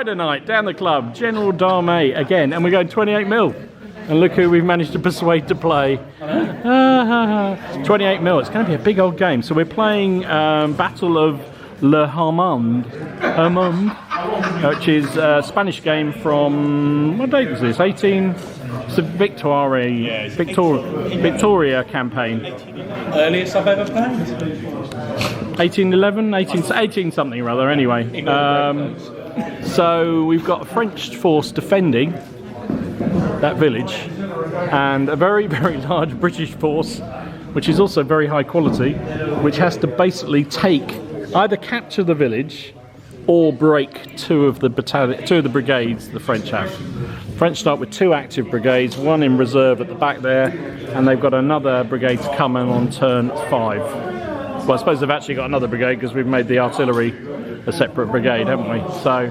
Spider Knight down the club, General Dame again, and we're going 28mm. And look who we've managed to persuade to play. 28mm. It's going to be a big old game. So we're playing Battle of Le Hermandad, which is a Spanish game from, what date was this? It's a Victoria campaign. Earliest I've ever played. 1811, 18 something or other. Anyway, so we've got a French force defending that village, and a very, very large British force, which is also very high quality, which has to basically either capture the village or break two of the brigades the French have. The French start with 2 active brigades, 1 in reserve at the back there, and they've got another brigade to come in on turn 5. Well, I suppose they've actually got another brigade because we've made the artillery a separate brigade, haven't we? So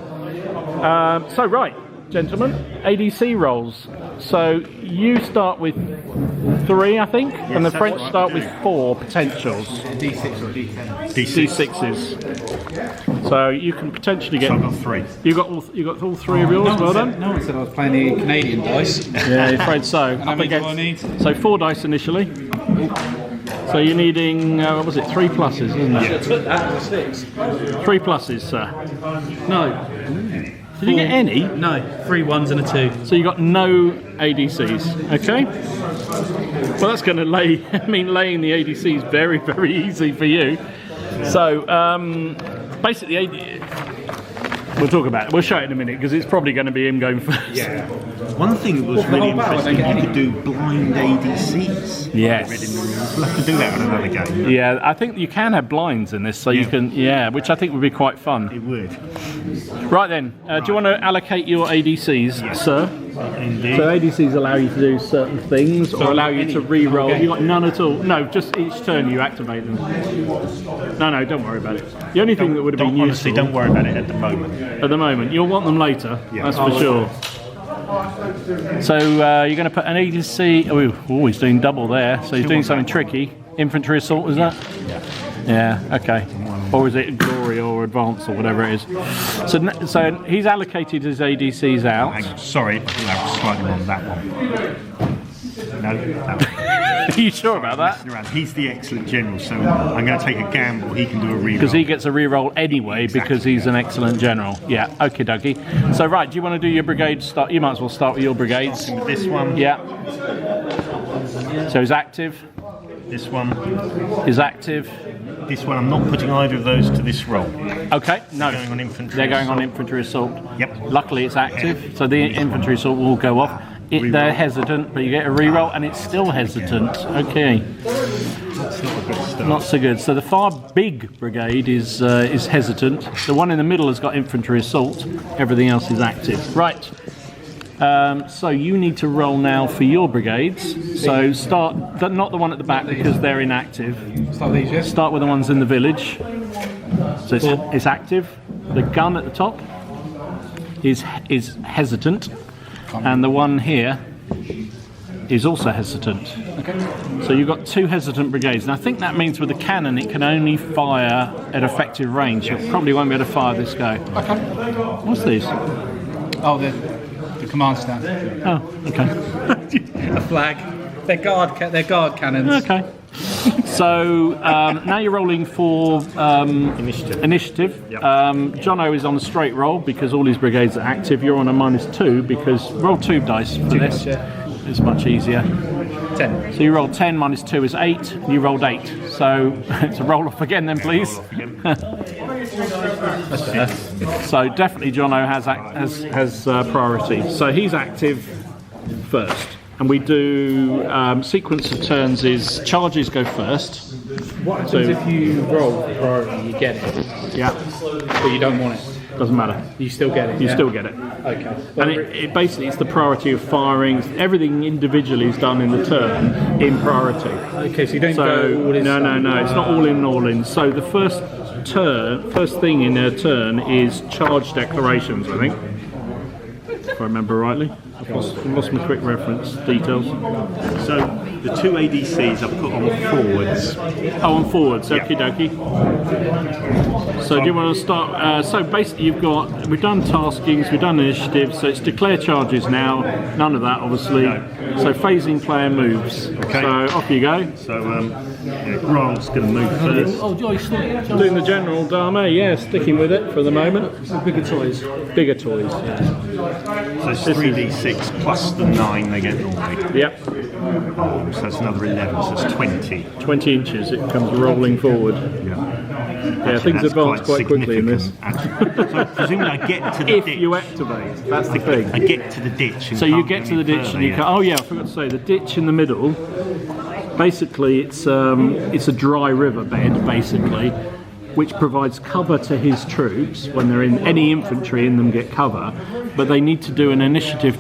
right, gentlemen, ADC rolls. So you start with 3, I think, and the French start with 4 potentials. D6 or D10? D6s. So you can potentially get. So I've got 3. You got all 3 of yours. Well done. No one said I was playing the Canadian dice. Yeah, I'm afraid so. And how many do I need? So 4 dice initially. So you're needing, what was it, 3 pluses, isn't it? I took that as a 6. 3 pluses, sir. No. Did you get any? No, 3 1s and a 2. So you got no ADCs, okay? Well, that's going to mean laying the ADCs very, very easy for you. So basically, we'll talk about it. We'll show it in a minute because it's probably going to be him going first. Yeah. One thing that was really interesting, you could do blind ADCs. Yes. We'll have to do that on another game. Yeah, I think you can have blinds in this, so you can, which I think would be quite fun. It would. Right then, do you want to allocate your ADCs, sir? Indeed. So ADCs allow you to do certain things, or allow you to re-roll. Okay. You got none at all. No, just each turn you activate them. No, don't worry about it. The only thing that would have been honestly, useful. don't worry about it at the moment. At the moment, you'll want them later. Yeah. That's for sure. So you're going to put an ADC. Oh, he's doing double there. So he's doing something tricky. Infantry assault, is that? Yeah. Okay. Or is it glory or advance or whatever it is? So he's allocated his ADCs out. Hang on, sorry, I think I was slightly on that one. No. Are you sure about that? He's the excellent general, so I'm going to take a gamble. He can do a reroll. Because he gets a reroll anyway, because he's an excellent general. Yeah, okie dokie. So right, do you want to do your brigade start? You might as well start with your brigades. Starting with this one. Yeah. So he's active. This one. Is active. This one, I'm not putting either of those to this roll. Okay, no. They're going on infantry They're going assault. on infantry assault. Yep. Luckily it's active, so the infantry assault will go off. They're hesitant, but you get a reroll, and it's still hesitant. Okay. That's not a good start. Not so good. So the far big brigade is hesitant. The one in the middle has got infantry assault. Everything else is active. Right. So you need to roll now for your brigades. So start, not the one at the back because they're inactive. Start with these, yeah? Start with the ones in the village. So it's active. The gun at the top is hesitant, and the one here is also hesitant. Okay. So you've got 2 hesitant brigades, and I think that means with the cannon it can only fire at effective range. It probably won't be able to fire this go. Okay. What's these? Oh, the command stand. Oh, okay. A flag. They're guard cannons. Okay. So now you're rolling for initiative. Yep. Jono is on a straight roll because all his brigades are active. You're on a -2 because roll 2 dice for this. Dice, yeah. It's much easier. 10. So you rolled 10 -2 is 8. And you rolled 8. So it's a roll off again then, please. So definitely Jono has priority. So he's active first. And we do sequence of turns is charges go first. What happens if you roll for priority, you get it, Yeah, but you don't want it? doesn't matter. You still get it? You still get it. Okay. And it basically it's the priority of firing. Everything individually is done in the turn in priority. Okay, so you don't So go all in. no, it's not all in. So the first thing in a turn is charge declarations, I think, if I remember rightly. I've lost my quick reference details. So the 2 ADCs I've put on forwards. Oh, on forwards, Yeah. okie dokie. So do you want to start? So basically, we've done taskings, we've done initiatives. So it's declare charges now. None of that, obviously. No. So phasing player moves. Okay. So off you go. So Grant's going to move first. Oh, Joyce, Doing the general Dame, yeah, sticking with it for the moment. bigger toys. Bigger toys. So it's 3d6 plus the 9 they get normally. Yep. So that's another 11, so it's 20. 20 inches. It comes rolling forward. Yeah, things That's advance quite quickly in this. significant, actually. So presumably I get to the If ditch. you activate, that's the thing. I get to the ditch. And So you can't get go to the any ditch further, and you yeah. can. Oh yeah, I forgot to say the ditch in the middle. Basically, it's a dry river bed, basically, which provides cover to his troops when they're in. Any infantry in them get cover, but they need to do an initiative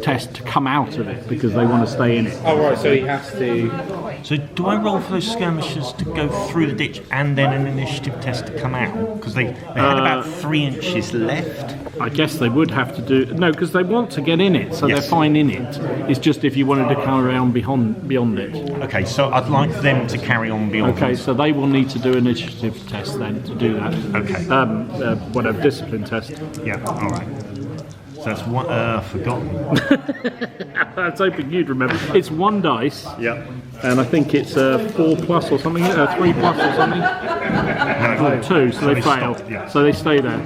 test to come out of it because they want to stay in it. Oh, right, so he has to. So do I roll for those skirmishers to go through the ditch and then an initiative test to come out? Because they had about 3 inches left. I guess they would have to do no because they want to get in it, so Yes. they're fine in it. It's just if you wanted to carry on beyond it. Okay, so I'd like them to carry on beyond. Okay, so they will need to do an initiative test then to do that. Okay. Whatever discipline test. Yeah, all right. So that's one. Forgotten. I was hoping you'd remember. It's 1 dice. Yeah. And I think it's a 4+ or something, 3+ or something. No, 2, so they fail. stopped, yeah. So they stay there.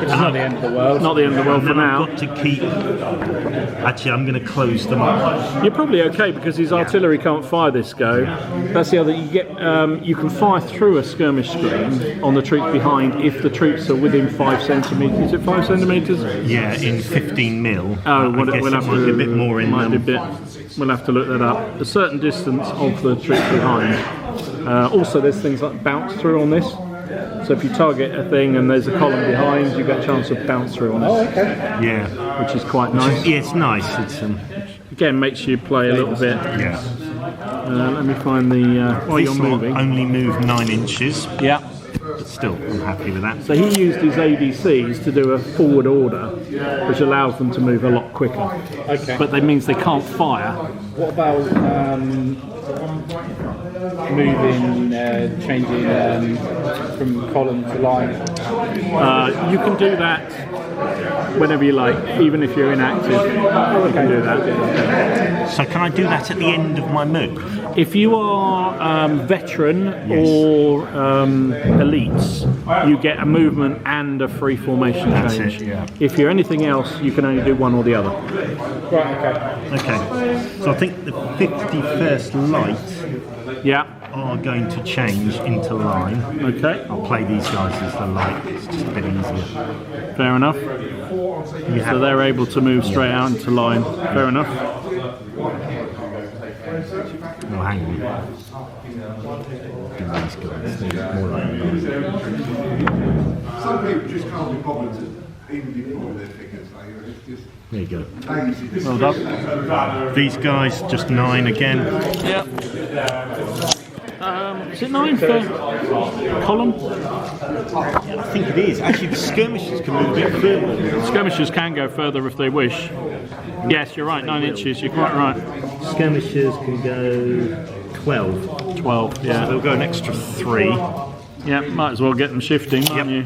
It's not the end of the world. Not the end of the world for And then now. I've got to keep. Actually, I'm going to close them up. You're probably okay because his artillery can't fire this go. That's the other. You can fire through a skirmish screen on the troops behind if the troops are within 5 centimetres. Is it 5 centimetres? Yeah, in 15 mil. Oh, I guess we'll it have might to be a bit more in might them. be a bit. We'll have to look that up. A certain distance of the troops behind. Also, there's things like bounce through on this. So if you target a thing and there's a column behind, you get a chance of bounce through on it, Okay. Yeah. which is quite nice. Yeah, it's nice. It's Again, makes you play a little bit. yeah. Let me find the. While you're This will moving. only move 9 inches. Yeah. But still, I'm happy with that. So he used his ADCs to do a forward order, which allows them to move a lot quicker. Okay. But that means they can't fire. What about moving, changing from column to line? You can do that whenever you like, even if you're inactive. You can do that. So can I do that at the end of my move? If you are veteran Yes. or elites, you get a movement and a free formation That's change. it, yeah. If you're anything else, you can only do one or the other. Right, okay. Okay. So I think the 51st Light Yeah. are going to change into line. Okay. I'll play these guys as the light. It's just a bit easier. Fair enough. So they're able to move straight out into line. Fair enough. No, hang on. Do these guys. They're more like these. Some people just can't be bothered to even be put their figures. It's just There you go. lazy. Well done. These guys, just 9 again. Yeah. Is it 9 for column? I think it is. Actually, the skirmishers can move a bit further. Skirmishers can go further if they wish. Yes, you're right, 9 inches, you're quite right. Skirmishers can go 12. 12, yeah. They'll go an extra 3. Yeah, might as well get them shifting, mightn't you?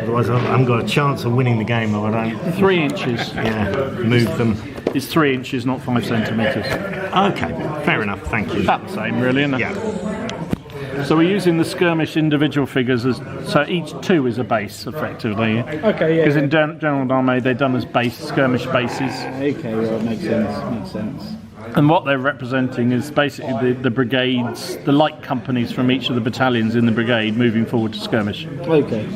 Otherwise, I haven't got a chance of winning the game if I don't 3 inches. move them. It's 3 inches, not 5 centimetres. Okay, fair enough. Thank you. About the same, really, isn't it? Yeah. So we're using the skirmish individual figures as so each 2 is a base, effectively. Okay, yeah. Because in General Dame they're done as base skirmish bases. Okay, right, makes sense. Makes sense. And what they're representing is basically the brigades, the light companies from each of the battalions in the brigade moving forward to skirmish. Okay.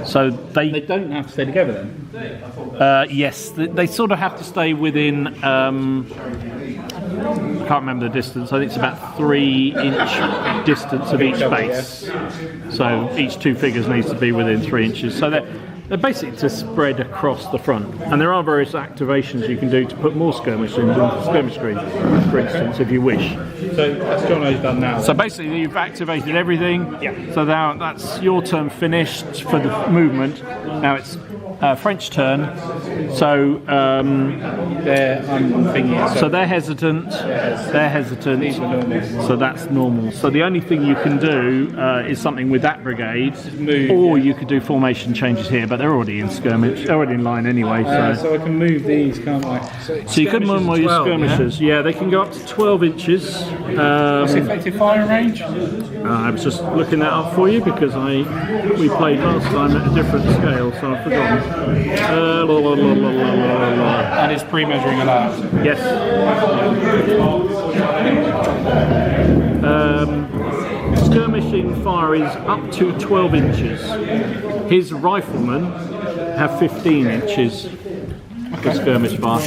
So They they, don't have to stay together then? yes, they sort of have to stay within, I can't remember the distance, I think it's about 3-inch distance of each base. So each 2 figures needs to be within 3 inches. So they're basically to spread across the front. And there are various activations you can do to put more skirmishers into the skirmish screen, for instance, if you wish. So that's Jono's done now. So basically you've activated everything. Yeah. So now that's your turn finished for the movement. Now it's French turn. So they're hesitant. They're hesitant. So that's normal. So the only thing you can do is something with that brigade, or you could do formation changes here. But they're already in skirmish. They're already in line anyway. So I can move these, can't I? So you can move your skirmishers. Yeah, they can go up to 12 inches. What's the effective firing range? I was just looking that up for you because we played last time at a different scale, so I've forgotten. And it's pre-measuring allowed. Yes. Skirmishing fire is up to 12 inches. His riflemen have 15 inches for skirmish fire.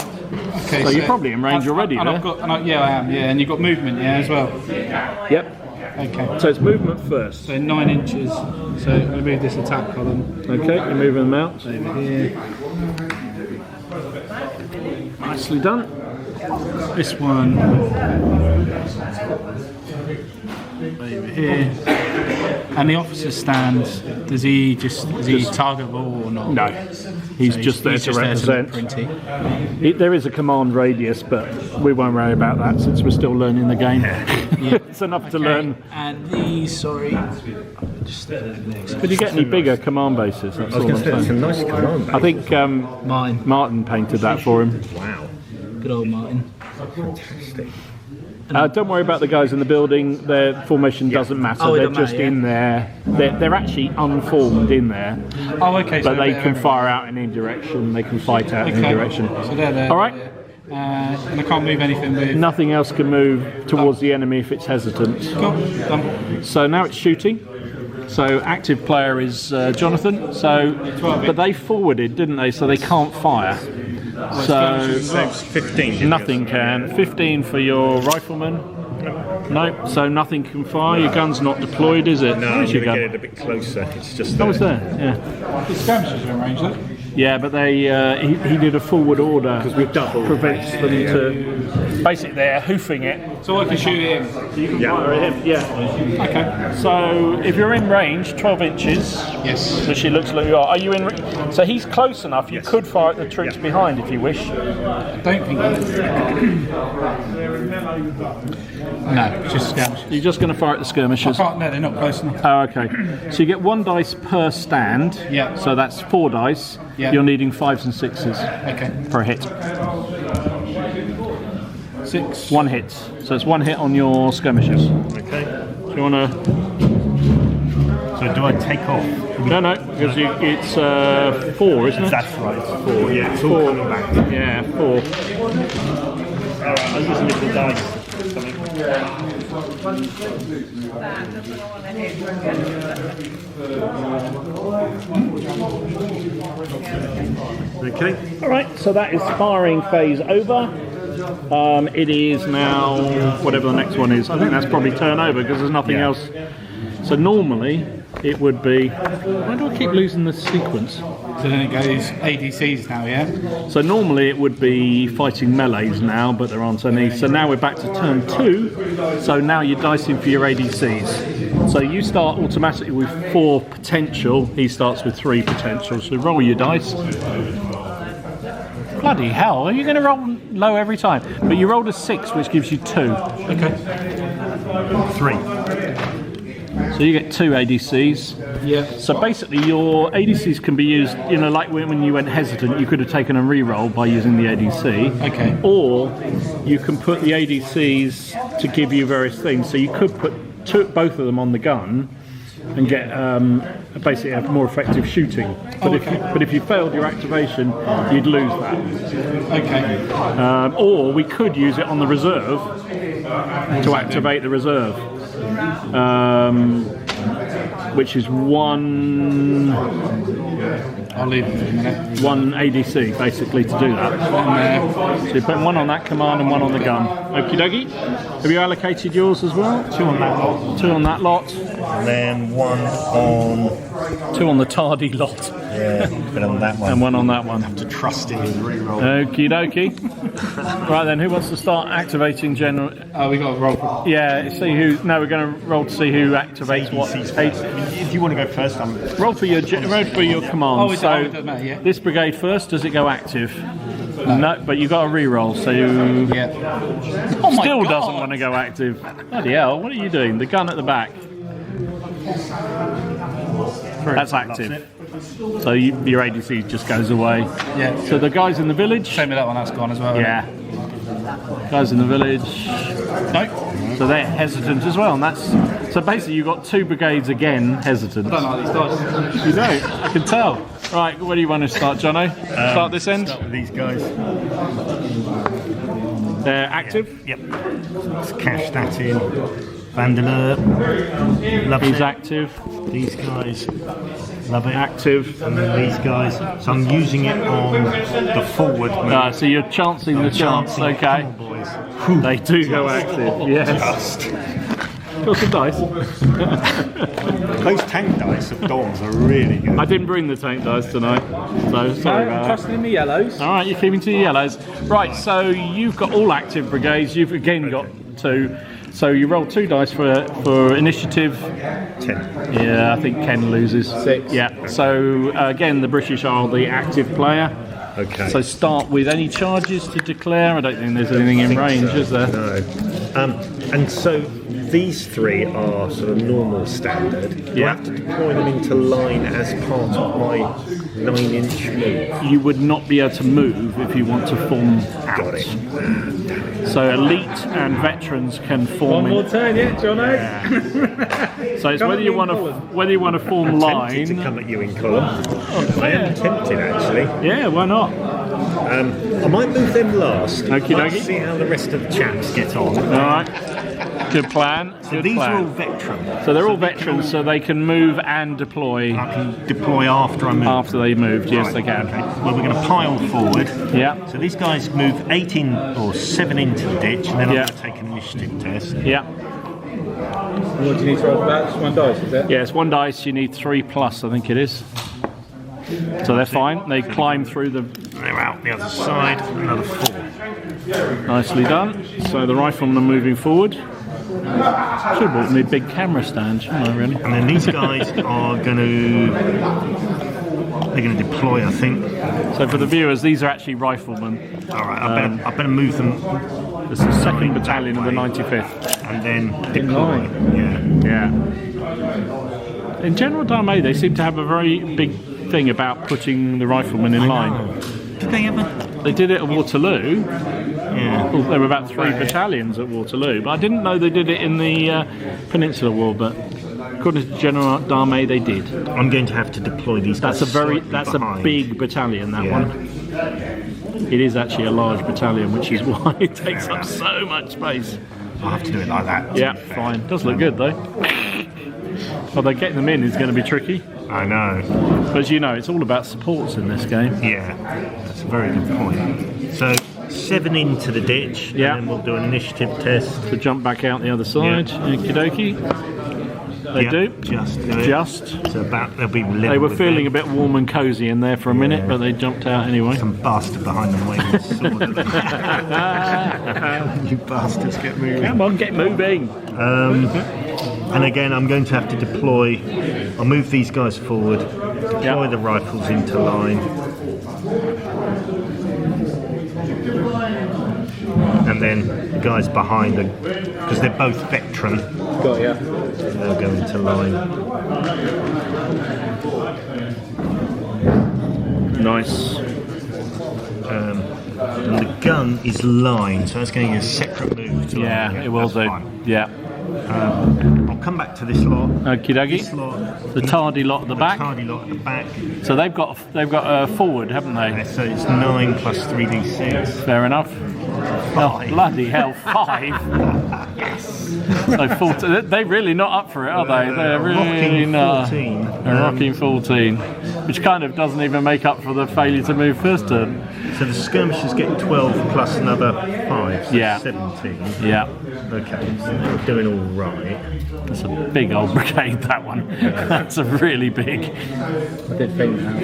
Okay, so you're probably in range already there. Yeah, I am. Yeah, and you've got movement, yeah, as well. Yep. Okay. So it's movement first. So 9 inches. So I'm going to move this attack column. Okay, you're moving them out. Over here. Nicely done. This one. Over here. And the officer stand, is he targetable or not? No. He's just there to represent. There is a command radius, but we won't worry about that since we're still learning the game. It's enough to learn. And these, Could you get any bigger command bases? That's all I'm saying. That's a nice command base. I think Martin painted that for him. Wow. Good old Martin. Fantastic. Don't worry about the guys in the building. Their formation doesn't matter. They're just in there. They're actually unformed in there. Oh, okay. But they can fire out in any direction. They can fight out in any direction. So they're there. All right. And I can't move anything with. Nothing else can move towards the enemy if it's hesitant. Cool. Done. So now it's shooting. So active player is Jonathan. So, but they forwarded, didn't they? So they can't fire. So 15. Nothing can. 15 for your rifleman. No, so nothing can fire. Your gun's not deployed, is it? No, I'm going to get it a bit closer. It's just. Oh, it's there. Yeah. The skirmishers are in range, though. Yeah, but they he did a forward order because we've doubled. Prevents them to. Basically, they're hoofing it. So I can shoot him. You can fire at him. Yeah. Okay. So if you're in range, 12 inches. Yes. So she looks like you are. Are you in? So he's close enough. You could fire at the troops behind if you wish. I don't think. No, just skirmishers. You're just going to fire at the skirmishers. No, they're not close enough. Oh, okay. So you get 1 dice per stand. Yeah. So that's 4 dice. Yeah. You're needing 5s and 6s. Okay. Per hit. 6. 1 hit. So it's 1 hit on your skirmishers. Okay. Do you want to? So do I take off? No, because it's 4, isn't it? That's right. It's 4. Yeah. It's all coming back. Yeah, 4. Alright, I'll use a little dice. Okay. All right. So that is firing phase over. It is now whatever the next one is. I think that's probably turnover because there's nothing else. So normally it would be. Why do I keep losing the sequence? So then it goes ADCs now, yeah? So normally it would be fighting melees now, but there aren't any. So now we're back to turn 2. So now you're dicing for your ADCs. So you start automatically with 4 potential. He starts with 3 potential. So roll your dice. Bloody hell, are you going to roll low every time? But you rolled a 6, which gives you 2. Okay. 3. So you get 2 ADCs. Yeah. So basically your ADCs can be used, like when you went hesitant, you could have taken a reroll by using the ADC. Okay. Or you can put the ADCs to give you various things. So you could put both of them on the gun and get basically have more effective shooting. But if you failed your activation, you'd lose that. Okay. Or we could use it on the reserve to activate the reserve. Which is 1. I'll leave it for a minute. 1 ADC basically to do that. So you put 1 on that command and 1 on the gun. Okie dokie. Have you allocated yours as well? 2 on that lot. 2 on that lot. And then 1 on. 2 on the tardy lot. Yeah, but on that one. And one on that one. To trust in his reroll. Okie dokie. Right then, who wants to start activating general? Oh, we got a roll for Yeah, see who. No, we're going to roll to see who activates what. If you want to go first, I'm. Roll for your command. Oh, it doesn't matter, yeah. This brigade first. Does it go active? No, but you got a re-roll, so you Yeah. Oh my still God. doesn't want to go active. Bloody hell! What are you doing? The gun at the back. That's active. So your ADC just goes away. Yeah. So the guys in the village. Same with that one, that's gone as well. Yeah. Guys in the village. Nope. So they're hesitant as well, and that's so basically you've got 2 brigades again hesitant. I don't like these dice. You don't? I can tell. Right, where do you want to start, Jono? Start this end? Start with these guys. They're active? Yep. Let's cash that in. Vandeleur. Loves He's it. active. These guys. Love it. Active. And then these guys. So I'm using it on the forward move. So you're chancing the chance, Chancing. okay. Come on, boys. They do go active, yes. Just. Got some dice. Those tank dice of Dom's are really good. I didn't bring the tank dice tonight, so sorry about that. Trusting in the yellows. Alright, you're keeping to the yellows. Right, so you've got all active brigades, you've again got 2. So you roll 2 dice for initiative. 10. Yeah, I think Ken loses. 6. Yeah, so again, the British are the active player. Okay. So start with any charges to declare. I don't think there's anything in range, is there? No. And so these 3 are sort of normal standard. Do I have to deploy them into line as part of my 9-inch move? You would not be able to move if you want to form out. Got it. So elite and veterans can form. One more turn, yeah, Jono? So it's whether you want to form Tempted line. to come at you in column. I am tempted actually. Yeah, why not? I might move them last. Okie Let's dokie. see how the rest of the chaps get on. All right. Good plan. Good These plan. are all veterans. So they're all veterans, so they can move and deploy I can deploy after I move. after they moved. Yes, Right, they can. okay. Well, we're going to pile forward. Yeah. So these guys move 8 in or 7 into the ditch, and then Yeah. I'm going to take an initiative test. Yeah. What do you need to roll for that? Just 1 dice, is it? Yeah, it's 1 dice. You need 3 plus, I think it is. So they're fine. They climb through the. They're out the other side. Another 4. Nicely done. So the riflemen are moving forward. Should have bought me a big camera stand, shouldn't I, really? And then these guys are going to. They're going to deploy, I think. So for the viewers, these are actually riflemen. All right. I better move them This is the 2nd Battalion of the 95th. and then deploy. Yeah. Yeah. In General D'Armée, they seem to have a very big thing about putting the riflemen in line. Did they ever? They did it at Waterloo. Yeah. Well, there were about 3 battalions at Waterloo, but I didn't know they did it in the Peninsular War. But according to General D'Armée, they did. I'm going to have to deploy these guys. That's slightly a behind. big battalion. That Yeah. one. It is actually a large battalion, which is why it takes up so much space. I'll have to do it like that. to Yeah, be fair. fine. Does look good though. Although getting them in is going to be tricky. I know. But as you know, it's all about supports in this game. Yeah, that's a very good point. So 7 into the ditch, Yeah. and then we'll do an initiative test. To jump back out the other side. Yeah. Okie dokie. They Yeah, do. Just do it. Just. So about they'll be level They were with feeling a them. bit warm and cosy in there for a minute, Yeah. but they jumped out anyway. Some bastard behind them waving a sword at them. You bastards, get moving. Come on, get moving. And again, I'm going to have to deploy. I'll move these guys forward, deploy Yeah. the rifles into line. And then the guys behind them, because they're both veteran, Got ya. they'll go into line. Nice. And the gun is line, so that's going to be a separate move. To Yeah, line. it will That's do. fine. Yeah. I'll come back to this lot. Okie This dokie. lot, The tardy lot at the back. tardy lot at the back. So they've got forward, haven't they? So it's 9 plus 3d6. Fair enough. Oh, 5. bloody hell, 5. Yes. So 14, they're really not up for it, are they? They're really rocking not. 14. They're rocking 14. which kind of doesn't even make up for the failure to move first turn. So the skirmishers get 12 plus another 5, so Yeah. 17. Yeah, Okay, so they're doing all right. that's a big old brigade, that one. That's a really big. I did think that.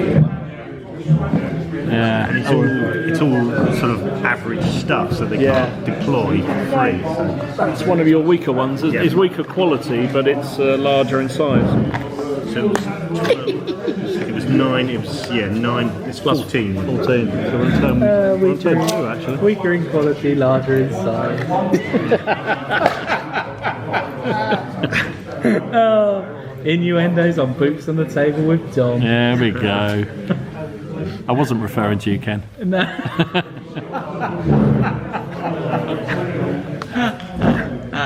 Yeah. It's all sort of average stuff, so they can't deploy free. So. That's one of your weaker ones. It's, Yeah. it's weaker quality, but it's larger in size. So it was 9, it was, 9, it's 14. 14. So we're on turn 2, actually. Weaker in quality, larger in size. Innuendos on boots on the table with Dom. There we go. I wasn't referring to you, Ken. No.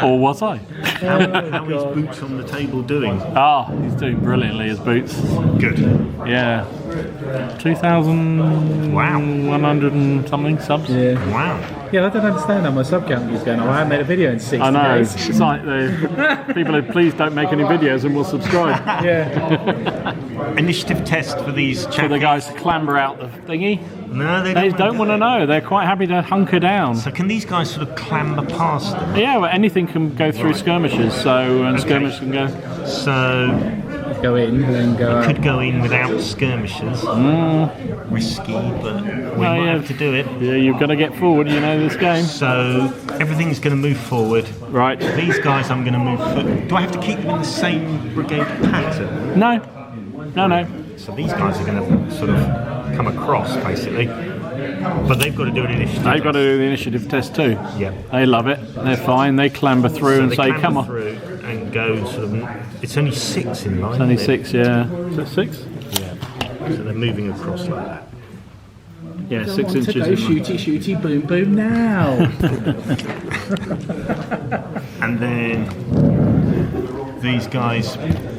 Or was I? How is Boots on the Table doing? Ah, he's doing brilliantly as Boots. Good. Yeah. 2,100 and something subs. Yeah. Wow. Yeah, I don't understand how my sub count is going on. I haven't made a video in 60 I know. days. It's like the people who please don't make any videos and we'll subscribe. Yeah. Initiative test for these For the chapters. guys to clamber out the thingy. No, They don't want to know. They're quite happy to hunker down. So can these guys sort of clamber past them? Yeah, well, anything can go through skirmishes, and skirmishers can go. So Go in and then go out. could go in without skirmishers. Risky, but we might have to do it. Yeah, you've got to get forward, you know, this game. So everything's going to move forward. Right. These guys I'm going to move forward. Do I have to keep them in the same brigade pattern? No. No. So these guys are going to sort of come across, basically. But they've got to do an initiative. They've got to do the initiative test too. Yeah. They love it. They're fine. They clamber through So and they say, clamber come on. through and go sort of. It's only 6 in line. It's only isn't it? 6, yeah. Is it 6? Yeah. So they're moving across like that. Yeah, 6 To inches. go in line. shooty, boom, boom now. And then these guys,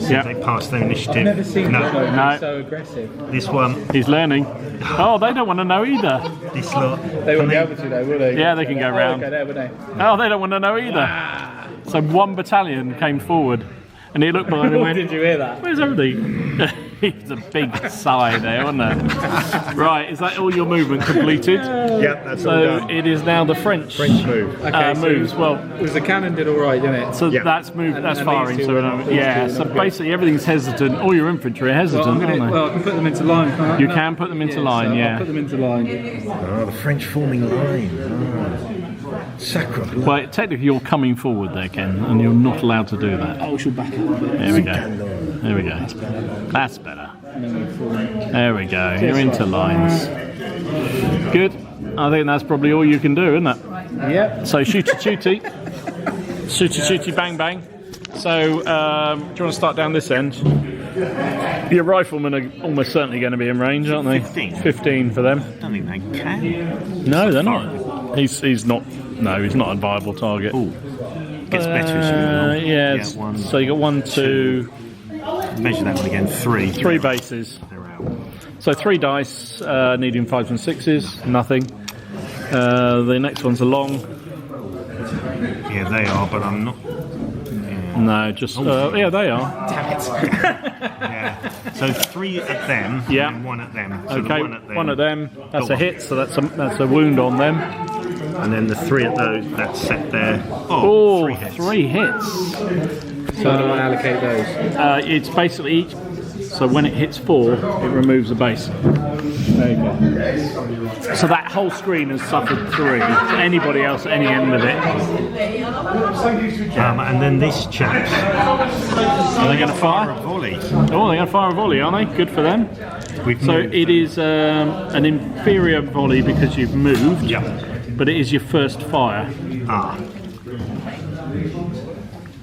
Yeah. they pass their initiative. I've never seen no, that No. so aggressive. this one, He's learning. Oh, they don't want to know either. this lot. They wouldn't be and able to though, would they? Yeah, they can go round. Okay, there, wouldn't they? Oh, they don't want to know either. So one battalion came forward, and he looked behind and went, Did you hear that? where's everything? It's a big sigh there, wasn't it? Right, is that all your movement completed? Yep, that's all So done. it is now the French move. Okay, so moves. Well, it was the cannon did all right, didn't it? so Yeah. that's moved. That's and firing. these two So are not- these yeah. two are So not good. basically, everything's hesitant. All your infantry are Well, hesitant, I'm gonna, aren't they? well, I can put them into line. Can't I? You No. can put them into line, so yeah. I'll put them into line. Oh, the French forming line. Sacre bleu. Well, technically, you're coming forward there, Ken, and you're not allowed to do that. Oh, she'll back up a bit. There we go. There we go. That's better. There we go. You're into lines. Good. I think that's probably all you can do, isn't it? Yep. So shooty, shooty, bang, bang. So do you want to start down this end? Your riflemen are almost certainly going to be in range, aren't they? 15. 15 for them. I don't think they can. No, they're not. He's not. No, he's not a viable target. Ooh. Gets better as you go along. Yeah. it's- one. So you got 1, 2, Measure that one again. 3. 3 bases. They're out. So 3 dice, needing 5s and 6s. Nothing. The next one's a long. Yeah, they are, but I'm not. No, just yeah, they are. Yeah. So 3 at them. Yeah. And 1 at them. So Okay, the one at them. That's Go a on. hit, so that's a wound on them. And then the 3 at those. That's set there. Oh, 3 hits. 3 hits. So how do I allocate those? It's basically each. So when it hits 4, it removes a base. There you go. So that whole screen has suffered 3. Anybody else at any end of it? And then this chap's. Are they going to fire? A volley. Oh, they're going to fire a volley, aren't they? Good for them. We've So moved. it is an inferior volley because you've moved. Yeah. But it is your first fire. Ah,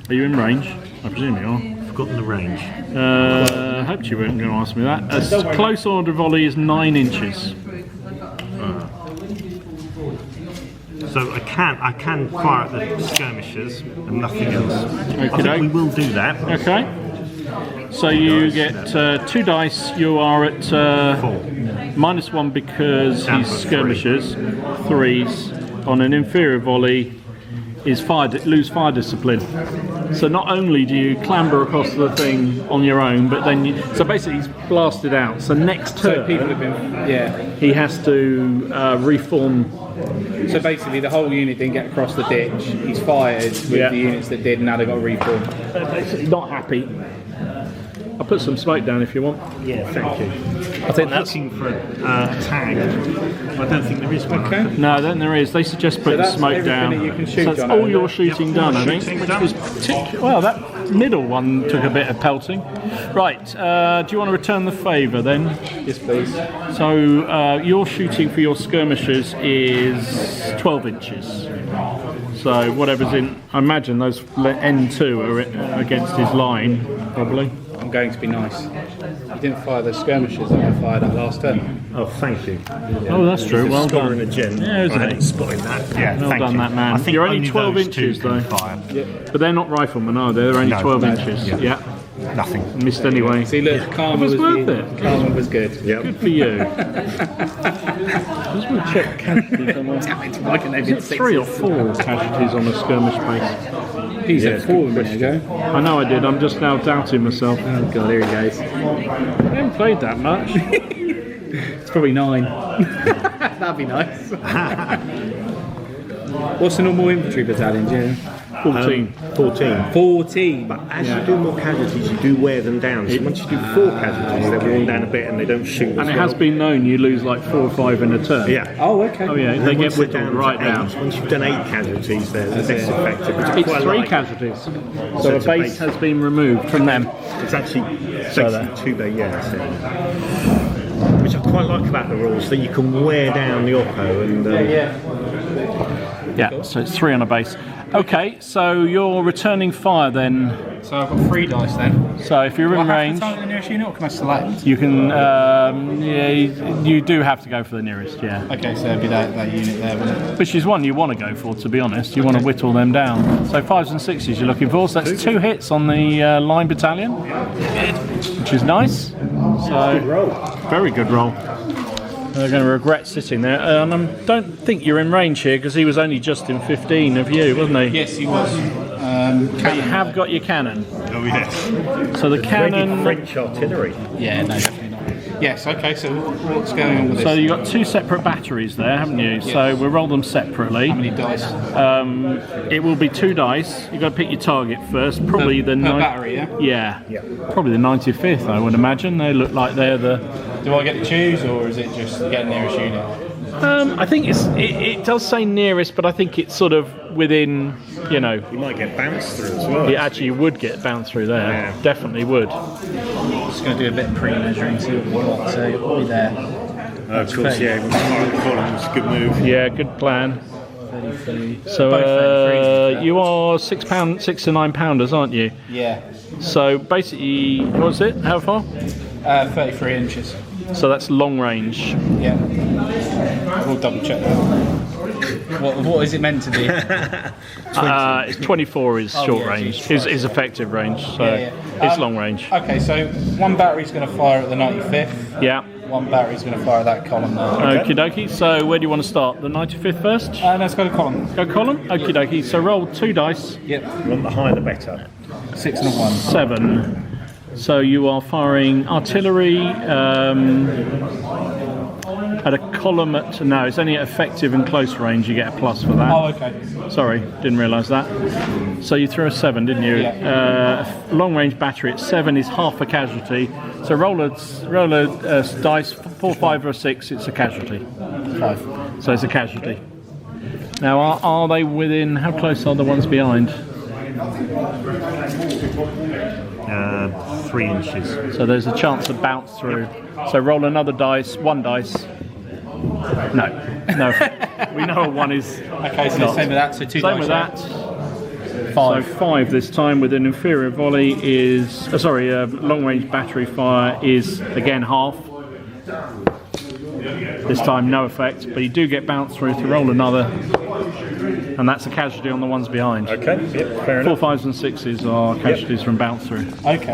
Are you in range? I presume you are. forgotten the range. I hoped you weren't going to ask me that. A close order volley is 9 inches. So I can fire at the skirmishers and nothing else. I Okey-doke. think we will do that. Okay. So you get 2 dice. You are at 4. -1 because Down he's for 3. skirmishers. 3s on an inferior volley. is lose fire discipline. So not only do you clamber across the thing on your own, but then so basically he's blasted out. So next turn, people have been, he has to reform. So basically, the whole unit didn't get across the ditch. He's fired with the units that did, and now they've got to reform. They're basically not happy. I'll put some smoke down if you want. Yeah, thank you. I think that's looking for a tag. I don't think there is one. Okay. no. Then there is. They suggest putting that's smoke everything down. that you can shoot, so that's John, all isn't your it? shooting Yep, done, all I think. shooting Which done. was well, that middle one took a bit of pelting. Right. Do you want to return the favour then? Yes, please. So your shooting for your skirmishers is 12 inches. So whatever's in, I imagine those N2 are against his line, probably. I'm going to be nice. You didn't fire those skirmishers that I fired at last turn. Oh, thank you. Oh, that's true. Well done. And a gem. Yeah, isn't I it? hadn't spotted that. Yeah, Well thank done, you. that man. I think You're only 12 those two inches can though. fire. But they're not riflemen, are they? They're only No, 12 no. inches. Yeah. Yeah. Nothing. Missed anyway. See, look, Karma was was worth the- it. Karma was good. Yep. Good for you. Just want to check casualties on Is it 3 or 4 casualties on a skirmish base? He's Yeah, at it's 4 good minutes ago. I know I did. I'm just now doubting myself. Oh god, here he goes. I haven't played that much. It's probably 9. That'd be nice. What's the normal infantry battalion, Jim? 14. 14. 14. But as you do more casualties, you do wear them down. So once you do 4 casualties, they're worn down a bit and they don't shoot as And it well. has been known you lose like 4 or 5 in a turn. Yeah. Oh, okay. Oh yeah, And they then get once they're whittled to right 8, down. Once you've done 8 casualties, they're less effective. Which I It's quite 3 like. casualties. So So a it's a base base. has been removed from them. It's actually So basically 2 yeah, that's it. Which I quite like about the rules, that you can wear down the oppo and Yeah, so it's 3 on a base. Okay, so you're returning fire then. So I've got 3 dice then. So if you're Do I in have range, to target the nearest unit or can I select? you can. Yeah, you do have to go for the nearest. Yeah. Okay, so it'd be that unit there, wouldn't it? Which is one you want to go for, to be honest. You want to whittle them down. So 5s and 6s you're looking for. So that's 2 hits on the line battalion, which is nice. So very good roll. They're going to regret sitting there. And I don't think you're in range here because he was only just in 15 of you, wasn't he? Yes, he was. But you have got your cannon. oh yes, So the ready cannon. French artillery. Yeah, no, definitely not. Yes, okay, so what's going on with So this? you've got 2 separate batteries there, haven't you? So we'll roll them separately. How many dice? It will be 2 dice. You've got to pick your target first. Probably the per battery, yeah? Yeah. Probably the 95th, I would imagine. They look like they're the. Do I get to choose or is it just get nearest unit? I think it does say nearest, but I think it's sort of within. You know, You might get bounced through as well. it actually would get bounced through there. Yeah. Definitely would. Just going to do a bit of pre-measuring, see what we got, so it'll be there. Of course, yeah. Fire the columns, good move. Yeah, good plan. 33. So Both 33s, you are £6 to £9 pounders, aren't you? Yeah, So basically, what's it? How far? 33 inches. So that's long range. Yeah. We'll double check that. What is it meant to be? It's 24 is short yeah, range, Jesus is effective range. So Yeah. it's long range. Okay, so one battery's going to fire at the 95th. Yeah. One battery's going to fire at that column there. Okie dokie. So where do you want to start? The 95th first? Let's go to column. Go column? Okie dokie. So roll 2 dice. Yep. You want the higher the better. 6 and a 1. 7. So you are firing artillery at a column at. No, it's only at effective and close range. You get a plus for that. Oh, okay. Sorry, didn't realise that. So you threw a 7, didn't you? Yeah. Long range battery at 7 is half a casualty. So roll a dice, 4, 5 or 6, it's a casualty. 5. So it's a casualty. Now are they within, how close are the ones behind? 3 inches. So there's a chance to bounce through. So roll another dice, 1 dice. No. We know a 1 is Okay, so not. same with that, so 2 Same dice. with that. 5. So 5 this time with an inferior volley is, long range battery fire is again half. This time no effect, but you do get bounced through to roll another, and that's a casualty on the ones behind. Okay, yep, fair 4, enough. 5s and 6s are casualties from bounce through. Okay.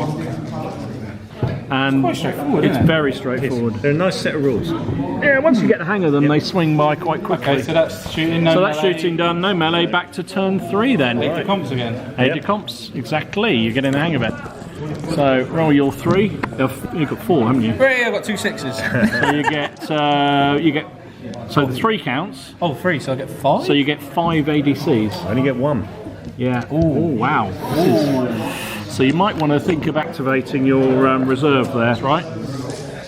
And quite straightforward, it's isn't it? very straightforward. They're a nice set of rules. Yeah, once you get the hang of them, they swing by quite quickly. Okay, so that's shooting. No So that's melee. shooting done. No melee. Back to turn 3 then. Eight comps again. Aid your comps. Exactly. You're getting the hang of it. So roll your 3. You've got 4, haven't you? Hooray, I've got 2 6s. So you get. So the 3 counts. Oh, 3, so I get 5? So you get 5 ADCs. I only get 1. Yeah. Oh wow. So you might want to think of activating your reserve there. That's right.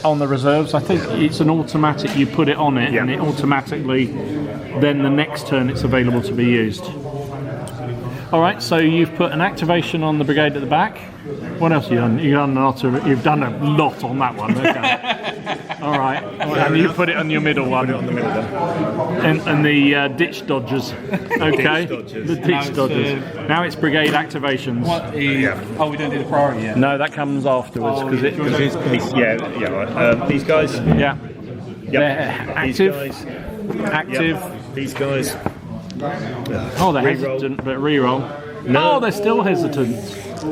On the reserves, I think it's an automatic. You put it on it, and it automatically. Then the next turn, it's available to be used. All right. So you've put an activation on the brigade at the back. What else have you done? You've done a lot on that one. Okay. All right. And you put it on your middle one. Put it on the middle one. And the ditch dodgers. Okay. Ditch dodgers. The ditch dodgers. Now it's brigade activations. What? Oh, we don't do the priority yet. No, that comes afterwards because These guys. Yeah. They're These active. guys. Active. These guys. Oh, they're Reroll. hesitant, but reroll. No. Oh, they're still hesitant.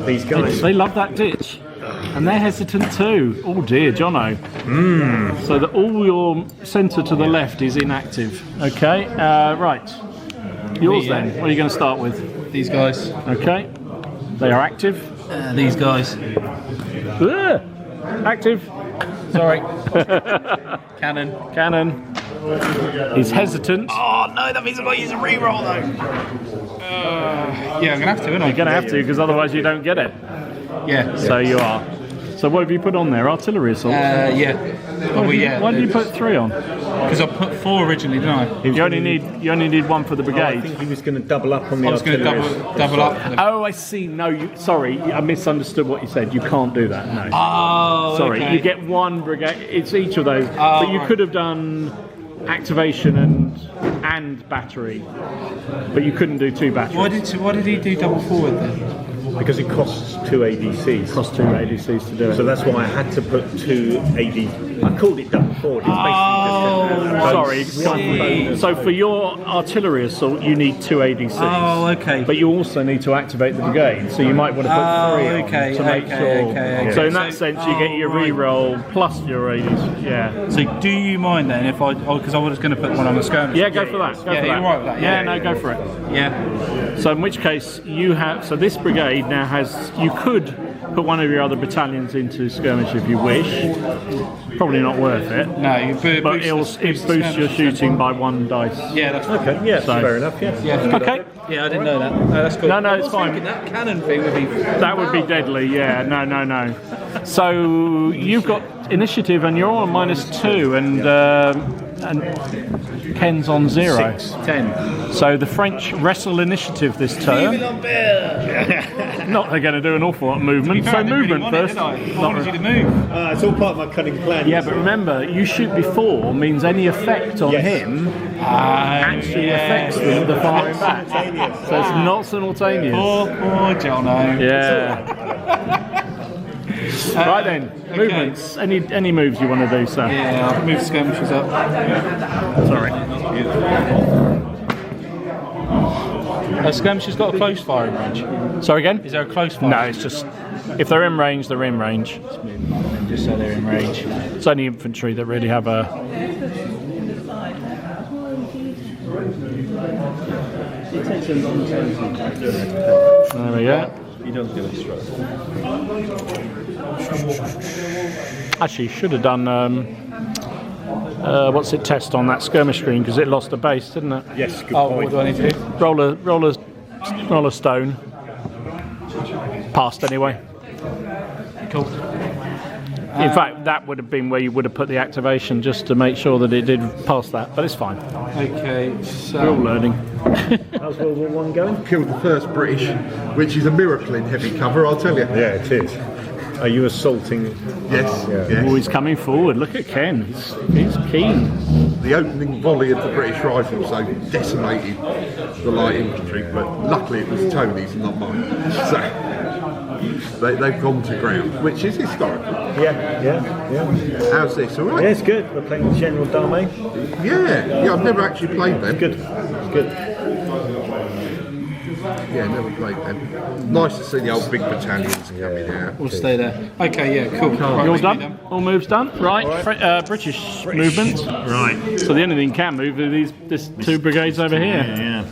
These guys. They love that ditch. And they're hesitant too. Oh dear, Jono. So that all your centre to the left is inactive. Okay, right. Yours then. What are you going to start with? These guys. Okay. They are active. These guys. Ugh. Active. Sorry. Cannon. Cannon. He's hesitant. Oh no, that means I've got to use a reroll though. Yeah, I'm going to have to, aren't I? You're going to have to because otherwise you don't get it. Yeah. So you are. So what have you put on there? Artillery assault? Yeah. Oh, well, yeah. Why did you put 3 on? Because I put 4 originally, didn't I? You only need 1 for the I brigade. think he was going to double up on the I was going to artillery. double up. Oh, I see. No, sorry, I misunderstood what you said. You can't do that. No. Oh, Sorry, okay. you get 1 brigade. It's each of those, but you could have done activation and battery, but you couldn't do 2 batteries. Why did he do double forward then? Because it costs 2 ADCs. Cost 2 ADCs to do it. So that's why I had to put 2 AD. I called it double forward. It's basically just one bonus. So for your artillery assault, you need 2 ADCs. Oh, okay. But you also need to activate the brigade, so you might want to put 3 on okay, to make okay, sure. okay. So in that sense, you get your right. re-roll plus your ADC. Yeah. So do you mind then if because I was going to put one on the skirmish? Yeah, go for that. Go for that. you're right with that. Yeah, go for it. Yeah. So in which case you have. So this brigade now has. You could put one of your other battalions into skirmish if you wish. Probably not worth it. No, you But it boosts your shooting by 1 dice. Yeah, that's Okay, yeah, So- fair enough, yeah. Okay. Yeah, I didn't know that. No, that's cool. No, it's fine. That cannon thing would be. That would be deadly. Yeah. No. So you've got initiative, and you're on -2, and Ken's on 0. 10. So the French wrestle initiative this turn. Not they're going to do an awful lot of movement. So movement first. I wanted you to move. It's all part of my cunning plan. Yeah, but remember, you shoot before means any effect on Yes. him actually affects the firing back. So it's not simultaneous. Poor Jono. Yeah. Right then, movements. Any moves you want to do, sir? Yeah, I'll move skirmishes up. Sorry. Skirmishes got a close firing range. Sorry again? Is there a close fire? No, it's just if they're in range, they're in range. Just so they're in range. It's only infantry that really have a. There we go. You don't do it straight. Actually, should have done what's it test on that skirmish screen because it lost a base, didn't it? Yes, good Oh, point. what do I need to do? Roll a stone. Passed anyway. Cool. In fact, that would have been where you would have put the activation just to make sure that it did pass that, but it's fine. Okay, We're all so. learning. How's World War I going? Killed the first British, which is a miracle in heavy cover, I'll tell you. Yeah, it is. Are you assaulting? Yes, Yeah. yes. Oh, he's coming forward. Look at Ken. He's keen. The opening volley of the British Rifles so decimated the light infantry, but luckily it was Tony's and not mine. So they've gone to ground, which is historical. Yeah. How's this? All Yeah, right? it's good. We're playing General Dame. Yeah. I've never actually played them. Good. It's good. Yeah, never played them. Nice to see the old big battalions coming out. We'll stay there. Okay, yeah, cool. Right, Yours we can do done? All moves done? Right. British movement. Right. So the only thing can move are this 2 brigades over here. Yeah.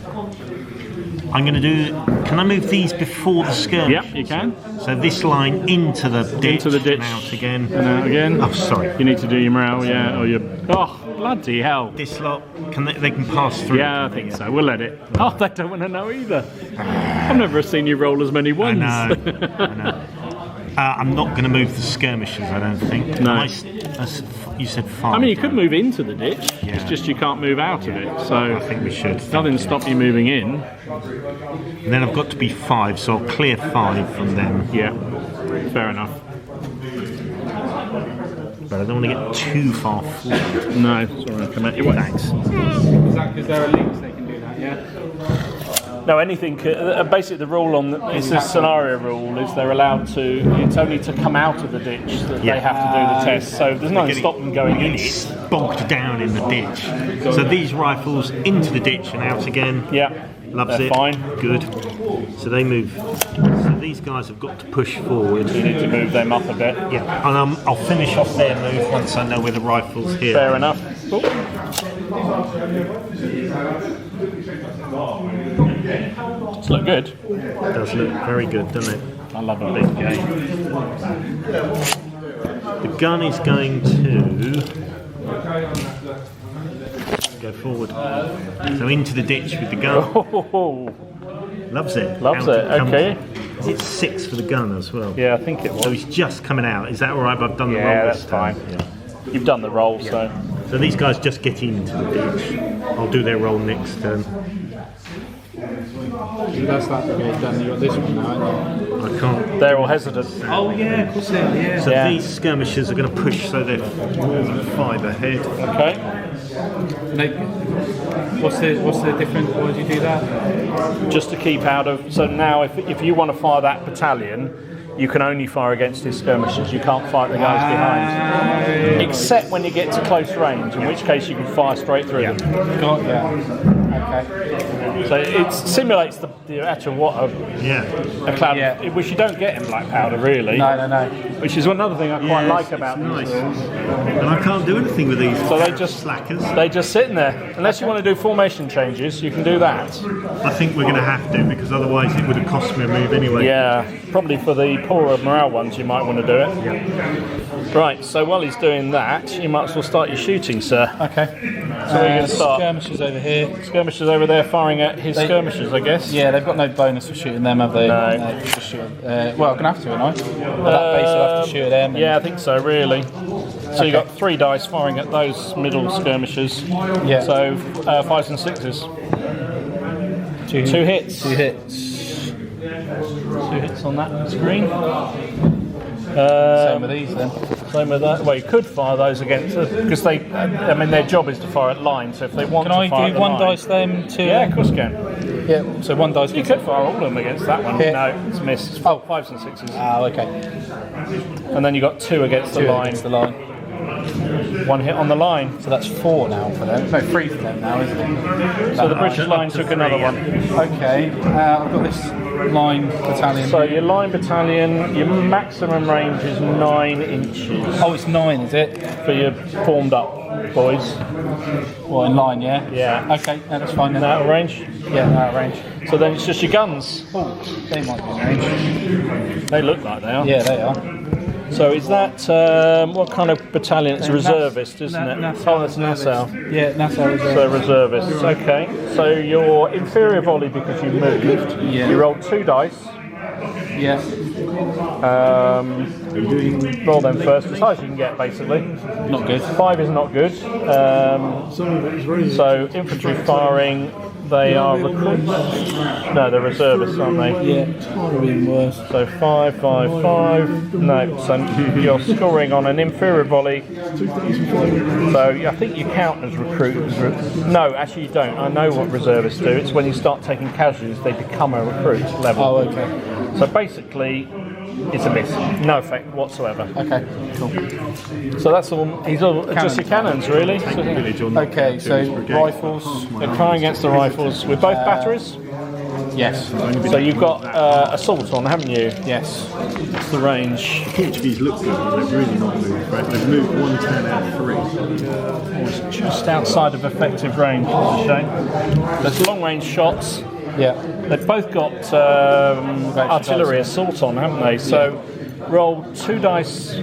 I'm going to do. Can I move these before the skirmish? Yep, you can. So this line into the ditch. And out again. And out again. Oh, sorry. You need to do your morale, yeah, or your. Oh, bloody hell. This lot, they can pass through. Yeah, I think so. We'll let it. Oh, they don't want to know either. I've never seen you roll as many ones. I know. I'm not going to move the skirmishers, I don't think. No. You said 5. I mean, you could move into the ditch. Yeah. It's just you can't move out of it. So I think we should. Nothing to stop you moving in. And then I've got to be 5, so I'll clear 5 from them. Yeah, fair enough. But I don't want to get too far forward. No, sorry, come at you. Thanks. Is that because there are links they can do that, yeah? No, anything. Basically, the rule on it's a scenario rule is they're allowed to. It's only to come out of the ditch that they have to do the test. So there's nothing to stop them going in it. Bogged down in the ditch. So these rifles into the ditch and out again. Yeah, Loves they're it. fine. Good. So they move. So these guys have got to push forward. You need to move them up a bit. Yeah, and I'll finish off their move once I know where the rifle's here. Fair enough. Cool. It's look good. It does look very good, doesn't it? I love a big game. The gun is going to go forward. So into the ditch with the gun. Oh, Loves it. loves Out it. comes. Okay. Is it 6 for the gun as well? Yeah, I think it was. So he's just coming out. Is that all right? I've done the roll Yeah, this that's time. fine. Yeah. You've done the roll, so. So these guys just get into the ditch. I'll do their roll next turn. That's that brigade done. You got this one now, haven't you? I can't. They're all hesitant. Oh yeah, of course they are. Yeah. So Yeah. these skirmishers are going to push so they're more than 5 ahead. Okay. What's the difference? Why do you do that? Just to keep out of. So now, if you want to fire that battalion, you can only fire against his skirmishers. You can't fire the guys behind. Except when you get to close range, in which case you can fire straight through them. Got yeah. Okay. So it simulates the actual Yeah. a cloud, Yeah. which you don't get in black powder really. No. Which is another thing I quite like It's about nice. these rules. And I can't do anything with these. So they just slackers. They just sitting there. Unless you want to do formation changes, you can do that. I think we're going to have to because otherwise it would have cost me a move anyway. Yeah, probably for the poorer morale ones, you might want to do it. Yeah. Right. So while he's doing that, you might as well start your shooting, sir. Okay. So we're going to start. Skirmishers over here. Skirmishers over there firing at his skirmishers, I guess. Yeah, they've got no bonus for shooting them, have they? No. Just shoot. Well, I'm gonna have to, aren't I? At that base, I'll have to shoot at them. Yeah, I think so, really. So you've got 3 dice firing at those middle skirmishers. Yeah. So 5s and 6s. 2 hits. 2 hits. 2 hits on that screen. Same with these then. Same with that. Well, you could fire those against because they. I mean, their job is to fire at line. So if they want Can to I fire do at 1 line, dice them? 2. Yeah, of course you can. Yeah. So 1 dice. You could fire all of them against that one. Hit. No, it's missed. Oh. 5s and 6s. Ah, okay. And then you got 2 against the 2 line. against the line. 1 hit on the line. So that's 4 now for them. No, 3 for them now, isn't it? So the British line took another one. Okay. I've got this line battalion. So your line battalion, your maximum range is 9 inches Oh, it's 9, is it? for your formed up boys. Well, in line, yeah. Yeah. Okay, no, that's fine then. Out of range. Yeah, out of range. So then it's just your guns. Oh, they might be in range. They look like they are. Yeah, they are. So is that what kind of battalion? It's a reservist, isn't it? Oh, that's Nassau. Yeah, Nassau reservist. So reservists. Okay. So your inferior volley because you moved. Yeah. You rolled 2 dice. Yeah. Roll them first, as high as you can get, basically. Not good. 5 is not good. So infantry firing, they are recruits. No, they're reservists, aren't they? Yeah, it's probably been worse. So 5, 5, 5. No, so you're scoring on an inferior volley. So I think you count as recruit. No, actually you don't. I know what reservists do. It's when you start taking casualties, they become a recruit level. Oh, okay. So basically, it's a miss. No effect whatsoever. Okay, cool. So that's all. He's all just your cannons, really. Okay, so rifles. They're trying against the rifles with both batteries. Yes. So you've got assault on, haven't you? Yes. What's the range? Portuguese look good, but they've really not moved. Right? They've moved 1 turn out of 3. It's just outside of effective range. It's a shame. There's long range shots. Yeah. They've both got artillery assault on, haven't they? So roll 2 dice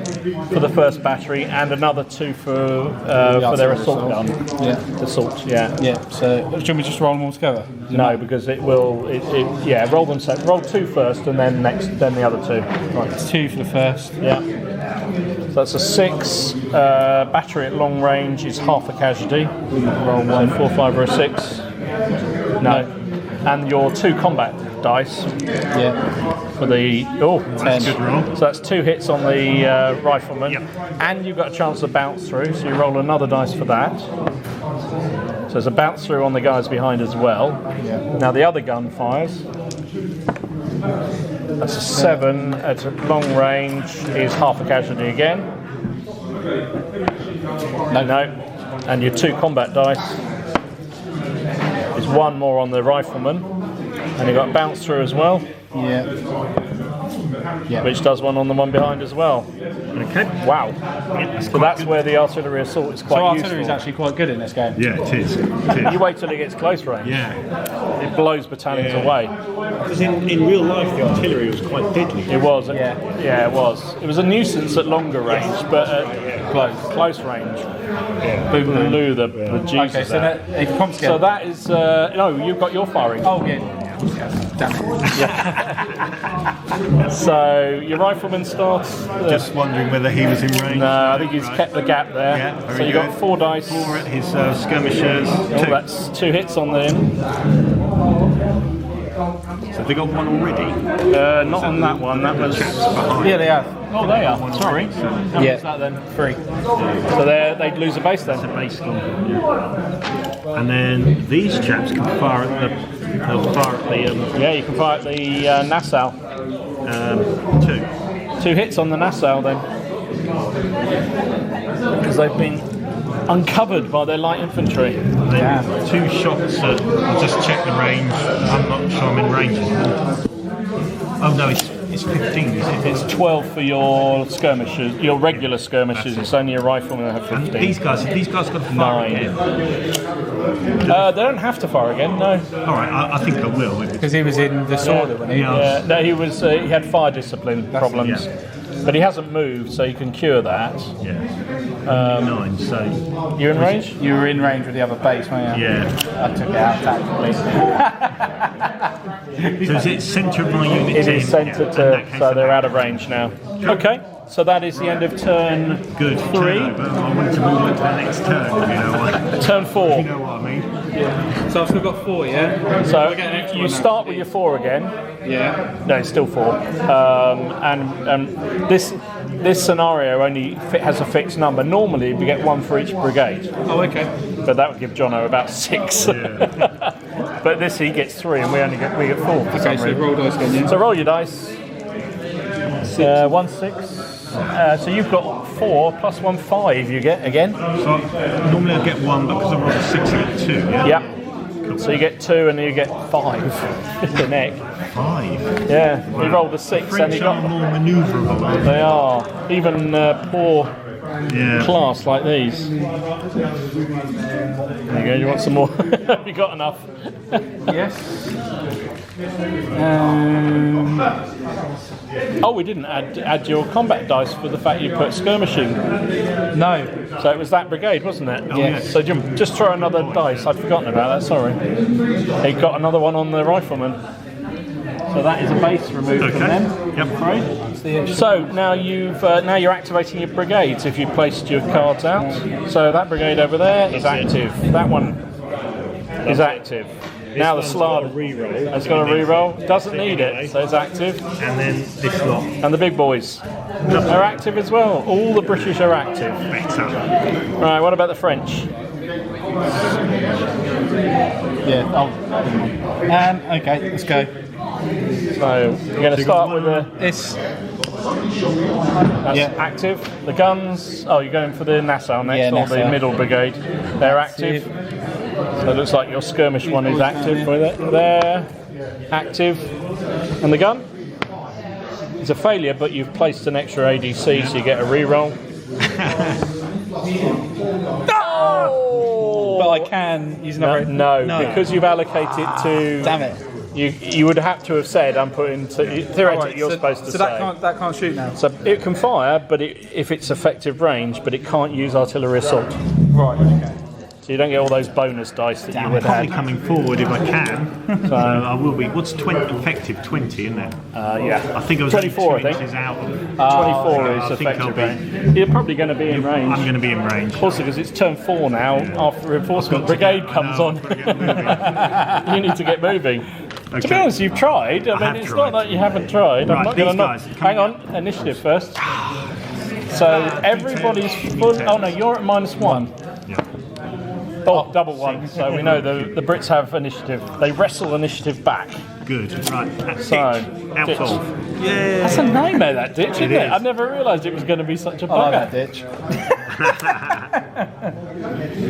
for the first battery and another 2 for their assault gun. Yeah. Assault, yeah. Yeah. So should we just roll them all together? No, because it will. Yeah, roll them. Roll 2 first, and then the other 2. Right. 2 for the first. Yeah. So that's a 6. Battery at long range is half a casualty. Roll 1, 4, 5, or a 6. No. And your 2 combat dice. Yeah. For the That's a good roll. So that's 2 hits on the rifleman, and you've got a chance to bounce through. So you roll another dice for that. So there's a bounce through on the guys behind as well. Yeah. Now the other gun fires. That's a 7 at long range is half a casualty again. No. And your 2 combat dice is 1 more on the rifleman, and you've got bounce through as well. Yeah. Yeah. Which does 1 on the one behind as well. Okay. Wow. So that's where the artillery assault is quite useful. artillery is actually quite good in this game. Yeah, it is. You wait till it gets close range. Yeah. It blows battalions away. Because in real life, the artillery was quite deadly. It was. Yeah. Yeah, it was. It was a nuisance at longer range, but at close range, blew the juices Okay, so out. that it comes So that is no. You've got your firing. Oh yeah. Damn it. So your rifleman starts. Just wondering whether he was in range. No, I think he's kept the gap there. Yeah, so very you got good. 4 dice. 4 at his skirmishers. Oh, 2. that's 2 hits on them. So they got 1 already. Not on that one. That was. Yeah, they have. Oh, they are. Sorry. How Yeah. much that then? 3. So they'd lose a base then. Base gun. And then these chaps can fire at the. They'll fire at the. Yeah, you can fire at the Nassau. 2. 2 hits on the Nassau then. Because they've been uncovered by their light infantry. They have 2 shots at. I'll just check the range. I'm not sure I'm in range anymore. Oh no, it's 15, is it? It's 12 for your skirmishers, your regular skirmishers. It's only a rifleman that have 15. And these guys got to fire 9. again. They don't have to fire again, no. Alright, I think I will. Because he was in disorder when he. Yeah. No, he was. He had fire discipline problems, but he hasn't moved, so you can cure that. Yeah. 9, so. You're in range? You were in range with the other base, weren't you? Yeah. I took it out tactically. So is it centre of my unit? It is centred to, so they're out of range. range now. Okay, so that is the end of turn Good. 3. I wanted to move on to the next turn, you know what? Turn 4. You know what I mean? So I've still got 4, yeah? So you start with your 4 again. Yeah. No, it's still 4. And this scenario only has a fixed number. Normally we get 1 for each brigade, Oh, okay. but that would give Jono about 6. But this he gets 3, and we get 4 for Okay, some so reason. roll dice again, yeah? So roll your dice. 1 6. So you've got 4 plus 1 5. You get again. So normally I get 1, but because I rolled a 6, I get 2. Yeah. Yeah. So you get 2 and you get 5. The neck. 5. Yeah. You rolled a 6 and French you are got. more manoeuvrable, aren't They are even poor they? Yeah. class like these. There you go. You want some more? Have you got enough? Yes. Oh, we didn't add your combat dice for the fact you put skirmishing. No. So it was that brigade, wasn't it? Yes. So just throw another dice. I'd forgotten about that. Sorry. He got another one on the rifleman. So that is a base removed from them. Yep. Right. So now you're activating your brigades if you placed your cards out. So that brigade over there is active. That one is active. Now the Slard has got a reroll. Doesn't need it, so it's active. And then this lot. And the big boys are active as well. All the British are active. Better. Right. What about the French? Yeah. Oh. Okay, let's go. So you're going to start with the. It's That's active. The guns. Oh, you're going for the Nassau next, Yeah, or the Nassau. middle brigade. They're active. So it looks like your skirmish one is active with it there. active. And the gun? It's a failure, but you've placed an extra ADC, so you get a reroll. But I can use another. No, because you've allocated to. Damn it. You would have to have said, I'm putting. Theoretically, you're supposed to say. So that can't shoot now. So it can fire, but if it's effective range, but it can't use artillery assault. Right. Okay. So you don't get all those bonus dice that you would Probably have. coming forward if I can. So I will be. What's 20 effective? 20, isn't it? Yeah. I think I was 24. only I 2 think. inches out of. 24 is I think effective I'll range. You're probably going to be in range. I'm going to be in range. Also, because it's turn 4 now, after reinforcement brigade comes on. You need to get moving. Okay. To be honest, you've tried. I mean, it's not that you haven't tried. I'm Right, not going to these guys, Hang on, initiative first. So everybody's full. Oh no, you're at -1. Yeah. Oh, double 1. So we know the Brits have initiative. They wrestle initiative back. Good. Right. So, ditch. Outsolve. Yeah. That's a nightmare, that ditch, isn't it? is. I never realised it was going to be such a I like bugger. that ditch.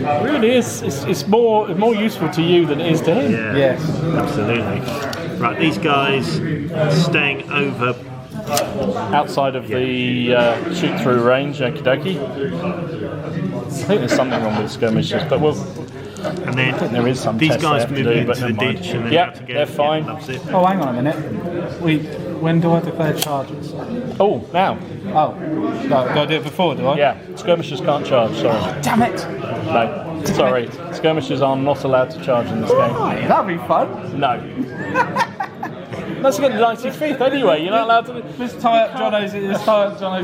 It really is. It's more useful to you than it is to him. Yeah. Yes. Absolutely. Right. These guys staying over. Outside of the shoot through range, okie dokie. I think there's something wrong with skirmishes, but And then there is some these test guys they have to moving do, into but the never mind. ditch and then Yep, out again. they're fine. Yeah, that's it. Oh, hang on a minute. When do I declare charges? Oh, now. Oh, no, do I do it before, do I? Yeah, skirmishers can't charge, sorry. Damn it! No, sorry. Skirmishers are not allowed to charge in this game. Right, that'd be fun. No. That's again 95th anyway, you're not allowed to... Let's tie up Jono's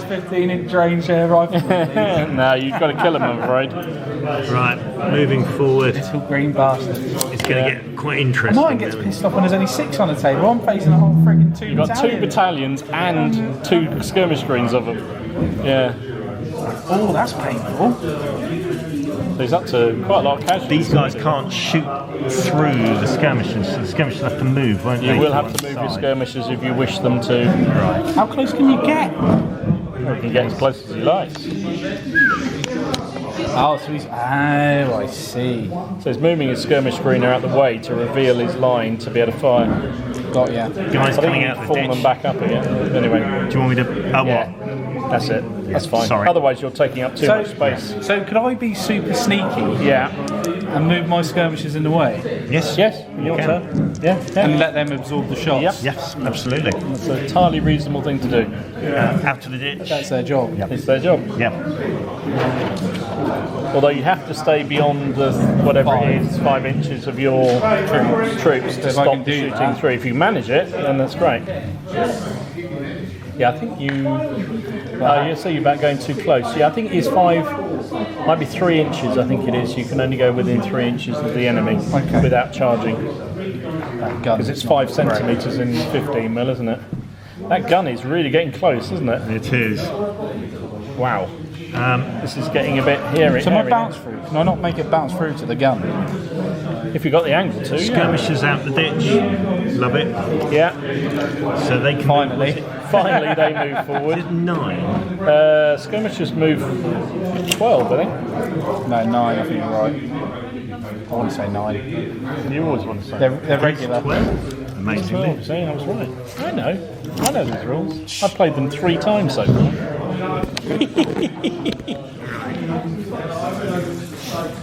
15-inch range rifle. No, you've got to kill him, I'm afraid. Right. Moving forward. Little green bastard. It's going to get quite interesting. Mine gets pissed off when there's only 6 on the table. I'm facing a whole friggin' 2 You've got 2 battalions and 2 skirmish screens of them. Yeah. Oh, that's painful. So he's up to quite a lot of casualties. These guys can't shoot through the skirmishers, so the skirmishers have to move, won't they? You will have to move your skirmishers if you wish them to. Right. How close can you get? You can get as close as you like. Oh, so he's... Oh, I see. So he's moving his skirmish screener out the way to reveal his line to be able to fire. Got ya. Guys I think coming you out can of the form them ditch. back up again. Anyway. Do you want me to... Oh, Yeah. what? That's it. That's fine. Sorry. Otherwise you're taking up too much space. So could I be super sneaky Yeah. and move my skirmishers in the way Yes. Yes, your can. turn. Yeah. and let them absorb the shots? Yep. Yes, absolutely. It's an entirely reasonable thing to do. Out to the ditch. That's their job. It's their job. Yeah. Although you have to stay beyond the whatever it is, 5 inches of your troops to If I stop can the do shooting that. through. If you manage it, then that's great. Yeah, I think you. You say you're about going too close. Yeah, I think it is 5, might be 3 inches. I think it is. You can only go within 3 inches of the enemy Okay. without charging, That gun. because it's 5 centimeters in 15 mil, isn't it? That gun is really getting close, isn't it? It is. Wow. This is getting a bit hairy. So my hairy. bounce through. Can I not make it bounce through to the gun? If you've got the angle to, yeah. Skirmishers out the ditch. Love it. Yeah. So they can... Finally. Finally, they move forward. 9. Skirmishers move 12, I think. No, 9. I think you're right. I want to say 9. You always want to say They're regular. 12. Amazingly. 12. See, I was right. I know these rules. I've played them 3 times so far.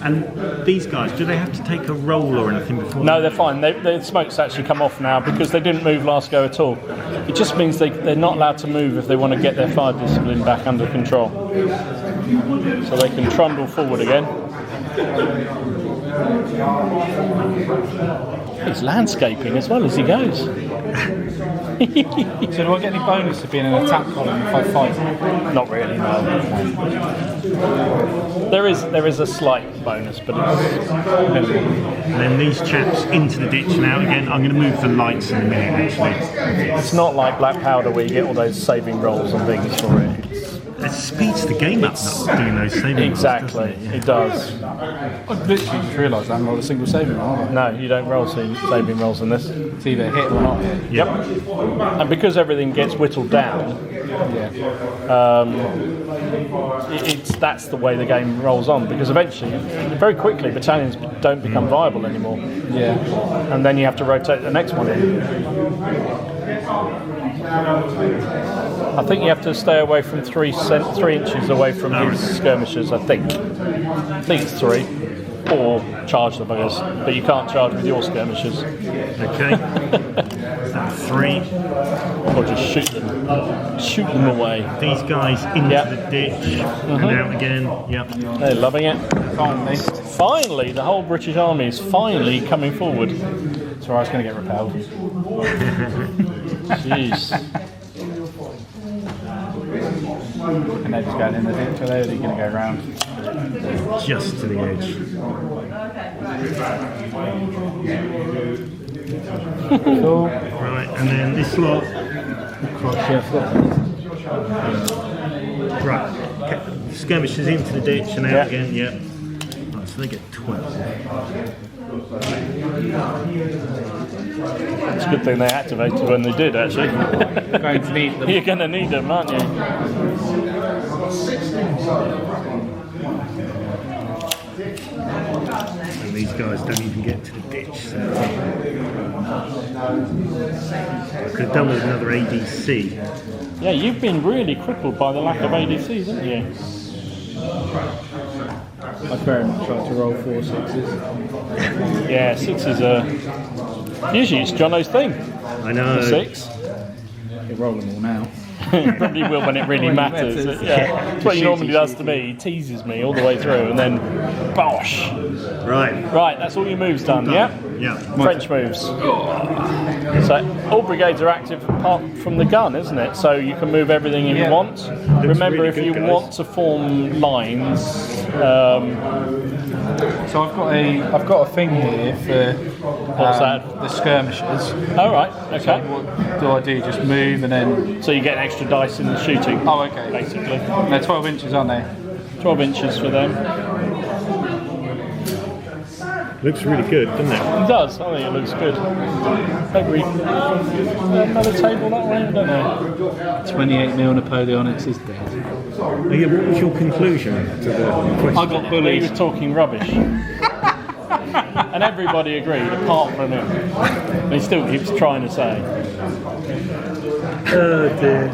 And these guys, do they have to take a roll or anything before? No, they're fine. The smoke's actually come off now because they didn't move last go at all. It just means they're not allowed to move if they want to get their fire discipline back under control. So they can trundle forward again. He's landscaping as well as he goes. So do I get any bonus to being an attack column if I fight? Not really, no. There is a slight bonus, but it's minimal. And then these chaps into the ditch and out again. I'm going to move the lights in a minute, actually. It's not like Black Powder where you get all those saving rolls and things for it. It speeds the game up not doing those saving rolls, Exactly, doesn't it? it does. I literally just realised I haven't rolled a single saving roll, have I? No, you don't roll saving rolls in this. It's either hit or not. Yep. And because everything gets whittled down, that's the way the game rolls on. Because eventually, very quickly, battalions don't become viable anymore. Yeah. And then you have to rotate the next one in. I think you have to stay away from 3 inches away from his skirmishers, I think. I think it's 3. Or charge the buggers, but you can't charge with your skirmishers. Okay. That's 3. Or just shoot them. Shoot them away. These guys into Yep. the ditch and out again. Yep. They're loving it. Finally. Finally, the whole British Army is finally coming forward. Sorry, I was going to get repelled. Jeez. And they're just going in the ditch, are they? Or are they going to go round? Just to the edge. Cool. Right, and then this lot. Right. Okay. Skirmishers into the ditch and out again. Yep. Right, so they get 12. It's a good thing they activated when they did, actually. Going to need them. You're going to need them, aren't you? And these guys don't even get to the ditch. So I could have done with another ADC. Yeah, you've been really crippled by the lack of ADCs, haven't you? I'd very much like to roll 4 6s. Yeah, 6s are... Usually it's Jono's thing. I know. The 6. You roll them all now. Probably will when it really matters. Yeah. That's what he normally does to me. He teases me all the way through and then bosh. Right. Right, that's all your moves done, yeah? Yeah. French moves. So all brigades are active apart from the gun, isn't it? So you can move everything you want. Remember, really if good, you guys. want to form lines, So I've got a thing here for What's that? the skirmishers. all right, okay. What do I do? Just move and then... So you get extra dice in the shooting. Oh, okay. Basically, They're 12 inches, aren't they? 12 inches for them. Looks really good, doesn't it? It does. I think it looks good. Maybe we another table that way. I don't know. 28mm Napoleonics is dead. Oh, yeah, what was your conclusion to the question? I got He bullied. was talking rubbish. And everybody agreed, apart from him. But he still keeps trying to say. Oh dear.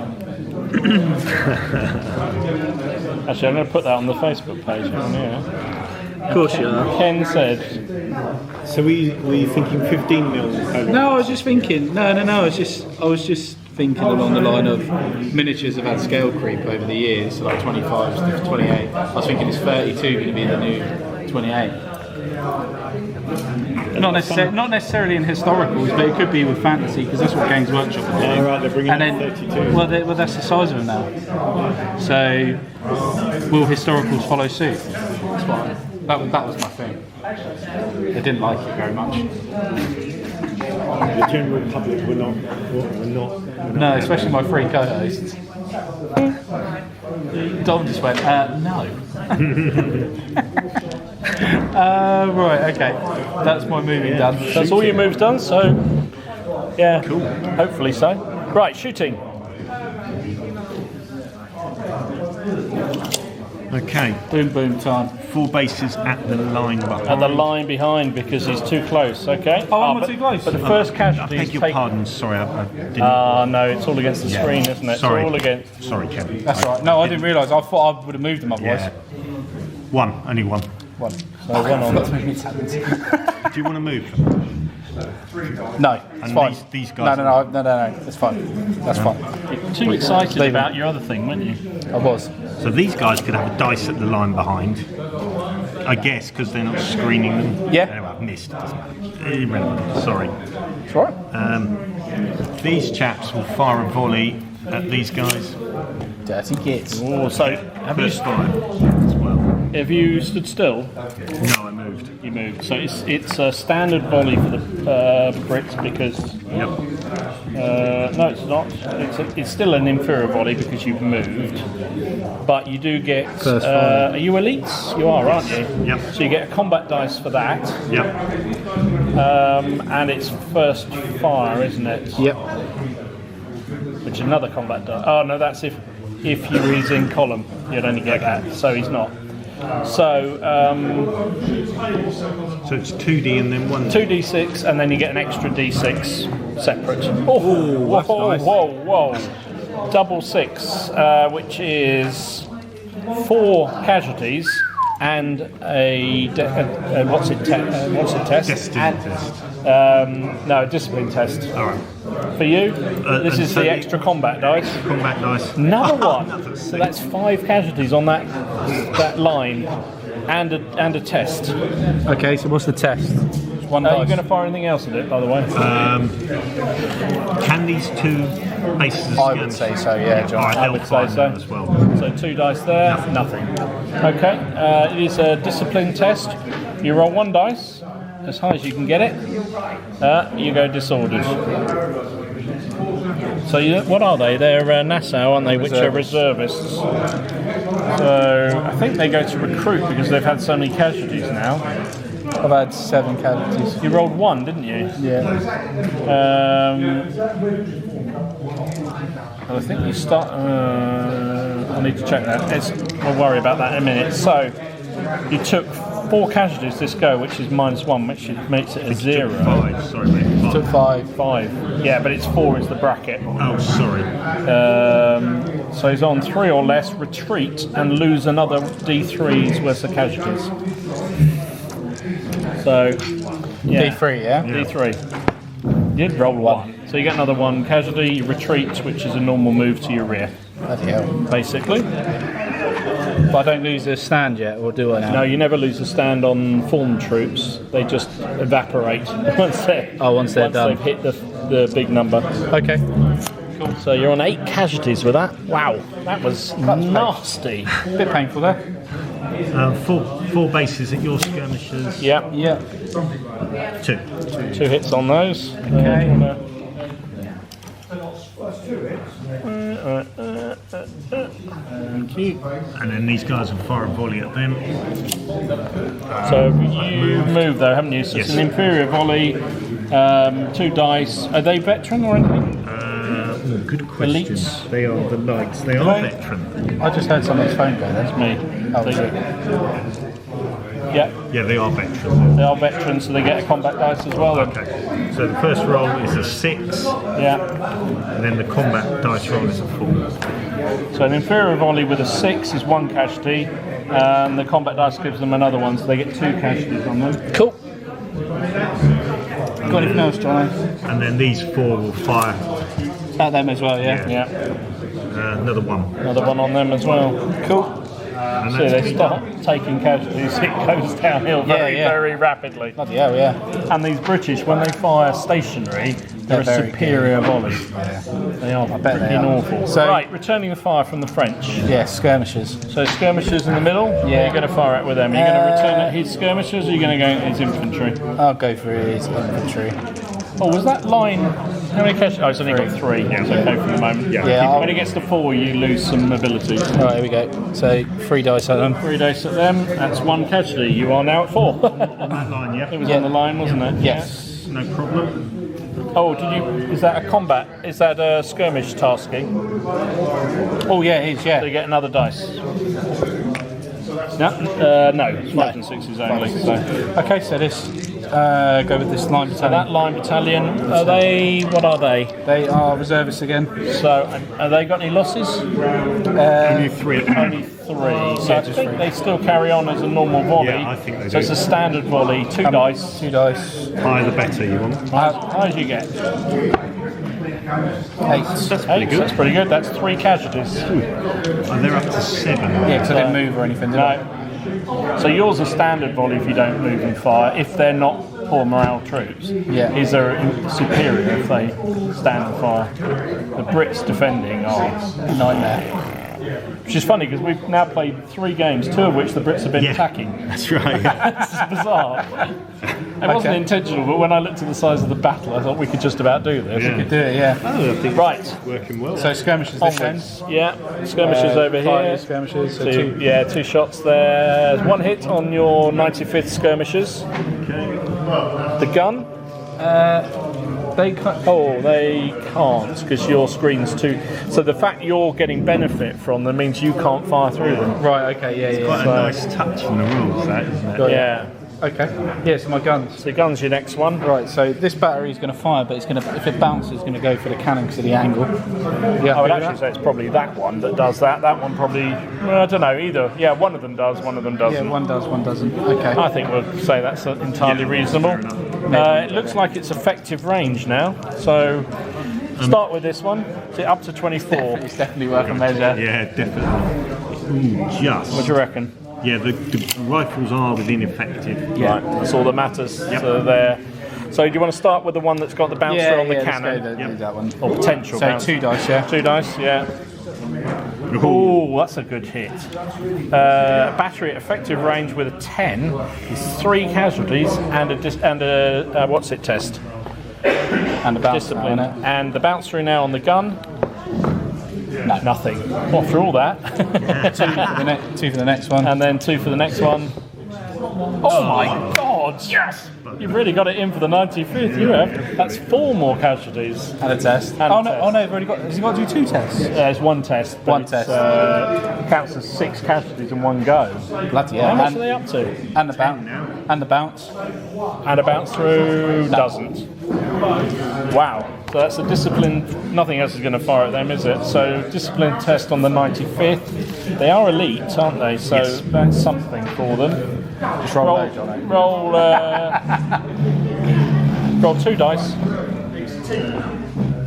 Actually, I'm going to put that on the Facebook page. Yeah. Of course you are. Ken said, So were you thinking 15mm? No, I was just thinking. No. I was just thinking along the line of miniatures have had scale creep over the years, so like 25s to 28. I was thinking, is 32 going to be the new 28? Not necessarily in historicals, but it could be with fantasy because that's what Games Workshop are doing. Oh, right, they're bringing and out then, 32. Well, that's the size of them now. So, will historicals follow suit? That's what that was my thing. They didn't like it very much. The general public were not. No, especially my three co-hosts. Dom just went, no. Right, okay. That's my moving done. that's all your moves done, so yeah, cool. Hopefully so. Right, shooting. Okay. Boom, boom time. 4 bases at the line behind. At the line behind because he's too close, okay? Oh, I'm not too close. But the first I casualty beg is your taken. pardon. Sorry, I didn't. No, it's all against the screen, isn't it? Sorry. It's all against. Sorry, Kevin. That's right. No, I didn't realise. I thought I would have moved them otherwise. Yeah. Only one. One. So one on. Do you want to move? No, it's And fine. these guys. No. It's fine. That's fine. You're too excited Leave about your other thing, weren't you? I was. So these guys could have a dice at the line behind. I guess because they're not screening them. Yeah. Anyway, I've missed. Doesn't matter. Irrelevant. Sorry. It's all right. These chaps will fire a volley at these guys. Dirty kids. Oh, so First fire as well. have you stood still? No, I moved. You moved. So it's a standard volley for the Brits because Yep. No, it's not. It's still an inferior volley because you've moved, but you do get. Are you elites? You are, aren't you? Yep. So you get a combat dice for that, Yep. and it's first fire, isn't it? Yep. Which is another combat die. Oh no, that's if he's in column, you'd only get that. So he's not. So So it's 2D and then 1. 2d6, and then you get an extra d6 separate. Oh, that's nice. whoa! Double 6, which is 4 casualties and what's it test? Destiny test. No, discipline test. All right. For you, this and is so the extra combat dice. Combat dice. Another one. Another So 6. that's 5 casualties on that line, and a test. Okay, so what's the test? One Are you dice. going to fire anything else at it, by the way? Can these 2 bases of I would say so, yeah, John. Alright, I would say fire so. them as well. So 2 dice there, nothing. Okay, it is a discipline test. You roll 1 dice, as high as you can get it. You go disordered. So what are they? They're Nassau, aren't they? Which are reservists. So I think they go to recruit because they've had so many casualties now. I've had 7 casualties. You rolled 1, didn't you? Yeah. I think you start. I need to check that. We'll worry about that in a minute. So you took 4 casualties this go, which is -1, which makes it a 0. 5, sorry mate. Took 5. 5. Yeah, but it's 4 is the bracket. Oh, sorry. So he's on 3 or less. Retreat and lose another D3's worth of casualties. So yeah. D3, yeah? D3. You did roll 1. So you get another 1 casualty. You retreat, which is a normal move to your rear, Bloody hell. basically. But I don't lose a stand yet, or do I now? No, you never lose a stand on formed troops. They just evaporate once they're once they're done. they've hit the big number. Okay. Cool. So you're on 8 casualties with that. Wow, that was nasty. Bit painful there. 4 bases at your skirmishers. Yeah, Yeah. 2. 2 hits on those. Okay. Thank you. And then these guys will fire a volley at them. So you moved though, haven't you? So it's Yes. an inferior volley, 2 dice. Are they veteran or anything? Good question. Elites? They are the knights. They are veteran. I just heard someone's phone go then. Me. Oh, They- sorry. Yeah, Yeah, they are veteran. they are veterans, so they get a combat dice as well. Then. Okay. So the first roll is a 6, Yeah. and then the combat dice roll is a 4. So an inferior volley with a 6 is 1 casualty, and the combat dice gives them another one, so they get 2 casualties on them. Cool. Got anything else, Johnny? And then these 4 will fire At them as well, yeah? Yeah, another 1. another one on them as well. Cool. And So that's they me start done. taking casualties, it goes downhill very, Yeah. very rapidly. Bloody hell, yeah. And these British, when they fire stationary, they're a They're very superior volley. They are bet they freaking are. awful. So- right, returning the fire from the French. Yeah, skirmishers. So skirmishers in the middle, Yeah. you're going to fire it with them. Are you going to return at his skirmishers, or are you going to go at his infantry? I'll go for his infantry. Oh, was that line... How many casualties? Oh, it's only got 3. Yeah, it's okay for the moment. Yeah, When it gets to 4, you lose some abilities. Alright, here we go. So, 3 dice at them. 3 dice at them, that's 1 casualty. You are now at 4. On that line, yeah? It was on the line, wasn't it? Yes. No problem. Oh, is that a combat? Is that a skirmish tasking? Oh, yeah, it is, So you yeah. get another dice. No, no, it's 5 and 6s only. So. Okay, so this, go with this line So that battalion. line battalion, what are they? They are reservists again. So, have they got any losses? Only 3 at the moment. Only 3. So I think they still carry on as a normal volley. Yeah, I think they So do. it's a standard volley, 2 dice. 2 dice. Higher the better you want. How did you get? 8. That's pretty 8. good. That's pretty good. That's 3 casualties. And they're up to 7. Yeah, because I didn't move or anything, did I? No. So yours are standard volley if you don't move and fire. If they're not poor morale troops, Yeah. his are superior if they stand and fire. The Brits defending are Nightmare. Which is funny because we've now played 3 games, 2 of which the Brits have been attacking. That's right. This is bizarre. It wasn't intentional, but when I looked at the size of the battle, I thought we could just about do this. Yeah. We could do it, yeah. Oh, I think Right. it's working well. So skirmishes this end. Onwards. Yeah, skirmishes over here. Skirmishes. So 2 shots there. 1 hit on your 95th skirmishers. The gun. They can't. Oh, they can't because your screen's too. So the fact you're getting benefit from them means you can't fire through them. Right. Okay. Yeah. Quite a nice touch in the rules, that, isn't it? Yeah. Okay. Yeah. So my guns. So gun's your next one. Right. So this battery is going to fire, but it's going to. If it bounces, it's going to go for the cannon because of the angle. Yeah. I would actually say it's probably that one that does that. That one probably. Well, I don't know either. Yeah, one of them does. One of them doesn't. Yeah. One does. One doesn't. Okay. I think we'll say that's entirely reasonable. It looks like it's effective range now. So start with this one. Is it up to 24? It's definitely worth a measure. Yeah, definitely. Just. What do you reckon? Yeah, the rifles are within effective. Right, that's all that matters. Yep. So there. So do you want to start with the one that's got the bouncer on the cannon? Let's go that one. Or potential So bouncer? 2 dice, yeah. 2 dice, yeah. Oh, that's a good hit. Battery at effective range with a 10 is 3 casualties and a what's it test? And the bounce Discipline. now, innit? And the bounce through now on the gun? No, nothing. What, for all that? 2 for the next one. And then 2 for the next one. Oh my god! Yes! You've really got it in for the 95th, you have. That's 4 more casualties. And a test. And a no! test. Oh no! I've already got. Has he got to do 2 tests? There's 1 test. But One it's, test. Counts as 6 casualties in 1 go. Bloody hell! How much And, are they up to? and the bounce. And the bounce. And a bounce through doesn't. Wow. So that's a discipline. Nothing else is going to fire at them, is it? So discipline test on the 95th. They are elite, aren't they? So that's something for them. Just roll those, Johnny. Roll 2 dice.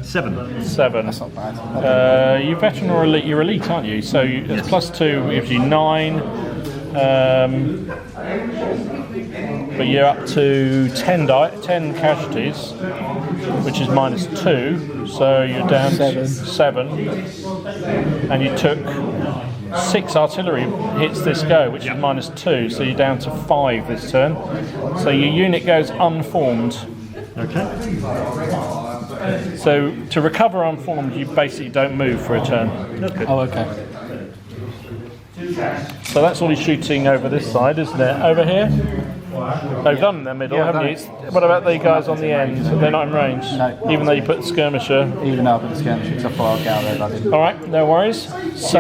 7. 7. That's not bad. You veteran or elite? You're elite, aren't you? So it's +2 gives you 9. But you're up to 10 casualties, which is -2. So you're down to 7. And you took 6 artillery hits this go, which is -2. So you're down to 5 this turn. So your unit goes unformed. Okay. So to recover unformed, you basically don't move for a turn. Okay. Oh, okay. So that's all he's shooting over this side, isn't it? Over here? They've done in the middle, Yeah, haven't no. you? What about the guys on the end? They're not in range? No. Even though you put the skirmisher? Even though I've been skirmishing, because I thought I'll get out there, but I didn't. Alright, no worries. So,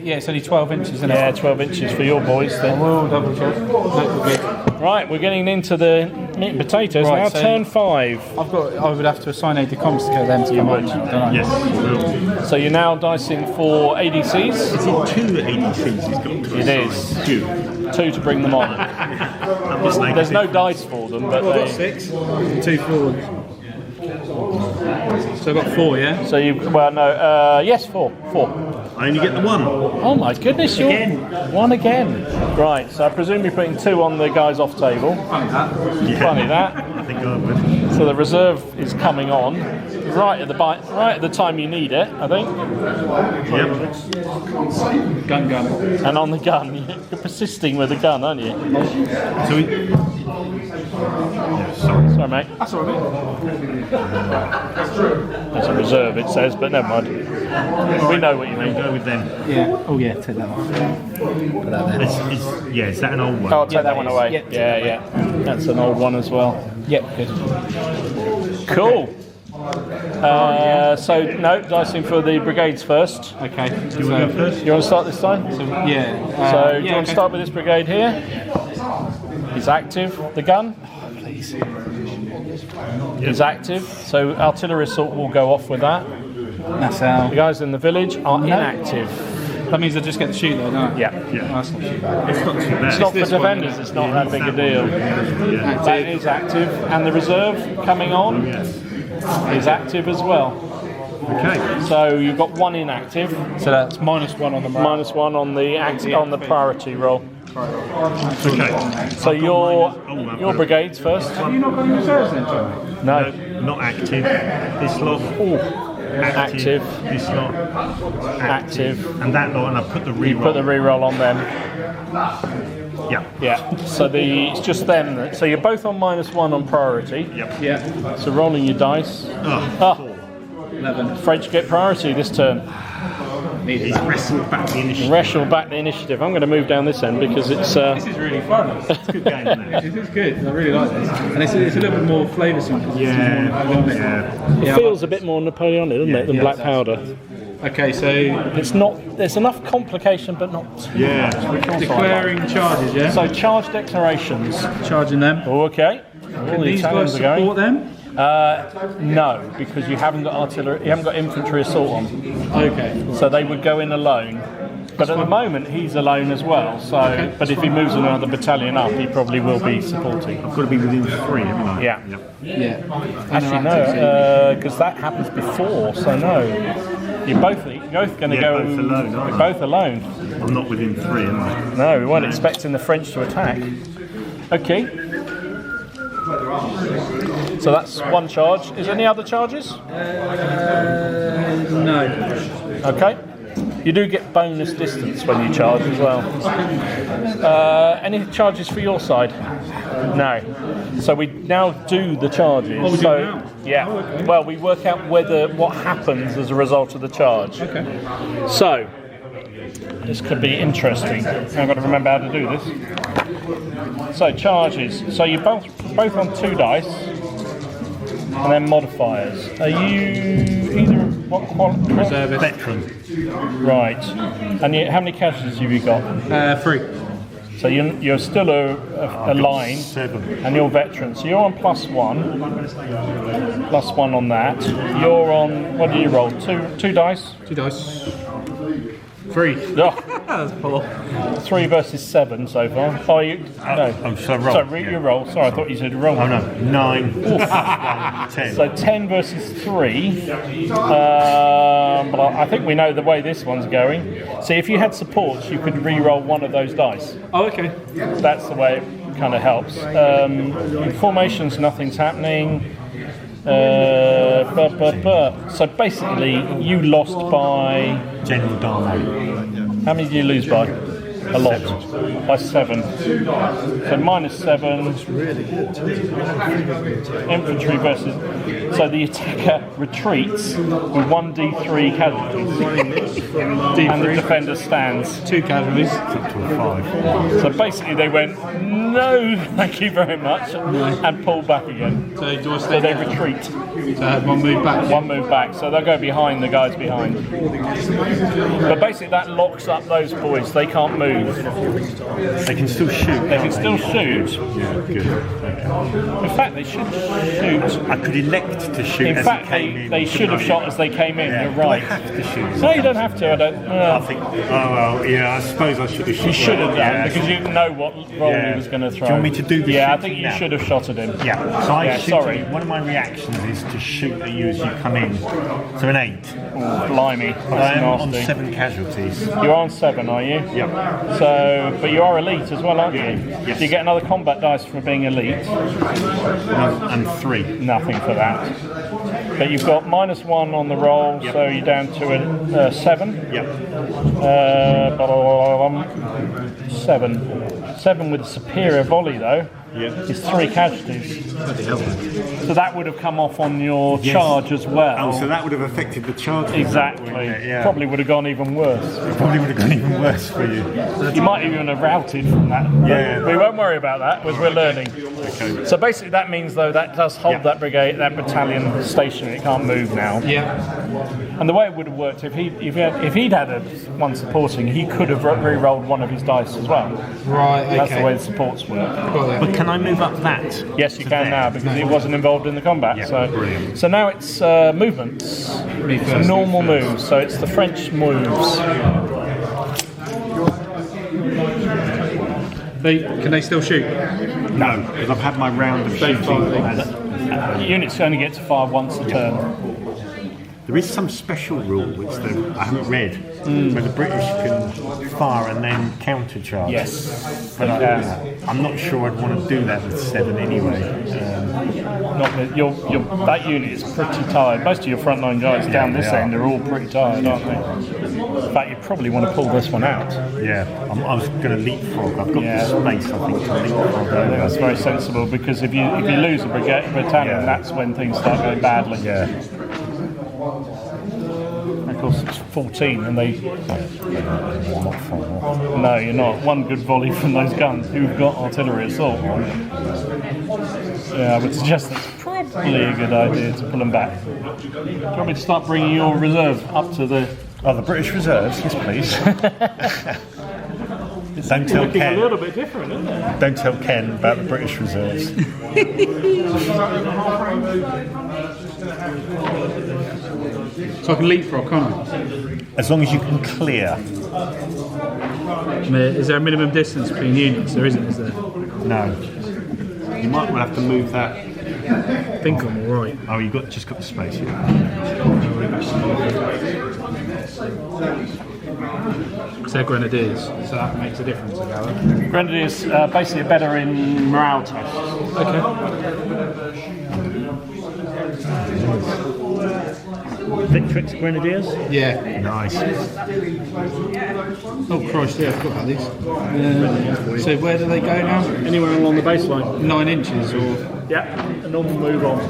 Yeah, it's only 12 inches, isn't it? yeah, 12 inches for your boys then. We'll double check. Look good. Right, we're getting into the meat and potatoes Right, now. so- Turn 5. I would have to assign a decomms to get them to come on, don't I? Yes, we will. So you're now dicing for ADCs. Is it 2 ADCs he's got? It is. 2. 2 to bring them on. There's no dice for them, but I've got they... 6. 2 forward. So I've got 4, yeah? So you... Well, no. Yes, 4. 4. I only get the 1. Oh my goodness, you're... Again. 1 again. Right, so I presume you're putting 2 on the guys off table. Funny that. I think I would. So the reserve is coming on right at the time you need it, I think. Yep. Gun. And on the gun, you're persisting with the gun, aren't you? So we... Yeah, sorry. Sorry, mate. That's all right. That's a reserve, it says, but never mind. We know what you We'll mean. go with them. Yeah. Oh, yeah, take that one. Put that there. Is that an old one? Oh, I'll take that one away. Yep. Yeah. That's an old one as well. Yep, good. Cool. So, no, dicing for the brigades first. Okay. Do you want to go first? You want to start this time? Yeah. So, do you want to start with this brigade here? He's active. The gun? Please. Is active. So, artillery assault will go off with that. That's how. The guys in the village are inactive. That means I just get to shoot though, don't I? Yeah. Oh, that's not too bad. It's not too bad. It's not for this one, defenders, it's not that big a deal. Yeah. That is active. And the reserve coming on is active as well. Okay. So you've got 1 inactive, So that's -1 on the morale. -1 on the on the priority roll. Okay. So your brigades first. Have you not got any reserves then, Johnny? No. Not active. This lot. active, this lot, active. and that lot, and I put the reroll. You put the reroll on them. Yeah. Yeah. So it's just them. So you're both on -1 on priority. Yep. Yeah. So rolling your dice. Oh, 11. French get priority this turn. he's wrestled back the initiative. Wrestle back the initiative. I'm going to move down this end because it's. This is really fun. It's a good game, isn't it? This is good. I really like this. And it's a little bit more flavoursome. Yeah. It feels a bit more Napoleonic, doesn't it, than black powder? Okay, so It's not. There's enough complication, but not too Yeah. much. declaring charges, yeah? So charge declarations. Charging them. Oh, okay. Can All the these guys Italians are going. support them? No, because you haven't got artillery. You haven't got infantry assault on. Okay. So they would go in alone. But at the moment he's alone as well. So, but if he moves another battalion up, he probably will be supporting. I've got to be within 3, haven't I? Yeah. Yeah. Actually, no, because that happens before. So no, you're both going to Yeah, go. both alone, aren't You're I? both alone. I'm not within 3, am I? No, we weren't expecting the French to attack. Okay. So that's one charge. Is there any other charges? No. Okay. You do get bonus distance when you charge as well. Any charges for your side? No. So we now do the charges. Oh, we do now? Yeah. Well, we work out what happens as a result of the charge. Okay. So this could be interesting. I've got to remember how to do this. So charges. So you're both on 2 dice, and then modifiers. Are you either what quality? Reservist. Veteran. Right. And how many casualties have you got? 3. So you're still a line, 7. and you're veteran. So you're on +1. +1 on that. You're on. What do you roll? Two dice. 2 dice. 3. Oh, That's poor. 3 versus 7 so far. Oh, you no. I'm so roll. Sorry, Yeah. you roll. Sorry, I thought you said roll. Oh no, 9. 10. So 10 versus 3. But I think we know the way this one's going. So if you had supports, you could re-roll one of those dice. Oh, okay. That's the way it kind of helps. In formations, nothing's happening. So basically, you lost by. General Darnley. How many did you lose by? A lot. By 7. So -7. Infantry versus. So the attacker retreats with 1d3 casualties. And the defender stands. 2 casualties. Up to a 5. So basically they went, no, thank you very much, and pulled back again. So do I So stay they there? retreat. So I have one move back. One move back, so they'll go behind the guys behind. But basically that locks up those boys, they can't move. They can still shoot. They can still shoot. Yeah, good. Okay. In fact, they should shoot. I could elect to shoot In as fact, it came in. they should have shot as they came in, Yeah. you're Do I right. have to shoot? No, you don't have to, I don't. I think. Oh well, yeah. I suppose I should have shot. You should have done, Yeah. because you know what role Yeah. he was going to throw. Do you want me to do the Yeah, I shooting think you now? should have shot at him. Yeah. So I Yeah, shoot. sorry. One of my reactions is to shoot at you as you come in. So an 8. Oh, blimey, I that's am on nasty. 7 casualties. You're on 7, are you? Yep. So, but you are elite as well, aren't you? Yes. Do you get another combat dice for being elite? No, and 3. Nothing for that. But you've got -1 on the roll, Yep. so you're down to a 7. Yep. 7. 7 with a superior volley though. Yep. Is 3 casualties. So that would have come off on your charge as well. Oh, so that would have affected the charge. Exactly. wouldn't it? Yeah. Probably would have gone even worse. It probably would have gone even worse for you. You might even have routed from that. Yeah. We won't worry about that because we're learning. Okay. So basically that means though that does hold Yeah. that brigade, that battalion stationary. It can't move now. Yeah. And the way it would have worked if he'd had one supporting, he could have re-rolled one of his dice as well. Right, okay. That's the way the supports work. Got that. But can I move up that? Yes, you to can there? now because he wasn't involved in the combat. Yeah, so brilliant. So now it's movements. Me It's first. normal moves. So it's the French moves. Can they still shoot? No, because I've had my round of They shooting. fire. Units only get to fire once a turn. There is some special rule which I haven't read, where the British can fire and then countercharge. Yes. But Yeah. I'm not sure I'd want to do that with 7 anyway. that unit is pretty tired. Most of your frontline guys down this end are all pretty tired, aren't they? In fact, you probably want to pull this one out. Yeah, I was going to leapfrog. I've got the space, I think, to leapfrog. I think that's very sensible, because if you lose a battalion, that's when things start going badly. Yeah. Of course, it's 14, and they. No, you're not. One good volley from those guns who've got artillery assault. Yeah, I would suggest that's probably a good idea to pull them back. Do you want me to start bringing your reserve up to the? Oh, the British reserves, yes, please. Don't tell Ken. A little bit different, isn't it? Don't tell Ken about the British reserves. So I can leapfrog, can't I? As long as you can clear. Is there a minimum distance between units? There isn't, is there? No. You might well have to move that. I think I'm all right. Oh, you just got the space here. Because they're grenadiers, so that makes a difference, I gather. Grenadiers basically are better in morale tests. Okay. Victrix Grenadiers? Yeah. Nice. Oh Christ, yeah, I forgot about these. So where do they go now? Anywhere along the baseline. 9 inches or? Yeah, a normal move on.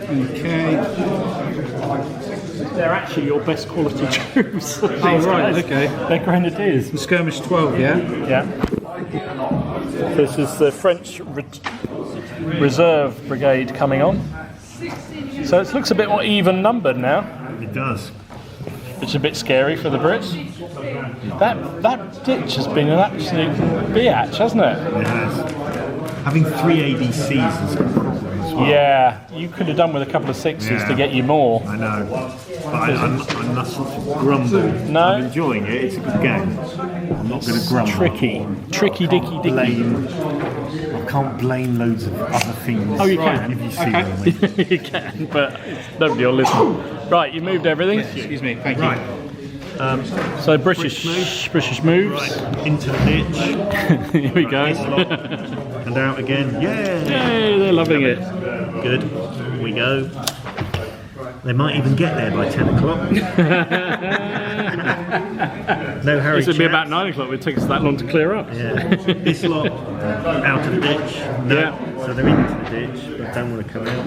Okay. They're actually your best quality troops. Oh right, okay. They're grenadiers. The skirmish 12, yeah? Yeah. This is the French Reserve Brigade coming on. So it looks a bit more even numbered now. It does. Which is a bit scary for the Brits. That ditch has been an absolute biatch, hasn't it? It has. Having 3 ADCs is a problem as well. Yeah, you could have done with a couple of 6s to get you more. I know. But I mustn't grumble. No. I'm enjoying it. It's a good game. I'm not going to grumble. Tricky dicky. I can't blame loads of other things. Oh, you can. If you see what I mean. You can, but nobody will listen. Right, you moved everything. Excuse me, thank you. Right. So British moves. Right, into the ditch. Here we go. And out again. Yay! Yay, they're loving it. Good. Here we go. They might even get there by 10 o'clock. No Harry. This would be about 9 o'clock. It would take us that long to clear up. Yeah. This lot out of the ditch. No. Yeah. So they're into the ditch, but don't want to come out.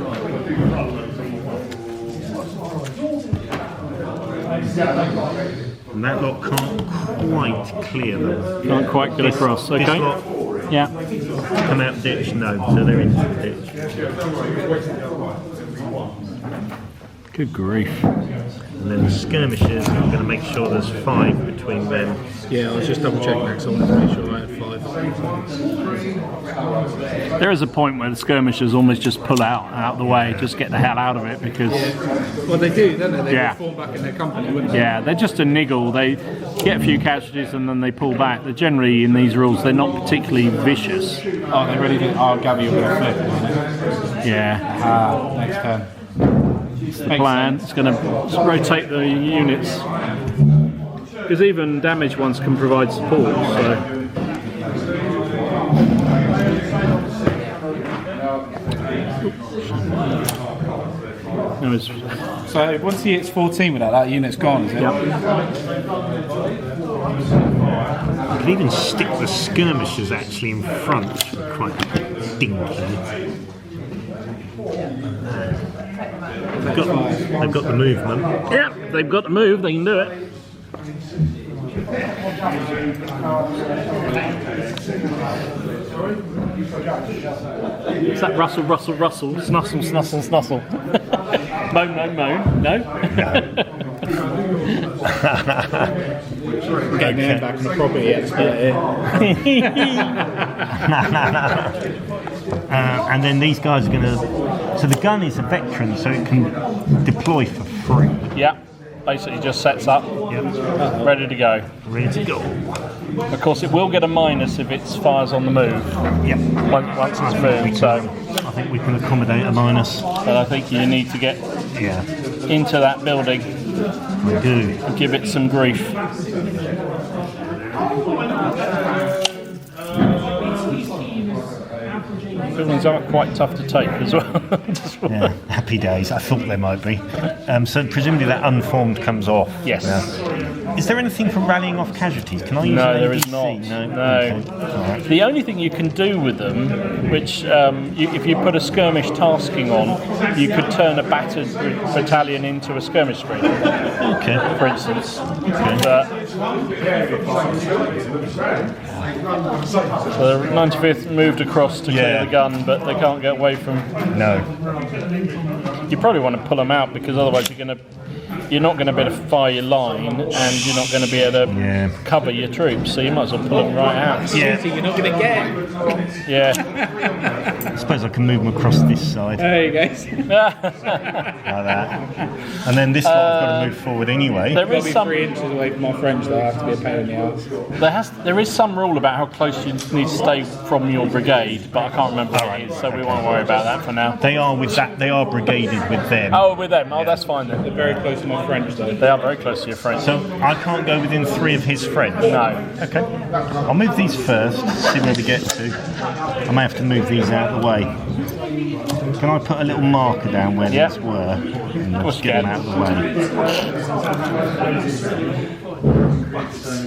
And that lot can't quite clear them. Can't quite get across. This Okay. lot Yeah. come out ditch, no. So they're into the ditch. Good grief. And then the skirmishers, I'm going to make sure there's 5 between them. Yeah, I was just double checking that because I wanted to make sure I had 5. There is a point where the skirmishers almost just pull out of the way, just get the hell out of it because. Well, they do, don't they? They Yeah. would fall back in their company, wouldn't they? Yeah, they're just a niggle. They get a few casualties and then they pull back. They're generally, in these rules, they're not particularly vicious. Oh, they really do. Oh, Gabby, you're going to flip, isn't it? Yeah, Next turn. it's the plan. It's going to rotate the units. Because even damaged ones can provide support, so. So once he hits 14 with that unit's gone, is it? Yep. You can even stick the skirmishers actually in front, which would be quite dinky. They've got the movement. Yeah, they've got to move, they can do it. It's that rustle, snussle, snussle. Moan. No? Getting their head back on the property expert here. And then these guys are going to... So the gun is a veteran, so it can deploy for free. Yeah, basically just sets up, ready to go. Ready to go. Of course, it will get a minus if it fires on the move. Yep. Once it's firmed, so. I think we can accommodate a minus. But I think you need to get Yeah, into that building we do. and give it some grief. buildings are quite tough to take as well. Yeah, happy days. I thought there might be. So presumably that unformed comes off. Yes. Now. Is there anything for rallying off casualties? Can I use No, an there is ABC? not. No. Okay. All right. The only thing you can do with them, which if you put a skirmish tasking on, you could turn a battered battalion into a skirmish screen. Okay. For instance. So the 95th moved across to clear the gun, but they can't get away from. No. You probably want to pull them out because otherwise you're not going to be able to fire your line, and you're not going to be able to cover your troops. So you might as well pull them right out. Yeah, you're not going to get. Yeah. I suppose I can move them across this side. There you go. Like that. And then this lot I've got to move forward anyway. There is some 3 inches away from my French, though. I have to be a pain in the ass. There is some rule about how close you need to stay from your brigade, but I can't remember what it is, so we won't worry about that for now. They are with that. They are brigaded with them. Oh, with them. Oh, that's fine then. They're very close to my French, though. They are very close to your French. So I can't go within 3 of his French. No. Okay. I'll move these first. See where we get to. I may have to move these out of the way. Can I put a little marker down where these were and just get them out of the way?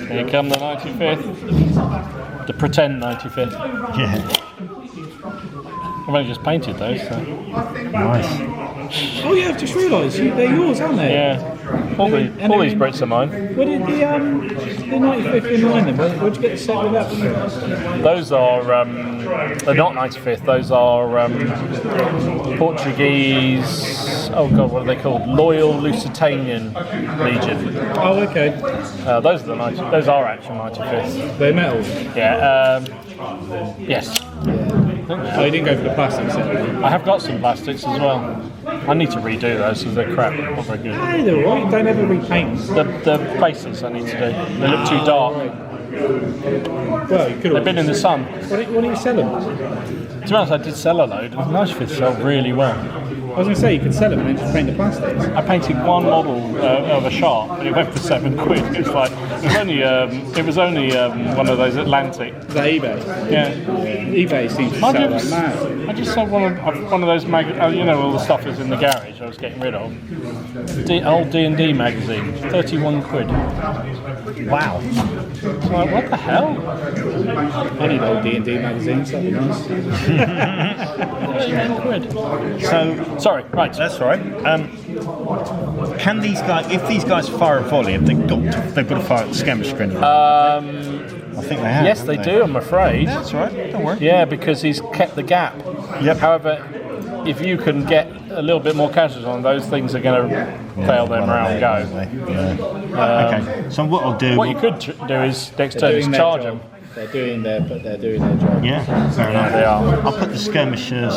Here come the 95th. The pretend 95th. Yeah. I've only just painted those, so. Nice. Oh yeah, I've just realised they're yours, aren't they? Yeah. All these Brits are mine. Where did the 95th in line then? Where'd you get the set with that? Those are they're not 95th. Those are Portuguese. Oh God, what are they called? Loyal Lusitanian Legion. Oh, okay. Those are those are actual 95th. They're metal. Yeah. Yes. Oh, you didn't go for the plastic set? I have got some plastics as well. I need to redo those because they're crap. Not very good. Hey, they're alright. Don't ever repaint them. The bases I need to do. They look too dark. Well, you could They've been in the sun. Why don't you sell them? To be honest, I did sell a load, and the 95th sold really well. I was going to say, you could sell them and then just paint the plastics. I painted one model of a shark, and it went for £7. It's like it was only one of those Atlantic. Is that eBay? Yeah. eBay seems to sell like mad. I just sold one of those all the stuff that's in the garage I was getting rid of. Old D&D magazine, £31. Wow. I'm like, what the hell? I need old D&D magazines, that'd be nice. £31. So Sorry, right. that's all right. Can these guys, if these guys fire a volley, have they've got to fire at the skirmish screen? I think they have. Yes, they do, I'm afraid. That's all right. Don't worry. Yeah, because he's kept the gap. Yep. However, if you can get a little bit more casualties on those things, are going to fail their morale and go. Okay. So what I'll do. What you could do is next turn is charge them. They're doing their job. Yeah. Fair enough. They are. I'll put the skirmishers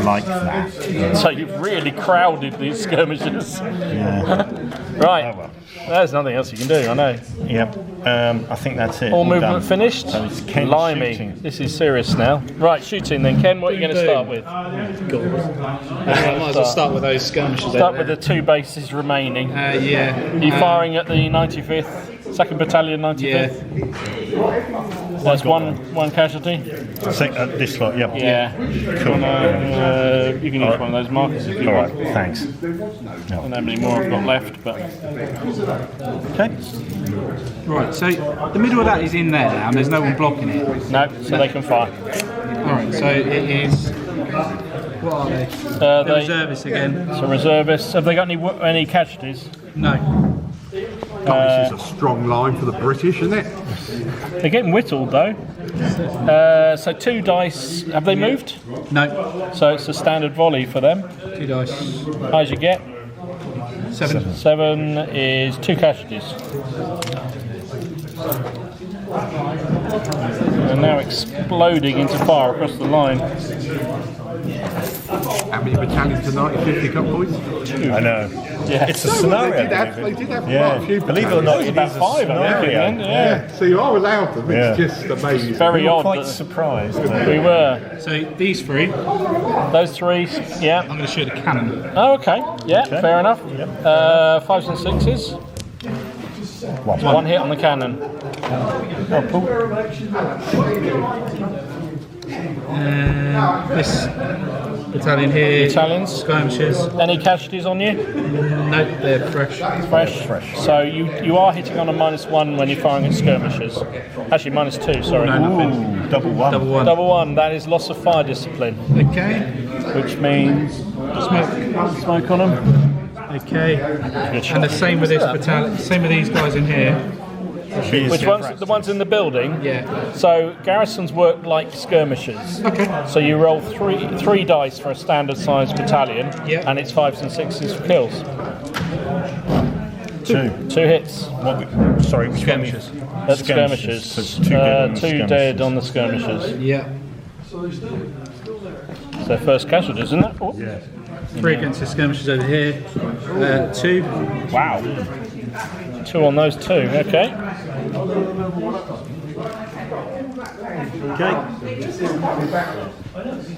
like that. So you've really crowded these skirmishers. Yeah. Right. Oh, well. There's nothing else you can do, I know. Yep. I think that's it. All All movement done. finished? So it's Ken Blimey. shooting. This is serious now. Right, shooting then. Ken, what are you going to start with? I might as well start with those skirmishes. Start with the 2 bases remaining. Yeah. Are you firing at the 95th? 2nd Battalion 95th? There's one casualty? This lot, yep. Yeah. Cool. You can use one of those markers if you All right, want. thanks. I don't know how many more I've got left, but... Okay. Right, so the middle of that is in there now and there's no one blocking it. No, so they can fire. Alright, so it is... What are they? The reservists again. So reservists. Have they got any casualties? No. God, this is a strong line for the British, isn't it? They're getting whittled though. So 2 dice. Have they moved? No. So it's a standard volley for them. 2 dice. How did you get? 7. 7 is 2 casualties. They're now exploding into fire across the line. How many battalions are 95th got, boys? 2. I know. Yeah. It's a They scenario. did have quite Yeah. a few Believe it or not, It's it about is a 5, I think, in the scenario. end. Yeah. See, I was out of it. Yeah. It's just amazing. Very We were odd. quite that surprised. we were. So these 3, I'm Those 3, yeah. going to shoot a cannon. Oh, okay. Yeah, fair enough. Yep. 5s and 6s. One hit on the cannon. Oh, pull. This battalion here. Italians. Skirmishers. Any casualties on you? No, they're fresh. Fresh. So you are hitting on a -1 when you're firing at skirmishers. Actually, -2. Sorry. No, nothing. Ooh, double one. Double one. Double 1. That is loss of fire discipline, Okay. which means smoke on them. Okay. And the same with this battalion. Same with these guys in here. Which ones? The ones in the building. Yeah. So garrisons work like skirmishers. Okay. So you roll three dice for a standard sized battalion, Yeah. and it's 5s and 6s for kills. 2. 2 hits. Sorry, skirmishers. At skirmishers. So 2 dead on the 2 skirmishers. dead on the skirmishers. Yeah. It's their first casualties, isn't it? Oh. Yeah. 3 against the skirmishers over here. 2. Wow. 2 on those 2. Okay. Okay.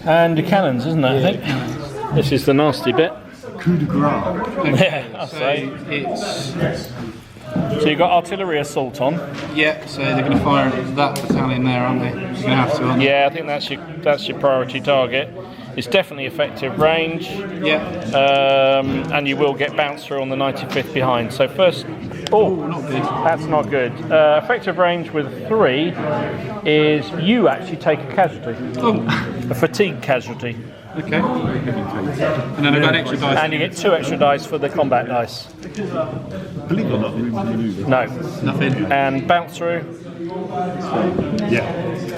And the cannons, isn't it? I think. This is the nasty bit. Coup de grace. Yeah, I'll So say. it's So you've got artillery assault on. yeah. So they're going to fire at that battalion there, aren't they? You're going to have to, aren't they? Yeah, I think that's your priority target. It's definitely effective range, Yeah. and you will get bounced through on the 95th behind. So first, Not good. that's not good. Effective range with 3 is you actually take a casualty, Oh. a fatigue casualty, Okay. And then I've got extra dice. and you get 2 extra dice for the combat dice. Believe it or not, maneuver. No, Nothing. and bounce through. Yeah.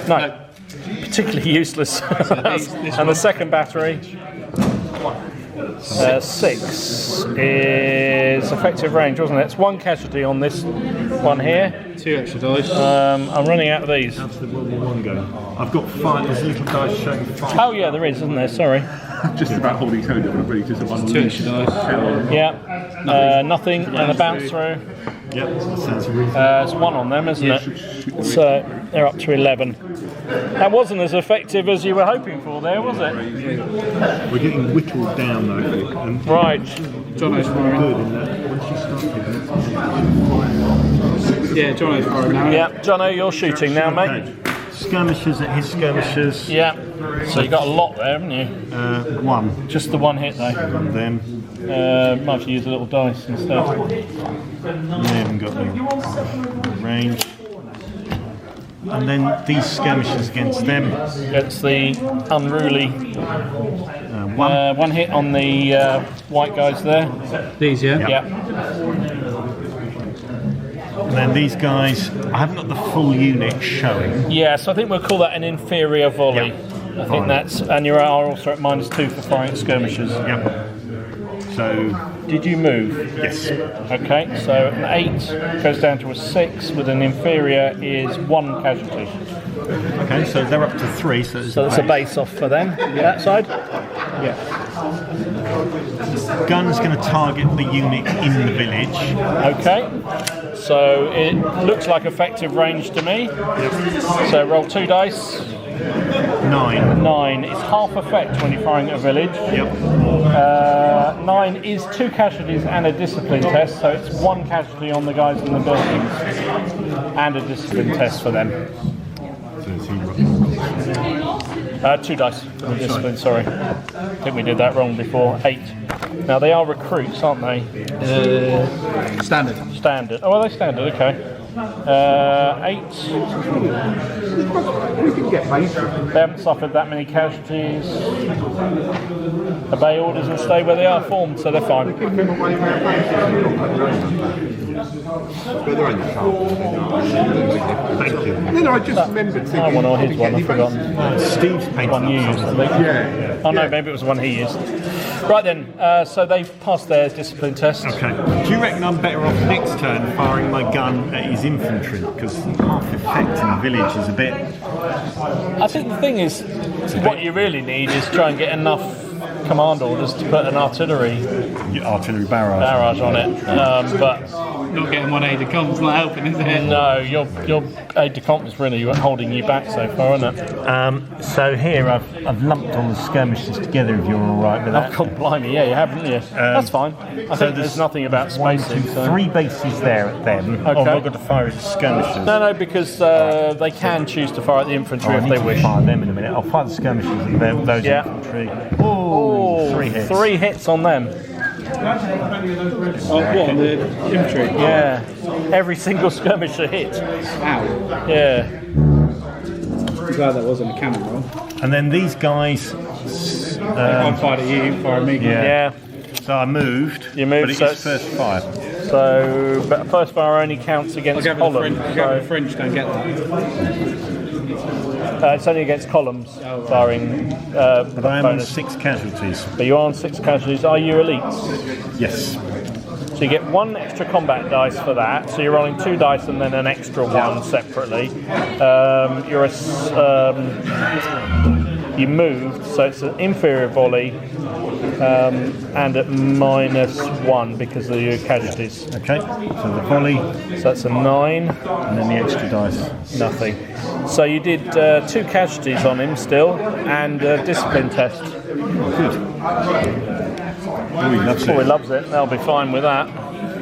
No, particularly useless. this And the second battery, 6 is effective range, wasn't it? It's 1 casualty on this one here. 2 extra dice. I'm running out of these. How's the World War I going? I've got 5. There's a little dice showing 5. Oh yeah, there is, isn't there? Sorry. Just about holding code up, really just one 2 extra dice. Yeah. Nothing, and a bounce through. Yep, that sounds really It's 1 on them, isn't it? So they're up to 11. That wasn't as effective as you were hoping for there, was it? We're getting whittled down though. And Right. Jono's firing. good in that. Once you start Yeah, Jono's firing now. Yeah, Jono, you're shooting now, mate. Okay. Skirmishers at his skirmishers. Yeah. So you got a lot there, haven't you? 1. Just the 1 hit though. And then Might have to use a little dice instead. they haven't got the range. And then these skirmishers against them. Against the unruly 1. 1 hit on the white guys there. These, yeah? Yeah. And then these guys, I haven't got the full unit showing. Yeah, so I think we'll call that an inferior volley. Yeah. I think Fine. that's, and you are also at -2 for firing skirmishers. Yep. So, Did you move? yes. Okay, so an 8 goes down to a 6 with an inferior is 1 casualty. Okay, so they're up to 3. So So that's a base off for them. That side? Yeah. Gun's going to target the unit in the village. Okay. So it looks like effective range to me. So roll 2 dice. 9. 9 is half effect when you're firing at a village. Yep. 9 is 2 casualties and a discipline test, so it's 1 casualty on the guys in the buildings and a discipline test for them. So is he 2 dice for the discipline, sorry. I think we did that wrong before. 8. Now they are recruits, aren't they? Standard. Standard. Oh, are they standard? Okay. 8. They haven't suffered that many casualties. Obey orders and stay where they are formed, so they're fine. Thank you. Then I just remembered My thinking, one or his one, I've forgotten. Steve's painted One you up used, I something. think. yeah. Oh no, maybe it was the one he used. Right then, so they've passed their discipline test. Okay. Do you reckon I'm better off next turn firing my gun at his infantry? Because half effect in the village is a bit... I think the thing is, what you really need is try and get enough command orders to put an artillery barrage on it, but Not getting one aide de camp's not helping, is it? no, your aide de camp is really holding you back so far, isn't it? So here I've lumped all the skirmishes together. If you're all right with that. Oh, God, blimey, yeah, you haven't you? That's fine. I think there's nothing about spacing. So. 3 bases there at them. Okay. Oh, I've got to fire at the skirmishers. No, because they can choose to fire at the infantry if I they need to wish. fire them in a minute. I'll fire the skirmishers at those infantry. Oh, 3 hits. 3 hits on them. Oh, what, on the infantry? Yeah, every single skirmisher hit. Ow. Yeah. I'm glad that wasn't a cannon roll. And then these guys. I fired at you, you fired at me. Yeah. So I moved. You moved, but it so is first fire. So, but first fire only counts against columns. The French don't get that. It's only against columns, firing. But I am on bonus. 6 casualties. But you're on 6 casualties. Are you elites? Yes. So you get 1 extra combat dice for that. So you're rolling 2 dice and then an extra 1 separately. You moved, so it's an inferior volley and at -1 because of your casualties. Okay. So the volley, So that's a 9. and then the extra dice. Nothing. So you did 2 casualties on him still and a discipline test. Good. Oh, he loves Oh, he it. loves it. They'll be fine with that.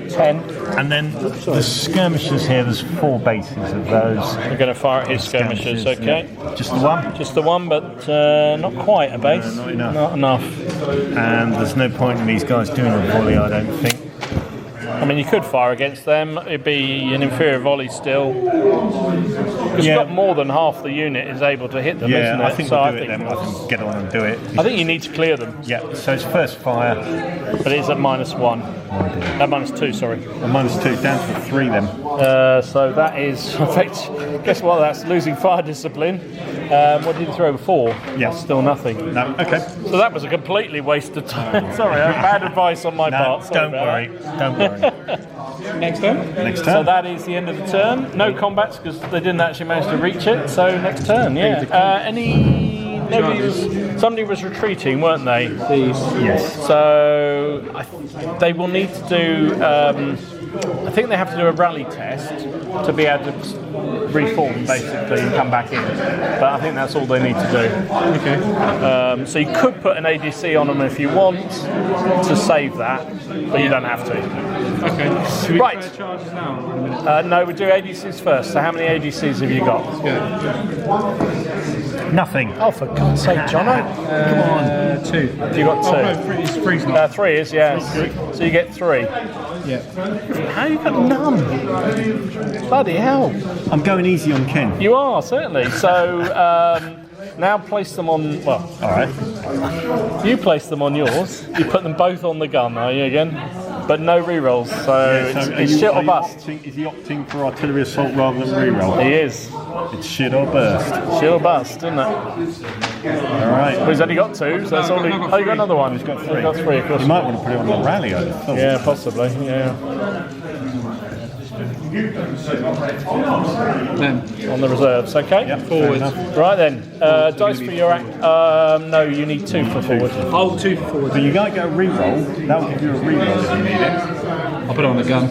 10. And then the skirmishers here. There's 4 bases of those. We're going to fire at his skirmishers, okay? Yeah. Just the one. Just the one, but not quite a base. No, not enough. Not enough. And there's no point in these guys doing a volley, I don't think. I mean, you could fire against them. It'd be an inferior volley still. Because you've got more than half the unit is able to hit them, Yeah, isn't it? I think So we'll do it then. I can get on and do it. I think you need to clear them, Yeah, so it's first fire. but it's at -1. -2, sorry. And -2, down to 3 then. So that is, in fact, guess what? That's losing fire discipline. What did you throw before? Yeah. Still nothing. No, okay. So that was a completely waste of time. Sorry, bad advice on my No, part. Sorry don't about worry. that. Don't worry. Next turn? Next So turn. that is the end of the turn. No combats because they didn't actually manage to reach it. So next turn, yeah. Somebody was retreating, weren't they? These. Yes. So they will need to do. I think they have to do a rally test to be able to reform basically and come back in. But I think that's all they need to do. Okay. So you could put an ADC on them if you want to save that, but you don't have to. Okay. Should we Right. try charges now? No, we do ADCs first. So how many ADCs have you got? Nothing. Oh, for God's sake, Jono. Come on. 2. You got 2. Oh, no, 3 is 3's not. 3 is, yes. So you get 3. Yeah. How you got none? Bloody hell. I'm going easy on Ken. You are, certainly. So now place them on, well, All right. you place them on yours. You put them both on the gun, are you again? But no rerolls, so it's shit or bust. Is he opting for artillery assault rather than reroll? He is. It's shit or burst. Shit or bust, isn't it? All right. Well, he's only got 2, so that's all he... Oh, you got another one. He's got 3. He's got 3, of course. You might want to put it on the rally, I thought. Yeah, possibly, yeah. Then. On the reserves, okay? Yeah, Forward. fair enough. Right then, dice for your act. No, you need 2 for forward. Oh, 2 for forward. But you might get a reroll. That will give you a reroll if you need it. I'll put it on the gun.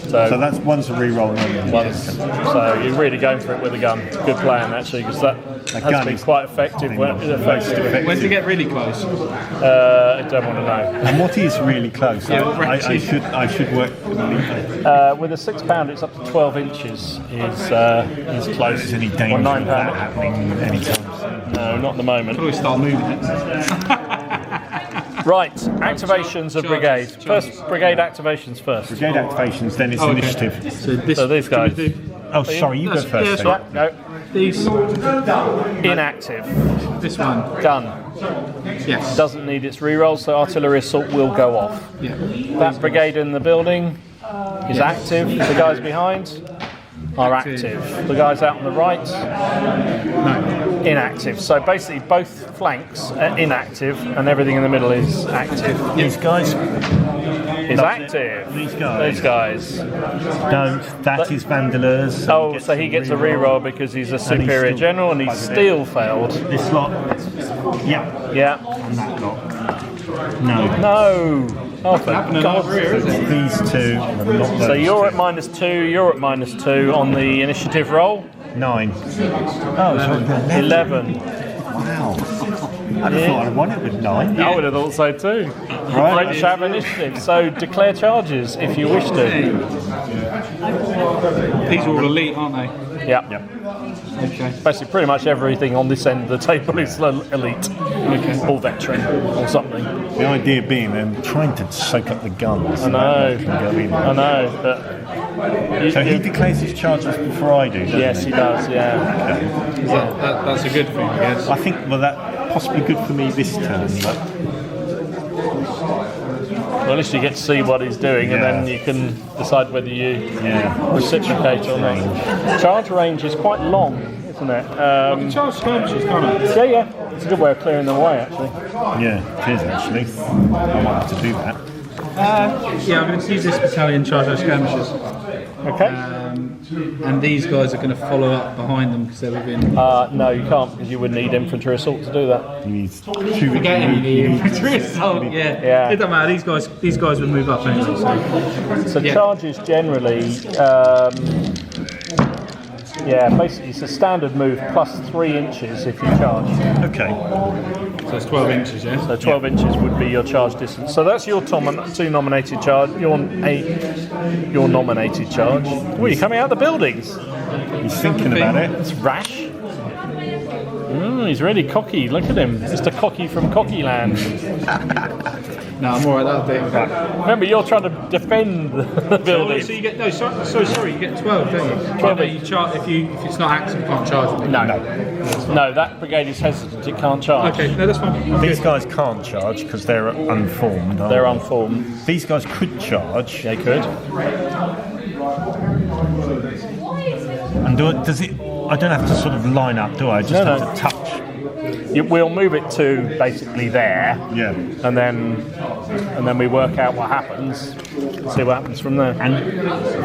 So that's one's a reroll and then Once. So you're really going for it with a gun. Good plan, actually, because that has gun been is quite effective. When When to get really close? I don't want to know. And what is really close? Yeah, I should work. With a 6 pound, it's up to 12 inches. Is close. Is any Or danger 9 of that pound. happening anytime soon? No, not at the moment. Probably start moving it. Right, activations of brigade. First, brigade activations first. Brigade activations, then it's Oh, okay. initiative. So, this, So these guys. Oh, sorry, you go That's- first. yeah, then. that's No, These. inactive. This one. Gun. Yes. Doesn't need its reroll, so artillery assault will go off. Yeah. That brigade in the building is active. The guys behind are active. The guys out on the right, inactive. So basically both flanks are inactive and everything in the middle is active. These guys Is active. These guys. These guys. don't. That is Vandalers. Oh, so he gets a reroll because he's a superior still general and he's still failed. This lot. Yeah. Yeah. And that lot. No. Oh, for God's sake. These two. And not So those you're two. at -2, you're at -2 on the initiative roll. 9. Oh, 11. Wow. I thought I'd won it with 9. I would have thought so too. Right. French have initiative, so declare charges if you wish to. These are all elite, aren't they? Yeah. Okay. Basically, pretty much everything on this end of the table is elite, or veteran, or something. The idea being them trying to soak up the guns. I know. Can go in. I know, but So he declares his charges before I do, doesn't yes, he does. Yeah. That's a good thing, I guess. I think, well, that possibly good for me this turn, but Well, at least you get to see what he's doing, and then you can decide whether you reciprocate or not. Charge range is quite long, isn't it? Charge skirmishes, can't I? Yeah. It's a good way of clearing them away, actually. yeah, it is actually. I might have to do that. Yeah, I'm going to use this battalion charge those skirmishes. Okay. And these guys are going to follow up behind them because they're within. No, you can't, because you would need infantry assault to do that. You need Forgetting the infantry assault. Yeah. It doesn't matter. These guys would move up anyway. So charges generally, basically it's a standard move plus 3 inches if you charge. Okay. So it's 12 inches, yeah? So 12 inches would be your charge distance. So that's your 2 nominated charge, your nominated charge. Oh, you're coming out of the buildings. He's thinking about it. It's rash. Oh, he's really cocky. Look at him. Mr. Cocky from Cockyland. No, I'm alright, that'll be. Remember, you're trying to defend the building. So you get sorry, you get 12, don't you? 12 You charge if it's not active, you can't charge them. No, that brigade is hesitant. It can't charge. Okay, no, that's fine. These guys can't charge because they're unformed. aren't They're they? unformed. These guys could charge. They could. And does it? I don't have to sort of line up, do I? I just have to touch. We'll move it to basically there. Yeah. And then we work out what happens. See what happens from there. And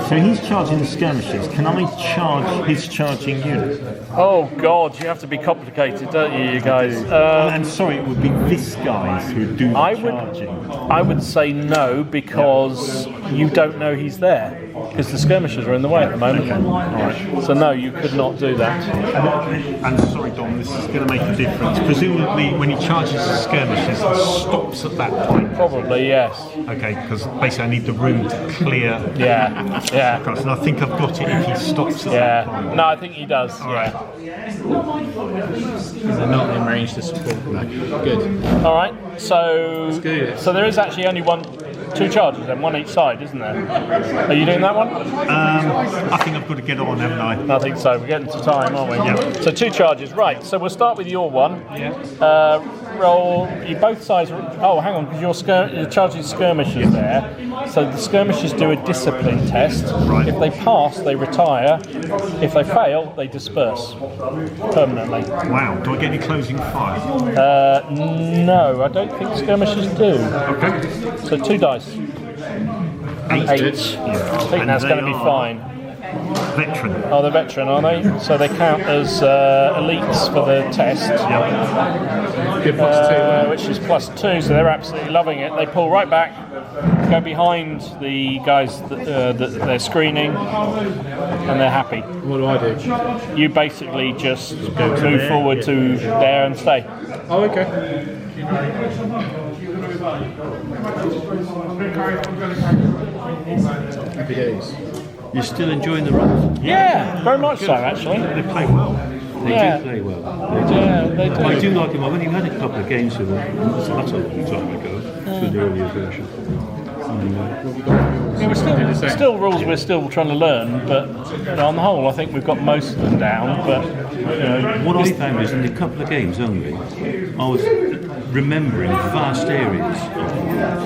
so he's charging the skirmishes. Can I charge his charging unit? Oh God, you have to be complicated, don't you guys? I'm sorry, it would be this guys who do the charging. I would say no, because you don't know he's there, because the skirmishers are in the way at the moment. Okay. All right. So no, you could not do that. And sorry, Dom, this is going to make a difference. Presumably, when he charges the skirmishes, he stops at that point. Probably yes. Okay, because basically I need the room to clear. Yeah. And I think I've got it if he stops at that point. No, I think he does. All right. They're not in range to support. No. Good. All right. So good. So there is actually only 2 charges, then one each side, isn't there? Are you doing that one? I think I've got to get on, haven't I? I think so. We're getting to time, aren't we? Yeah. So 2 charges, right? So we'll start with your one. Yeah. Roll. You both sides. Oh, hang on, because you're charging skirmishers there. So the skirmishers do a discipline test. Right. If they pass, they retire. If they fail, they disperse permanently. Wow. Do I get any closing fire? No, I don't think skirmishers do. Okay. So 2 dice. 8. I think that's going to be fine. Veteran. Oh, they're veteran, are they? So they count as elites for the test. Good +2. Which is +2, so they're absolutely loving it. They pull right back, go behind the guys that they're screening, and they're happy. What do I do? You basically just move forward to there and stay. Oh, okay. Happy days. You're still enjoying the runs? Yeah, very much so, actually. They play well. They Yeah. do play well. Yeah, they do. I do like them. I've only had a couple of games with them. That's a long time ago. To an earlier version. Yeah, we're still rules we're still trying to learn, but on the whole, I think we've got most of them down. But What I found is in a couple of games only, I was remembering vast areas,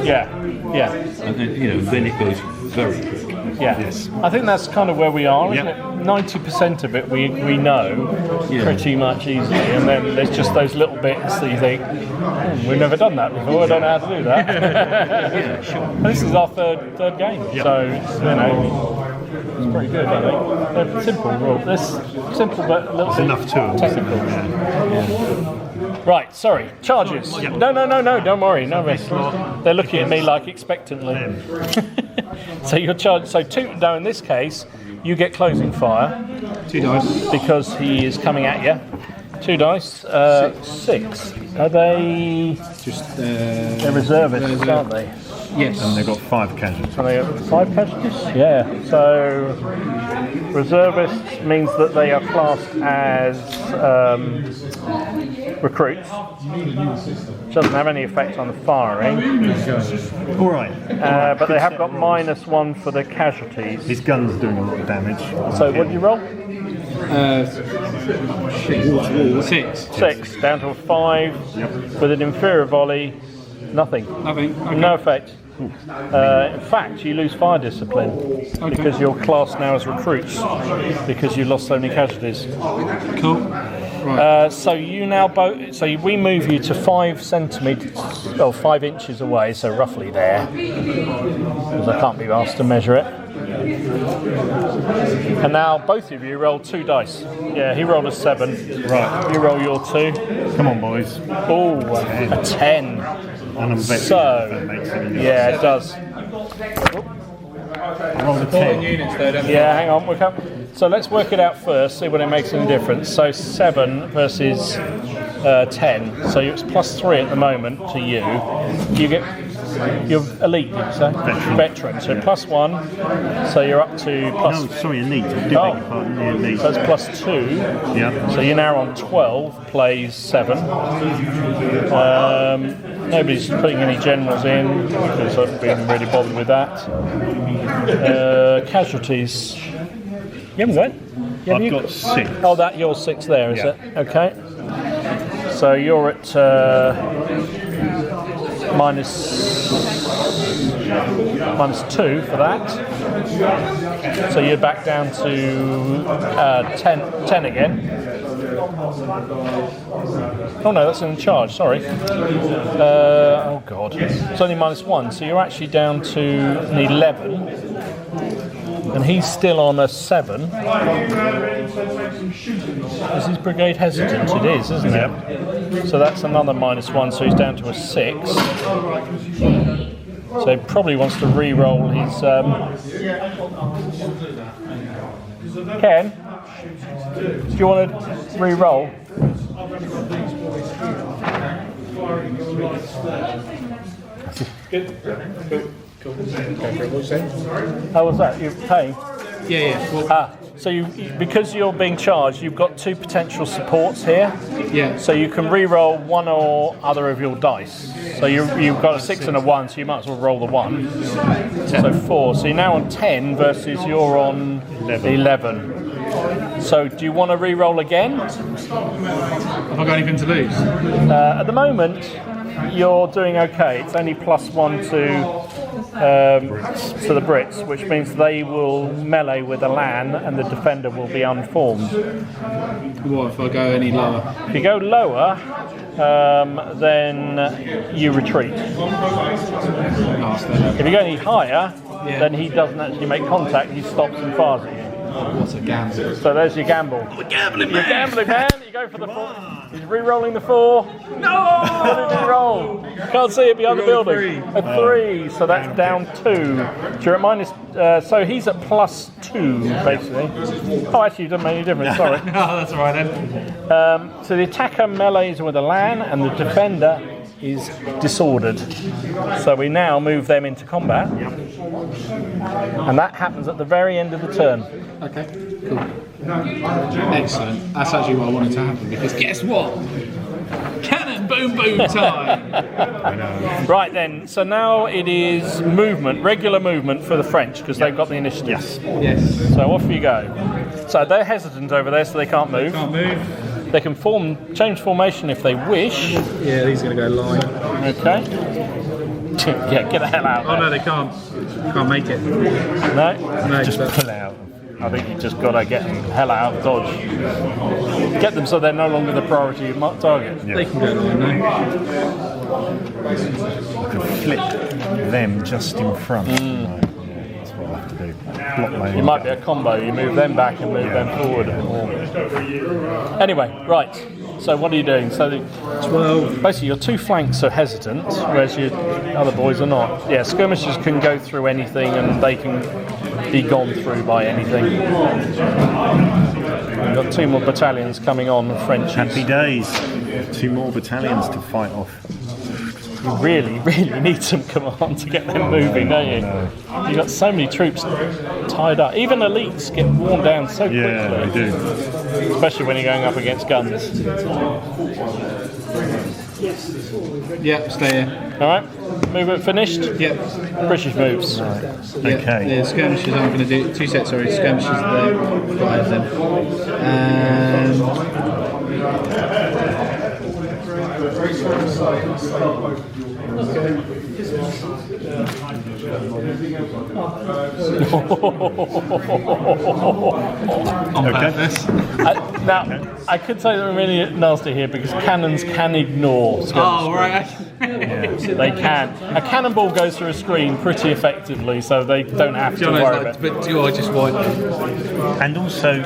yeah, and then, then it goes very quick. yeah. Yes. I think that's kind of where we are, isn't Yep. it? 90% of it we know pretty much easily, and then there's just those little bits that you think, we've never done that before. I don't know how to do that. Yeah, sure. And this is our third game, so it's pretty good. I think they're simple rules. They're simple but a little bit enough to them. technical. Right, sorry. Charges. No, don't worry. No, they're looking at me like expectantly. So you're charged. So in this case, you get closing fire. 2 dice. Because he is coming at you. 2 dice. 6. Are they? They're reservists, aren't they? Yes. And they've got 5 casualties. And they have 5 casualties? Yeah. So reservists means that they are classed as recruits. Doesn't have any effect on the firing. All right. But they have got -1 for the casualties. His gun's doing a lot of damage. So what do you roll? 6. 6 down to a 5 with an inferior volley. Nothing. Nothing. Okay. No effect. In fact, you lose fire discipline because you're classed now as recruits because you lost so many casualties. Cool. Right. So you now we move you to 5 centimeters, or 5 inches away, so roughly there, because I can't be asked to measure it. And now both of you roll 2 dice. Yeah, he rolled a 7. Right. You roll your 2. Come on, boys. Oh, a 10. And I'm betting So, that makes it any yeah, it does. Roll the 10. Units though, don't we? Yeah, hang on. So let's work it out first, see what it makes any difference. So 7 versus 10. So it's +3 at the moment to you. You're elite, did you say? Veteran. So +1. So you're up to plus. No, sorry, elite. I do beg your pardon. Yeah, elite. So it's +2. Yeah. So you're now on 12, plays 7. Nobody's putting any generals in because I've been really bothered with that. Casualties. You haven't got it? I've got 6. Oh, you're 6 there, is it? Okay. So you're at -2 for that. So you're back down to 10 again. Oh no, that's in charge, sorry. Oh god. It's only -1, so you're actually down to an 11. And he's still on a 7. Is his brigade hesitant? It is, isn't it? So that's another -1, so he's down to a 6. So he probably wants to re-roll his... Ken? Do you want to re-roll? Good. Cool. How was that? You're paying? Yeah. Well, So because you're being charged, you've got 2 potential supports here. yeah. So you can re-roll one or other of your dice. So you've got a 6 and a 1, so you might as well roll the 1. So 4. So you're now on 10 versus you're on 11. So do you want to re-roll again? Have I got anything to lose? At the moment, you're doing okay. It's only +1 to the Brits, which means they will melee with a LAN and the defender will be unformed. What if I go any lower? If you go lower, then you retreat. If you go any higher, then he doesn't actually make contact, he stops and fires at you. What's a gamble? So there's your gamble. I'm a gambling man. You're gambling, man. You go for the 4. He's re-rolling the 4. No! What did he roll? Can't see it behind the building. A 3. So that's down 2. So you're at minus. So he's at +2, basically. Oh, actually, it doesn't make any difference. Sorry. Oh, that's all right then. So the attacker melees with a LAN, and the defender is disordered. So we now move them into combat. And that happens at the very end of the turn. Okay, cool. Excellent. That's actually what I wanted to happen, because guess what? Cannon boom boom time! Right then, so now it is movement, regular movement for the French, because they've got the initiative. Yes. So off you go. So they're hesitant over there, so they can't move. Can't move. They can change formation if they wish. Yeah, these are going to go line. Okay. Yeah, get the hell out. Oh no, they can't. Can't make it. No? No, Just pull out. I think you just got to get them the hell out of Dodge. Get them so they're no longer the priority target. Yeah. They can go line now. I could flip them just in front. Right. Yeah, that's what I have to do. Block my It might be a combo. You move them back and move them forward. Anyway, right. So what are you doing? So 12. basically your two flanks are hesitant, whereas your other boys are not. Yeah, skirmishers can go through anything and they can be gone through by anything. We've got 2 more battalions coming on, French. Happy days. 2 more battalions to fight off. You really, really need some command to get them moving, don't you? You've got so many troops tied up. Even elites get worn down so quickly. Yeah, they do. Especially when you're going up against guns. Yeah, stay here. Alright, movement finished? Yep. British moves. Okay. The skirmishers aren't going to do 2 sets, sorry. Skirmishers there. Got ahead of them. And on purpose. Now, I could say they're really nasty here because cannons can ignore skirmishers. Oh, right. They can. A cannonball goes through a screen pretty effectively, so they don't have to worry about it. But do I just want And also,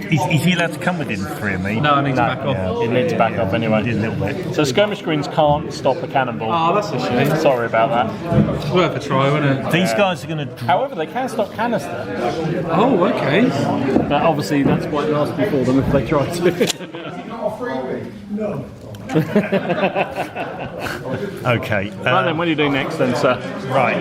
is he allowed to come within 3 of me? No, I need to back off. You need to back off anyway. Did a little bit. So skirmish screens can't stop a cannonball. Oh, that's a shame. Sorry about that. Worth a try, wasn't it? These guys are going to. However, they can stop canister. Oh, okay. But obviously, that's quite nasty for them if they try to. Okay. Right then, what are you doing next then, sir? Right.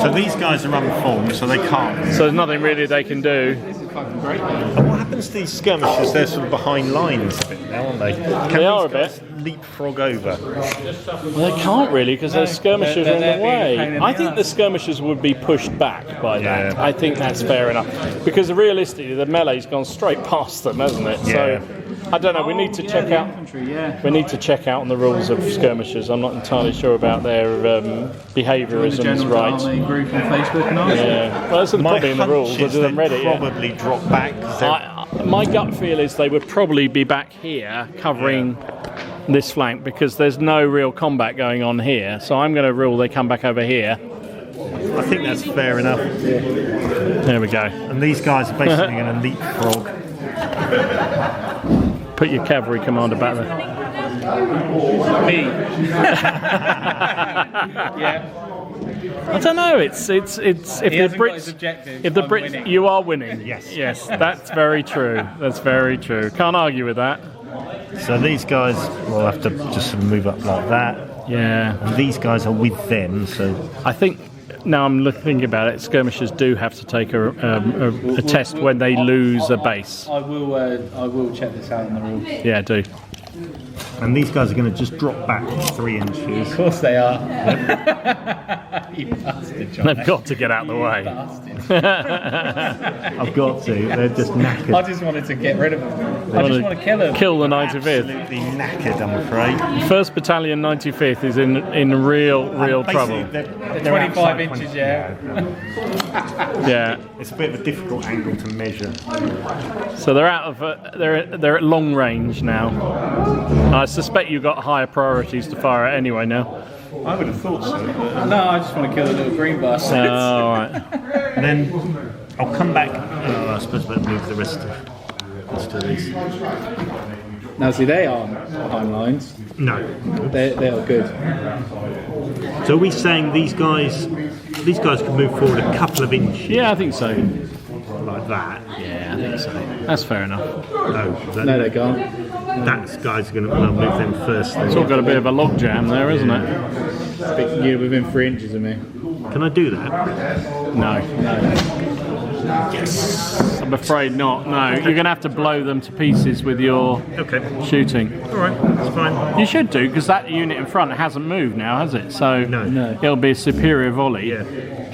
So these guys are unformed, so they can't. So there's nothing really they can do. Fucking great. And what happens to these skirmishers? They're sort of behind lines a bit now, aren't they? They are a bit. Leapfrog over. Well, they can't really because their skirmishers are in they're the being a way. pain in I the think ass. the skirmishers would be pushed back by that. Yeah. I think that's fair enough because realistically, the melee's gone straight past them, hasn't it? Yeah. So I don't know. We need to check out. Infantry, yeah. We need to check out on the rules of skirmishers. I'm not entirely sure about their The behaviourisms, General right? Army group on Facebook and all. Yeah. Well, that's probably in the rules. I is didn't read they'd it yet. probably drop back. 'cause they're- My gut feel is they would probably be back here covering this flank because there's no real combat going on here. So I'm going to rule they come back over here. I think that's fair enough. There we go. And these guys are basically going to leapfrog. Put your cavalry commander back there. Me. Yeah. I don't know. It's if He the hasn't got his Brits, objective. if the I'm Brits, winning. you are winning. Yes. Yes, that's very true. That's very true. Can't argue with that. So these guys will have to just sort of move up like that. Yeah. And these guys are with them, so I think now I'm thinking about it. Skirmishers do have to take a test when they lose a base. I will check this out in the rules. Yeah, do. and these guys are going to just drop back 3 inches. Of course they are. You bastard, John. They've got to get out of the way. I've got to. They're just knackered. I just wanted to get rid of them. I just want to kill them. Kill the 95th. Absolutely knackered, I'm afraid. 1st Battalion 95th is in real Basically, trouble. They're 25 outside inches, 20, yeah. Yeah. It's a bit of a difficult angle to measure. So they're out of they're at long range now. I suspect you've got higher priorities to fire at anyway now. I would have thought so. No, I just want to kill the little green bastards. All right. And then I'll come back. I suppose we'll move the rest of these. Now, see, they aren't behind lines. No. They are good. So are we saying these guys can move forward a couple of inches Yeah, I think so. like that? Yeah, I think so. That's fair enough. No, they can't. That guy's going to move them first. Then. It's all got a bit of a log jam there, isn't it? You're within 3 inches of me. Can I do that? No. Yes. I'm afraid not. No, you're going to have to blow them to pieces with your Okay. shooting. All right. That's fine. You should do, because that unit in front hasn't moved now, has it? So No. it'll be a superior volley. Yeah.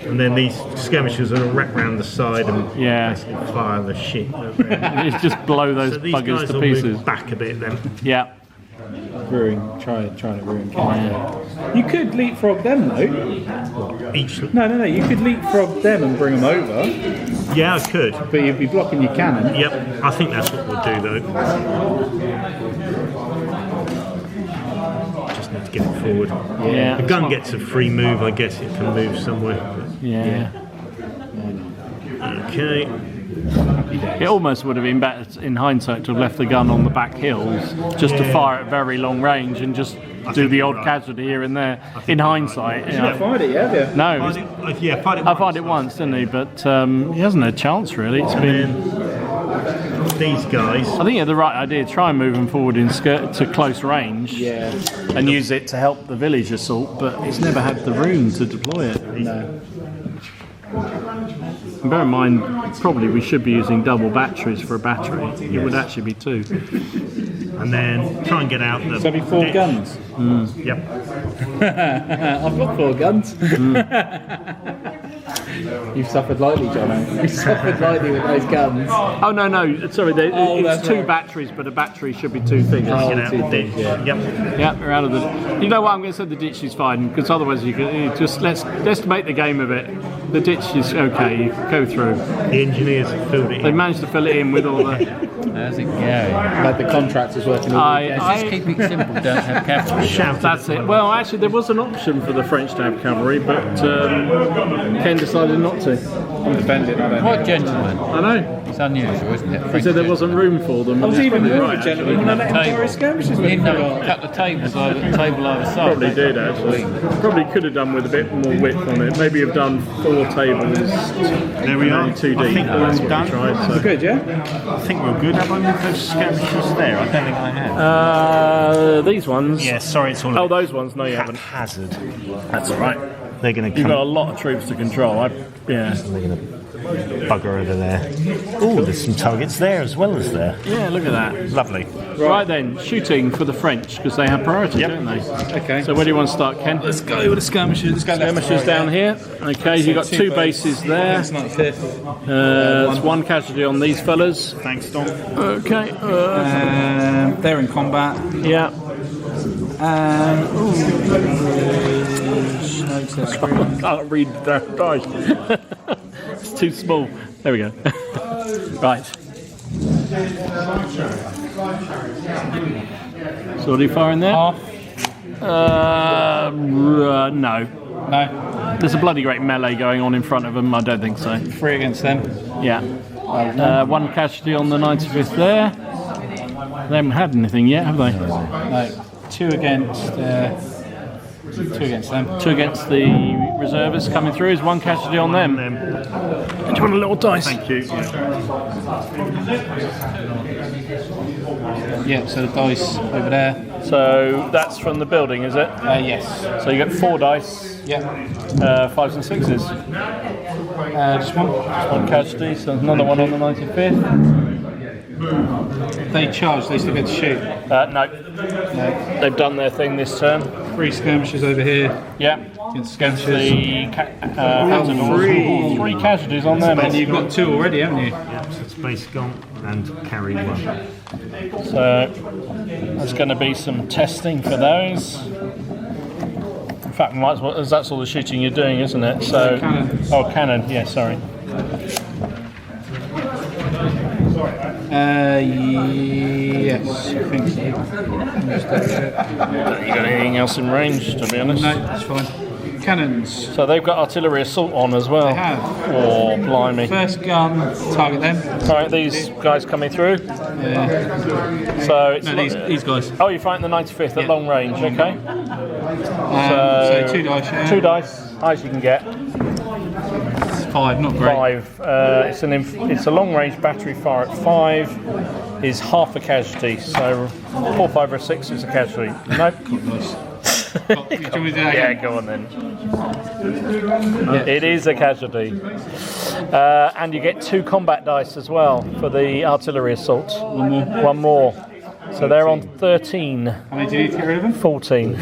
And then these skirmishers are going to wrap round the side and Yeah. basically fire the shit. You just blow those So these buggers guys to will pieces. move back a bit then. Yeah. Trying to ruin Canada. You could leapfrog them though. Each. No. You could leapfrog them and bring them over, Yeah, I could. but you'd be blocking your cannon. Yep. I think that's what we'll do though. Just need to get it forward. Yeah. The gun gets a free move. I guess it can move somewhere. Yeah. Okay. It almost would have been better in hindsight to have left the gun on the back hills just to fire at very long range and just do the odd casualty here and there. In hindsight, you know. Fired it, yeah, have you? No, I fired it once, didn't he? But he hasn't had a chance really. It's been. These guys. I think you had the right idea. Try and move them forward in to close range, and use it to help the village assault. But it's never had the room to deploy it. No. And bear in mind, probably we should be using double batteries for a battery. It would actually be 2. And then try and get out the. So be 4 guns. Yep. I've got 4 guns. You've suffered lightly, John. You've suffered lightly with those guns. Oh no, sorry. It's 2 batteries, but a battery should be 2 figures. Get out the ditch. Yeah. Yep, we're out of the. You know what? I'm going to say the ditch is fine because otherwise you just let's make the game of it. The ditch is okay. You go through. The engineers have filled it They in. managed to fill it in with all the. How's it going? Like the contractors working all weekend. Just keep it simple, don't have cavalry. That's it. Well, actually, there was an option for the French to have cavalry, but Ken decided not to. I'm defending, I don't know. What gentleman? I know. It's unusual, isn't it? He said there wasn't room for them. I was even right, right, gentlemen, when I let him carry skirmishes You with didn't him. have a couple of tables either, table either side. Probably did actually. Probably could have done with a bit more width on it. Maybe have done 4 tables. There we are. 2 deep. I think That's we're what done. we tried. So. Good, yeah? I think we're good. Have I moved those skirmishes there? I don't think I have. These ones. Yeah, sorry, it's all Oh, those ones. No, you haven't. hazard. That's all right. They're going to You've come. got a lot of troops to control. They're going to bugger over there. Oh, there's some targets there as well as there. Yeah, look at that. Lovely. Right then, shooting for the French because they have priority, don't they? Okay. So where do you want to start, Ken? Let's go with the skirmishes. Let's go left. Skirmishers down here. Okay, you've got 2 bases there. That's 95th. There's 1 casualty on these fellas. Thanks, Dom. Okay. They're in combat. Yeah. Screen. Can't read that dice. It's too small. There we go. Right. So what are you firing there? No. No. There's a bloody great melee going on in front of them. I don't think so. 3 against them. Yeah. 1 casualty on the 95th there. They haven't had anything yet, have they? No. 2 against. 2 against them. 2 against the reservists coming through. Is 1 casualty on them. Do you want a little dice? Thank you. Yeah, so the dice over there. So that's from the building, is it? Yes. So you get 4 dice, Yeah. 5s and 6s. Just one. 1 casualty, so another one on the 95th. They charge, they still get to shoot. No, No. they've done their thing this turn. 3 skirmishes over here. Yeah. Against Against skirmishes. the Outlaws. 3 casualties on them. And you've got 2 already, haven't you? Yeah, so space gone and carry 1. So there's going to be some testing for those. In fact, we might as well, as that's all the shooting you're doing, isn't it? So, Cannon. Oh, cannon. Yeah, sorry. Yes, I think so. Just double check. You got anything else in range? To be honest. No, that's fine. Cannons. So they've got artillery assault on as well. They have. Oh, blimey. First gun, target them. Right, these guys coming through. Yeah. So it's No, these guys. Oh, you're fighting the 95th at long range. Okay. So 2 dice, yeah. 2 dice, highest you can get. 5, not great. 5. It's a long range battery fire at 5. Is half a casualty. So 4, 5, or 6 is a casualty. Nope. Nice. Do you want me to do that Yeah, again? go on then. It is a casualty. And you get 2 combat dice as well for the artillery assault. 1 more. So they're on 13. How many do you need to get rid of them? 14.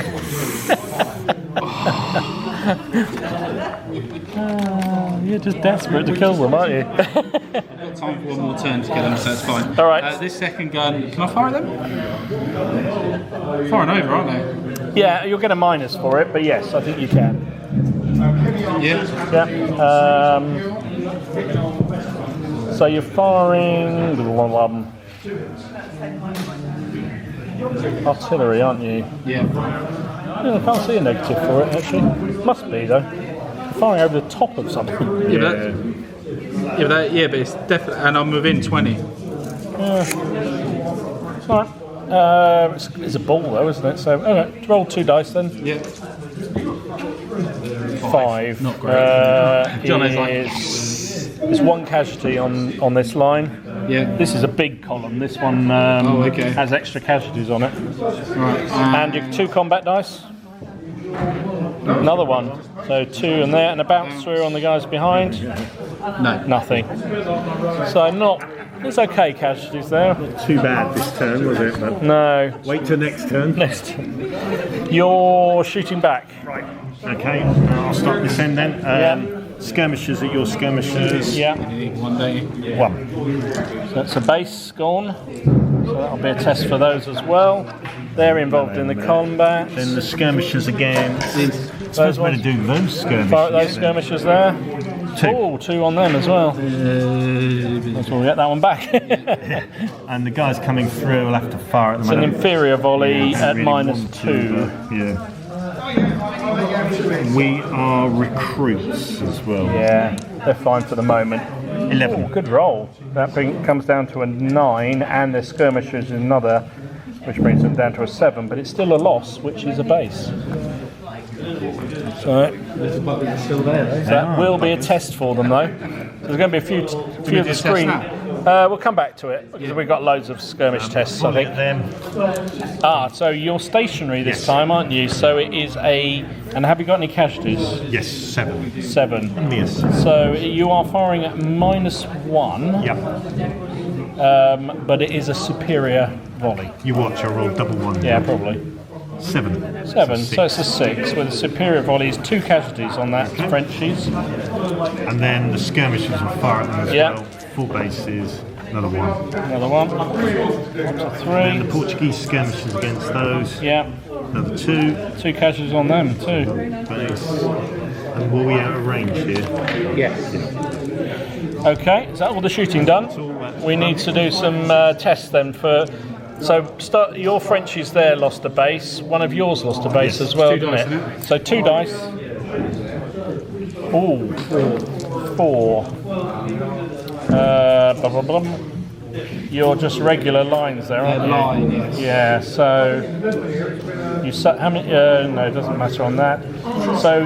You're just desperate to kill them, aren't you? I've got time for 1 more turn to get them, so that's fine. All right. This second gun, can I fire at them? Firing over, aren't they? Yeah, you'll get a minus for it, but yes, I think you can. Yeah. Yeah. So you're firing artillery, aren't you? Yeah. Yeah, I can't see a negative for it actually. Must be though. You're firing over the top of something. Yeah, but Yeah, but it's definitely, and I'm within 20. It's all right. It's a ball though, isn't it? So, okay, roll 2 dice then. Yeah. 5. Not great. John is like, There's 1 casualty on this line. yeah. This is a big column. This one okay. has extra casualties on it. Right. And your 2 combat dice. Another 1. So 2 and there, and a bounce through on the guys behind. No. Nothing. So it's okay casualties there. Too bad this turn, was it? But No. wait till next turn. Next. You're shooting back. Right. Okay, I'll start this end then. Skirmishers at your skirmishers. Yeah. You need 1 day. 1. So that's a base gone. So that'll be a test for those as well. They're involved in the combat. Then the skirmishers again. Those Better ones. do those skirmishers. Fire at those skirmishers there. 2. Oh, 2 on them as well. That's why we get that one back. And the guys coming through will have to fire at them. It's an inferior volley at Really minus want to, 2. yeah. We are recruits as well. Yeah, they're fine for the moment. 11. Oh, good roll. That comes down to a 9, and their skirmishers is another, which brings them down to a 7. But it's still a loss, which is a base. So that will be a test for them, though. There's going to be a few of the screen. We'll come back to it because we've got loads of skirmish tests, I think. So you're stationary this time, aren't you? So it is a. And have you got any casualties? Yes, 7. 7. Yes. So you are firing at minus 1. Yep. But it is a superior volley. You watch, I roll double 1. Yeah, probably. 7. 7. So it's a 6 with a superior volley. Is 2 casualties on that Frenchies. And then the skirmishers will fire at them as Yeah. well. 4 bases, another 1. Another 1. Up to 3. And the Portuguese skirmishers against those, Yeah. another 2. 2 casualties on them too. Base. And were we out of range here? Yes. Okay, is that all the shooting done? We need to do some tests then for. So your Frenchies there lost a base. One of yours lost a base as well, 2 didn't dice, it? isn't it? So 2 dice. Ooh, 4. Blah, blah, blah. You're just regular lines there, aren't you? Line, yes. Yeah. So you how many? No, it doesn't matter on that. So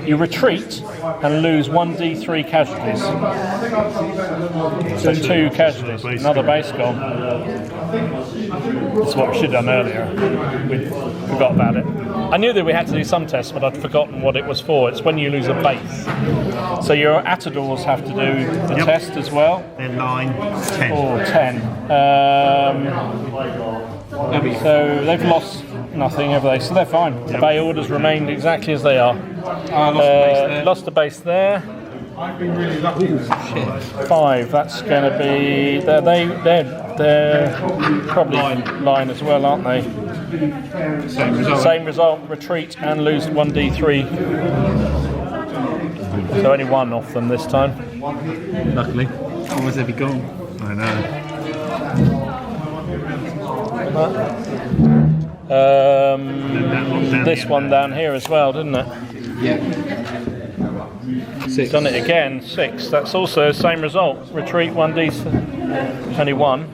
you retreat and lose 1d3 casualties. So 2 casualties. Another base gone. That's what we should have done earlier. We forgot about it. I knew that we had to do some tests, but I'd forgotten what it was for. It's when you lose a base. So your Atadors have to do the test as well. They're 9, 10. Or 10. So they've lost nothing, have they? So they're fine. The bay orders remained exactly as they are. Lost the base there. Shit. 5. That's going to be. They're probably line as well, aren't they? Same result. Same result. Retreat and lose 1d3. So only 1 off them this time. Luckily. Otherwise they'd be gone. I know. This one down here as well, didn't it? Yeah. 6. Done it again. 6. That's also the same result. Retreat 1d. Only 1.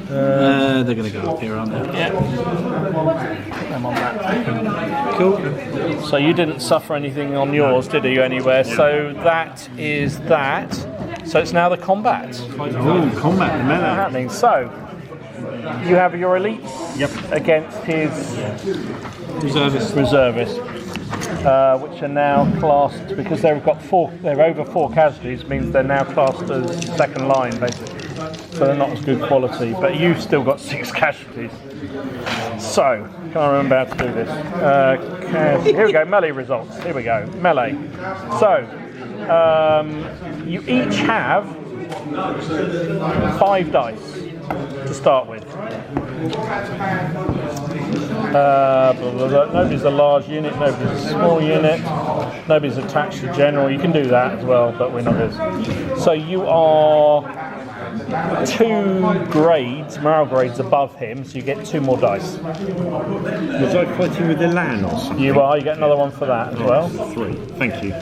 They're going to go up here, aren't they? Yeah. I'm on that. Cool. So you didn't suffer anything on yours, did you, anywhere? So that is that. So it's now the combat. Oh, combat, the melee. Happening. So you have your elites against his reservists, which are now classed because they've got 4. They're over 4 casualties, means they're now classed as second line, basically. So they're not as good quality, but you've still got 6 casualties. So can't remember how to do this. Here we go. Melee results. Here we go. Melee. So you each have 5 dice to start with. Nobody's a large unit, nobody's a small unit, nobody's attached to general. You can do that as well, but we're not good. So you are 2 grades, morale grades above him, so you get 2 more dice. Was I fighting with Elan or something? You are, you get another one for that as well. 3, thank you.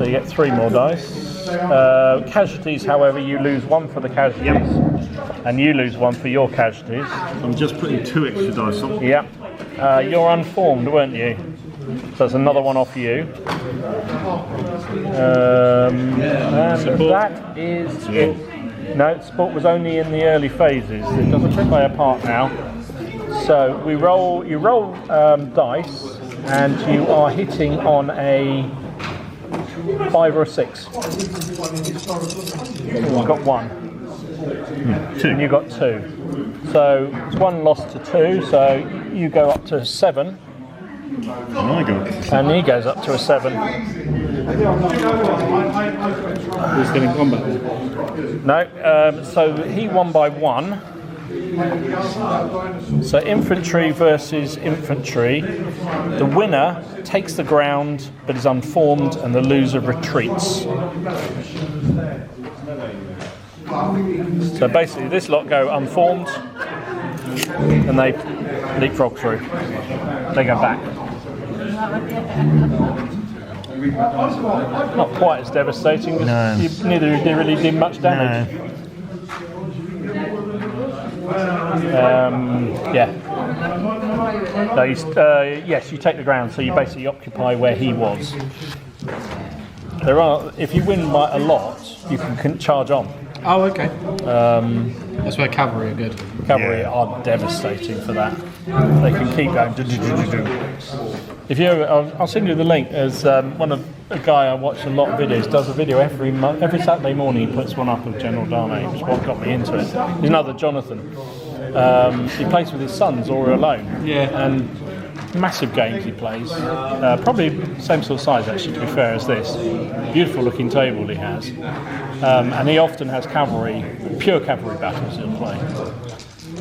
So you get 3 more dice. Casualties, however, you lose 1 for the casualties, and you lose 1 for your casualties. I'm just putting 2 extra dice on. Yep. You're unformed, weren't you? So it's another 1 off you. And that is it. No, support was only in the early phases. It doesn't play a part now. So you roll dice, and you are hitting on a 5 or a 6. You've got 1. 2. And you got 2. So it's 1 lost to 2. So you go up to 7. And he goes up to a 7. Who's getting combat? No, so he won by 1. So infantry versus infantry. The winner takes the ground but is unformed, and the loser retreats. So basically this lot go unformed and they leapfrog through. They go back. Not quite as devastating because neither really did much damage. Yeah. No, yes, you take the ground, so you basically occupy where he was. If you win by a lot, you can charge on. Oh, okay. That's where cavalry are good. Cavalry are devastating for that. They can keep going. If you, I'll send you the link. There's a guy I watch a lot of videos. Does a video every Saturday morning. He puts one up of General Darnay, which is what got me into it. He's another Jonathan. He plays with his sons or alone. Yeah. And massive games he plays. Probably same sort of size actually, to be fair, as this. Beautiful looking table he has. And he often has cavalry, pure cavalry battles he'll play.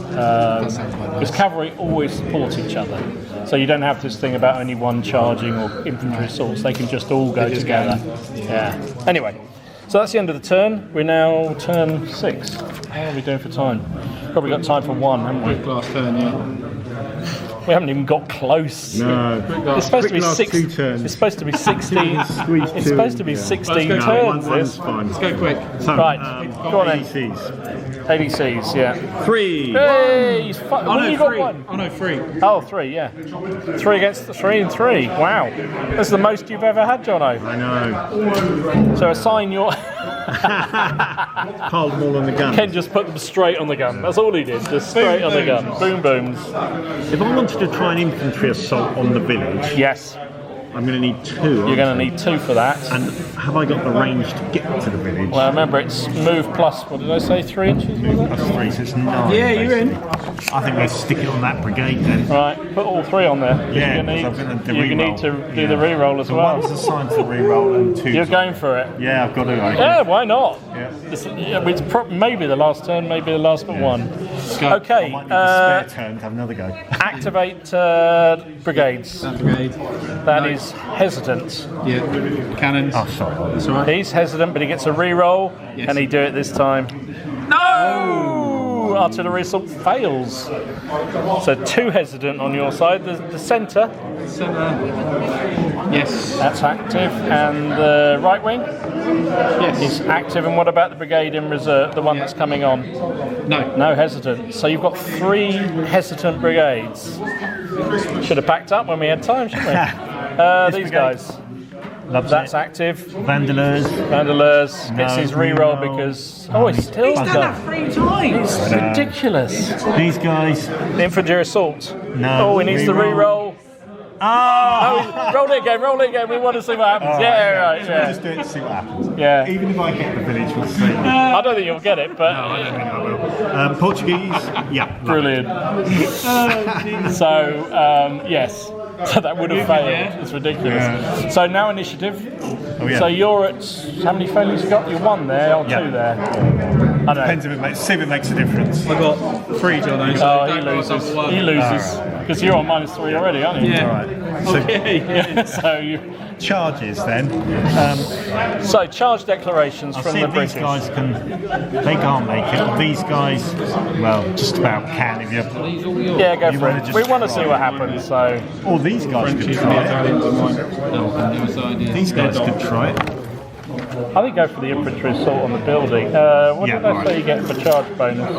Because cavalry always support each other. So you don't have this thing about only one charging or infantry assaults. They can just all go together. Yeah. Anyway, so that's the end of the turn. We're now turn 6. How are we doing for time? Probably got time for 1, haven't we? Quick last turn, yeah. We haven't even got close. No. It's supposed to be Last 6. 2 turns. It's supposed to be 16. It's supposed to be 16 turns. One's fine. Let's go quick. So, Right, go on then. ADCs. ADCs, yeah. 3. Hey, you got 3. 1. Oh no, 3. Oh, 3, yeah. 3 against 3 and 3. Wow, that's the most you've ever had, Jono. I know. So assign your. Piled them all on the gun. Ken just put them straight on the gun. That's all he did. Just straight on the gun. Boom booms. If I wanted to try an infantry assault on the village, Yes. I'm going to need 2. You're going to need 2 for that. And have I got the range to get to the village? Well, remember it's move plus. What did I say? 3 inches. Was it? That's 3, so it's 9. Yeah, you're in. I think let's stick it on that brigade then. Right, put all 3 on there. Yeah, You're going to need to do the re-roll as so well. one's assigned to re-roll and 2. You're going for it. Yeah, I've got to. Yeah, why not? Yeah. It's maybe the last turn, maybe the last but 1. I Okay, might need a spare turn to have another go. activate brigades. That brigade. That is hesitant. Yeah. Cannons. Oh, sorry. That's all right. He's hesitant, but he gets a re-roll. Yes. Can he do it this time? No! Artillery assault fails. So 2 hesitant on your side. The centre, Yes. that's active. And the right wing Yes. is active. And what about the brigade in reserve, the one that's coming on? No. No hesitant. So you've got 3 hesitant brigades. Should have packed up when we had time, shouldn't we? These guys. That's active. Vandalers. Vandalers gets No, his re-roll re-roll. because he's still done that 3 times. It's ridiculous. These guys. The infantry assault. No. Oh, he needs the re-roll. Oh! Roll it again. We want to see what happens. All Yeah, right, right. We'll Yeah. just do it to see what happens. Yeah. Even if I get the village, we'll see. I don't think you'll get it, but I don't think I will. Portuguese, yeah. brilliant. So yes. So that would have failed. It's ridiculous. Yeah. So now initiative. Oh, yeah. So you're at how many failures you got? You're 1 there or 2 Yeah. there? I don't know. Depends if it makes, see if it makes a difference. I got 3, John. Oh, he loses. He loses because you're on -3 already, aren't you? Yeah. All right. So Yeah. So you. charges then. So charge declarations I'll from see the if these British. guys can. They can't make it. These guys, well, just about can if you. Yeah, go You for wanna it. just We want to try. see what happens. So Or these guys could try it. No, on the other side, yeah. These guys could try it. I think go for the infantry assault on the building. What Yeah, did I right. say you get for charge bonus?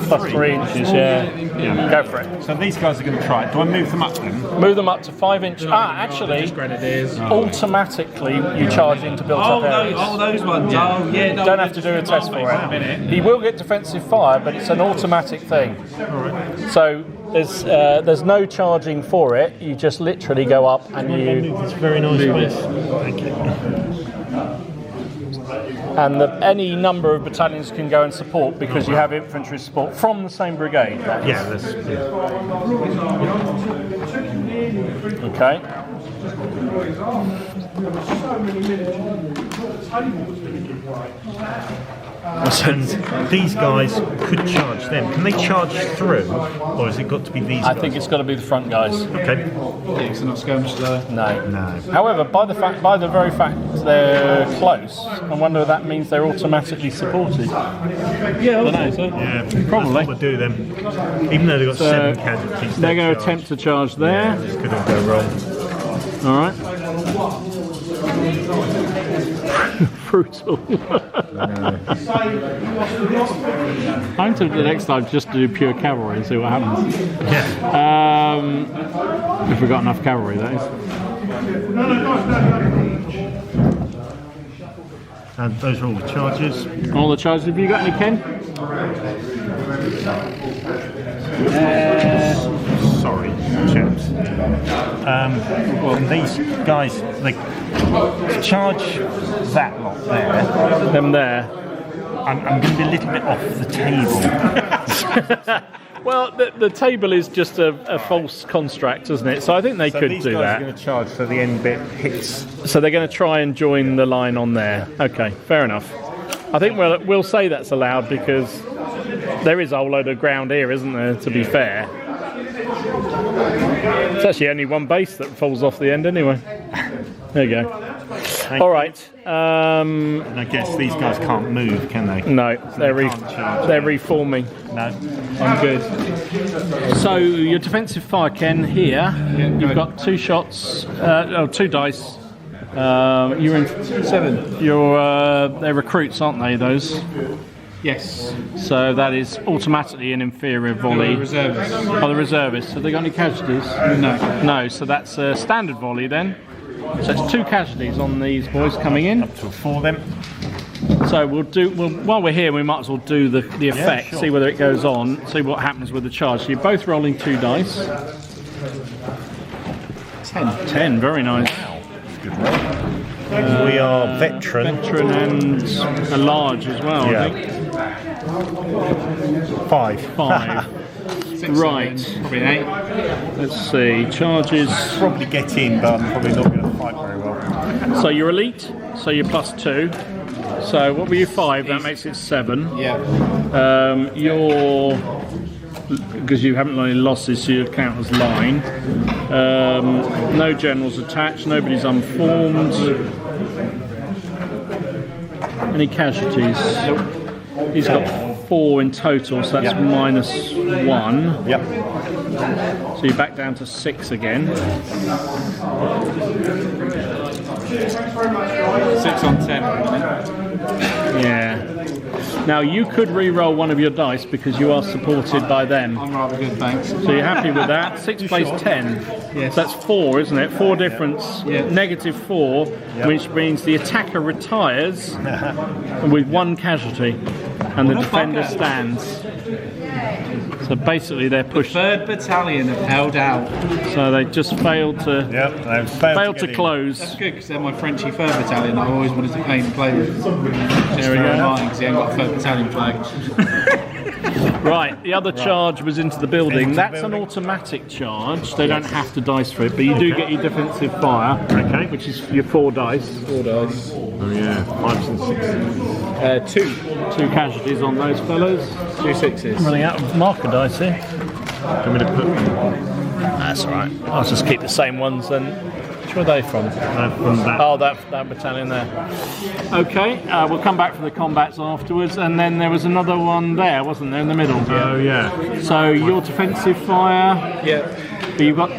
Plus 3 inches, yeah. Go for it. So these guys are going to try it. Do I move them up then? Move them up to 5 inches. Actually, Grenadiers. automatically you charge into built-up areas. Those ones. Yeah. Oh, yeah. No, Don't have to do a test for it. He will get defensive fire, but it's an automatic thing. So there's no charging for it. You just literally go up and you. It's very nice place. Thank you. And any number of battalions can go and support because you have infantry support from the same brigade. Yeah, that's. Okay. And these guys could charge them. Can they charge through, or has it got to be these I guys? think it's got to be the front guys. Okay. Yeah, because they're not skirmishers though. No. No. However, by the very fact they're close, I wonder if that means they're automatically supported. Yeah, I don't know. So. Yeah, Probably. That's what we'll do them. Even though they've got 7 casualties. They're going to charge. attempt to charge there. This couldn't go wrong. All right. Brutal. I'm tempted next time just to do pure cavalry and see what happens. Yeah. If we've got enough cavalry, that is. And those are all the charges. All the charges. Have you got any, Ken? Sorry, chaps. And these guys, they charge that lot there. Them there. I'm going to be a little bit off the table. Well, the table is just a false construct, isn't it? So I think they So could these do guys that. are going to charge so the end bit hits. So they're going to try and join the line on there. Okay, fair enough. I think we'll say that's allowed because there is a whole load of ground here, isn't there, to be fair? It's actually only one base that falls off the end anyway. There you go. All right. And I guess these guys can't move, can they? No, they're can't charge. they're reforming. No. I'm good. So your defensive fire, Ken, here. You've got 2 shots, 2 dice. You're in 7. they're recruits, aren't they? Those. Yes. So that is automatically an inferior volley. Reservists. Oh, the reservists. Have they got any casualties? No. No. So that's a standard volley then. So it's 2 casualties on these boys coming in. Up to 4 then. So while we're here, we might as well do the effect, sure. see whether it goes on, see what happens with the charge. So you're both rolling 2 dice. 10. 10, very nice. We are veteran. Veteran and a large as well, Yeah. I think. 5. 5. 6, Right. 7, probably an 8. Let's see. Charges. Probably get in, but I'm probably not going to fight very well. So you're elite, so you're +2. So what were you, 5? That makes it 7. Yeah. You're, because you haven't got any losses, so you count as line. No generals attached, nobody's unformed. Any casualties? Nope. He's got 4 in total, so that's -1. Yep. So you're back down to 6 again. 6 on 10. Yeah. Now you could re-roll one of your dice because you are supported by them. I'm rather good, thanks. So you're happy with that? 6 plays 10. Yes. So that's 4, isn't it? 4 difference. Yeah. -4, which means the attacker retires with 1 casualty, and the defender stands. So basically, they're pushed. 3rd Battalion have held out. So they just failed to Yep. They've failed to get in. close. That's good because they're my Frenchy 3rd Battalion that I always wanted to paint and play with. There we go. Because he ain't got a 3rd Battalion flag. Right, the other charge was into the building. Into the That's building. an automatic charge. They don't have to dice for it, but you do get your defensive fire, Okay. which is your 4 dice. 4 dice. Oh yeah, 5s and 6s. 2. 2 casualties on those fellas. 2 6s. Running out of marker dice here. I'm going to put That's all right. I'll just keep the same ones then. Where are they from? from that. Oh, that battalion there. Okay, we'll come back for the combats afterwards, and then there was another one there, wasn't there, in the middle? Oh yeah. So your defensive fire, Yeah. but you've got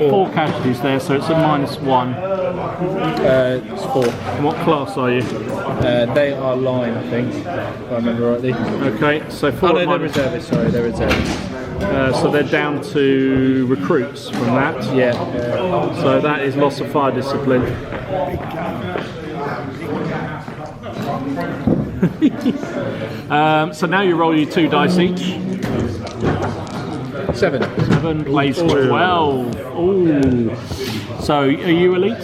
4 casualties there, so it's a -1. It's 4. And what class are you? They are line, I think, if I remember rightly. Okay, so 4 Oh no, they're minus- reservists, sorry, they're reservists. so they're down to recruits from that. Yeah. So that is loss of fire discipline. So now you roll your 2 dice each. 7. 7 plays 12. Ooh. So are you elite?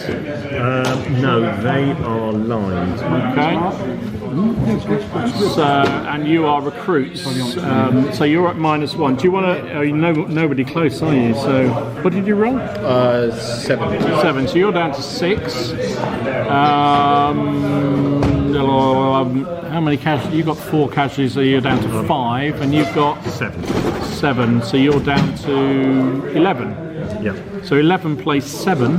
No, they are lined. Okay. So, and you are recruits. So you're at -1. Do you want to? Nobody close, are you? So what did you roll? 7. 7. So you're down to 6. How many casualties? You've got 4 casualties, so you're down to 5, and you've got 7. So you're down to 11. Yeah. So 11 plays 7,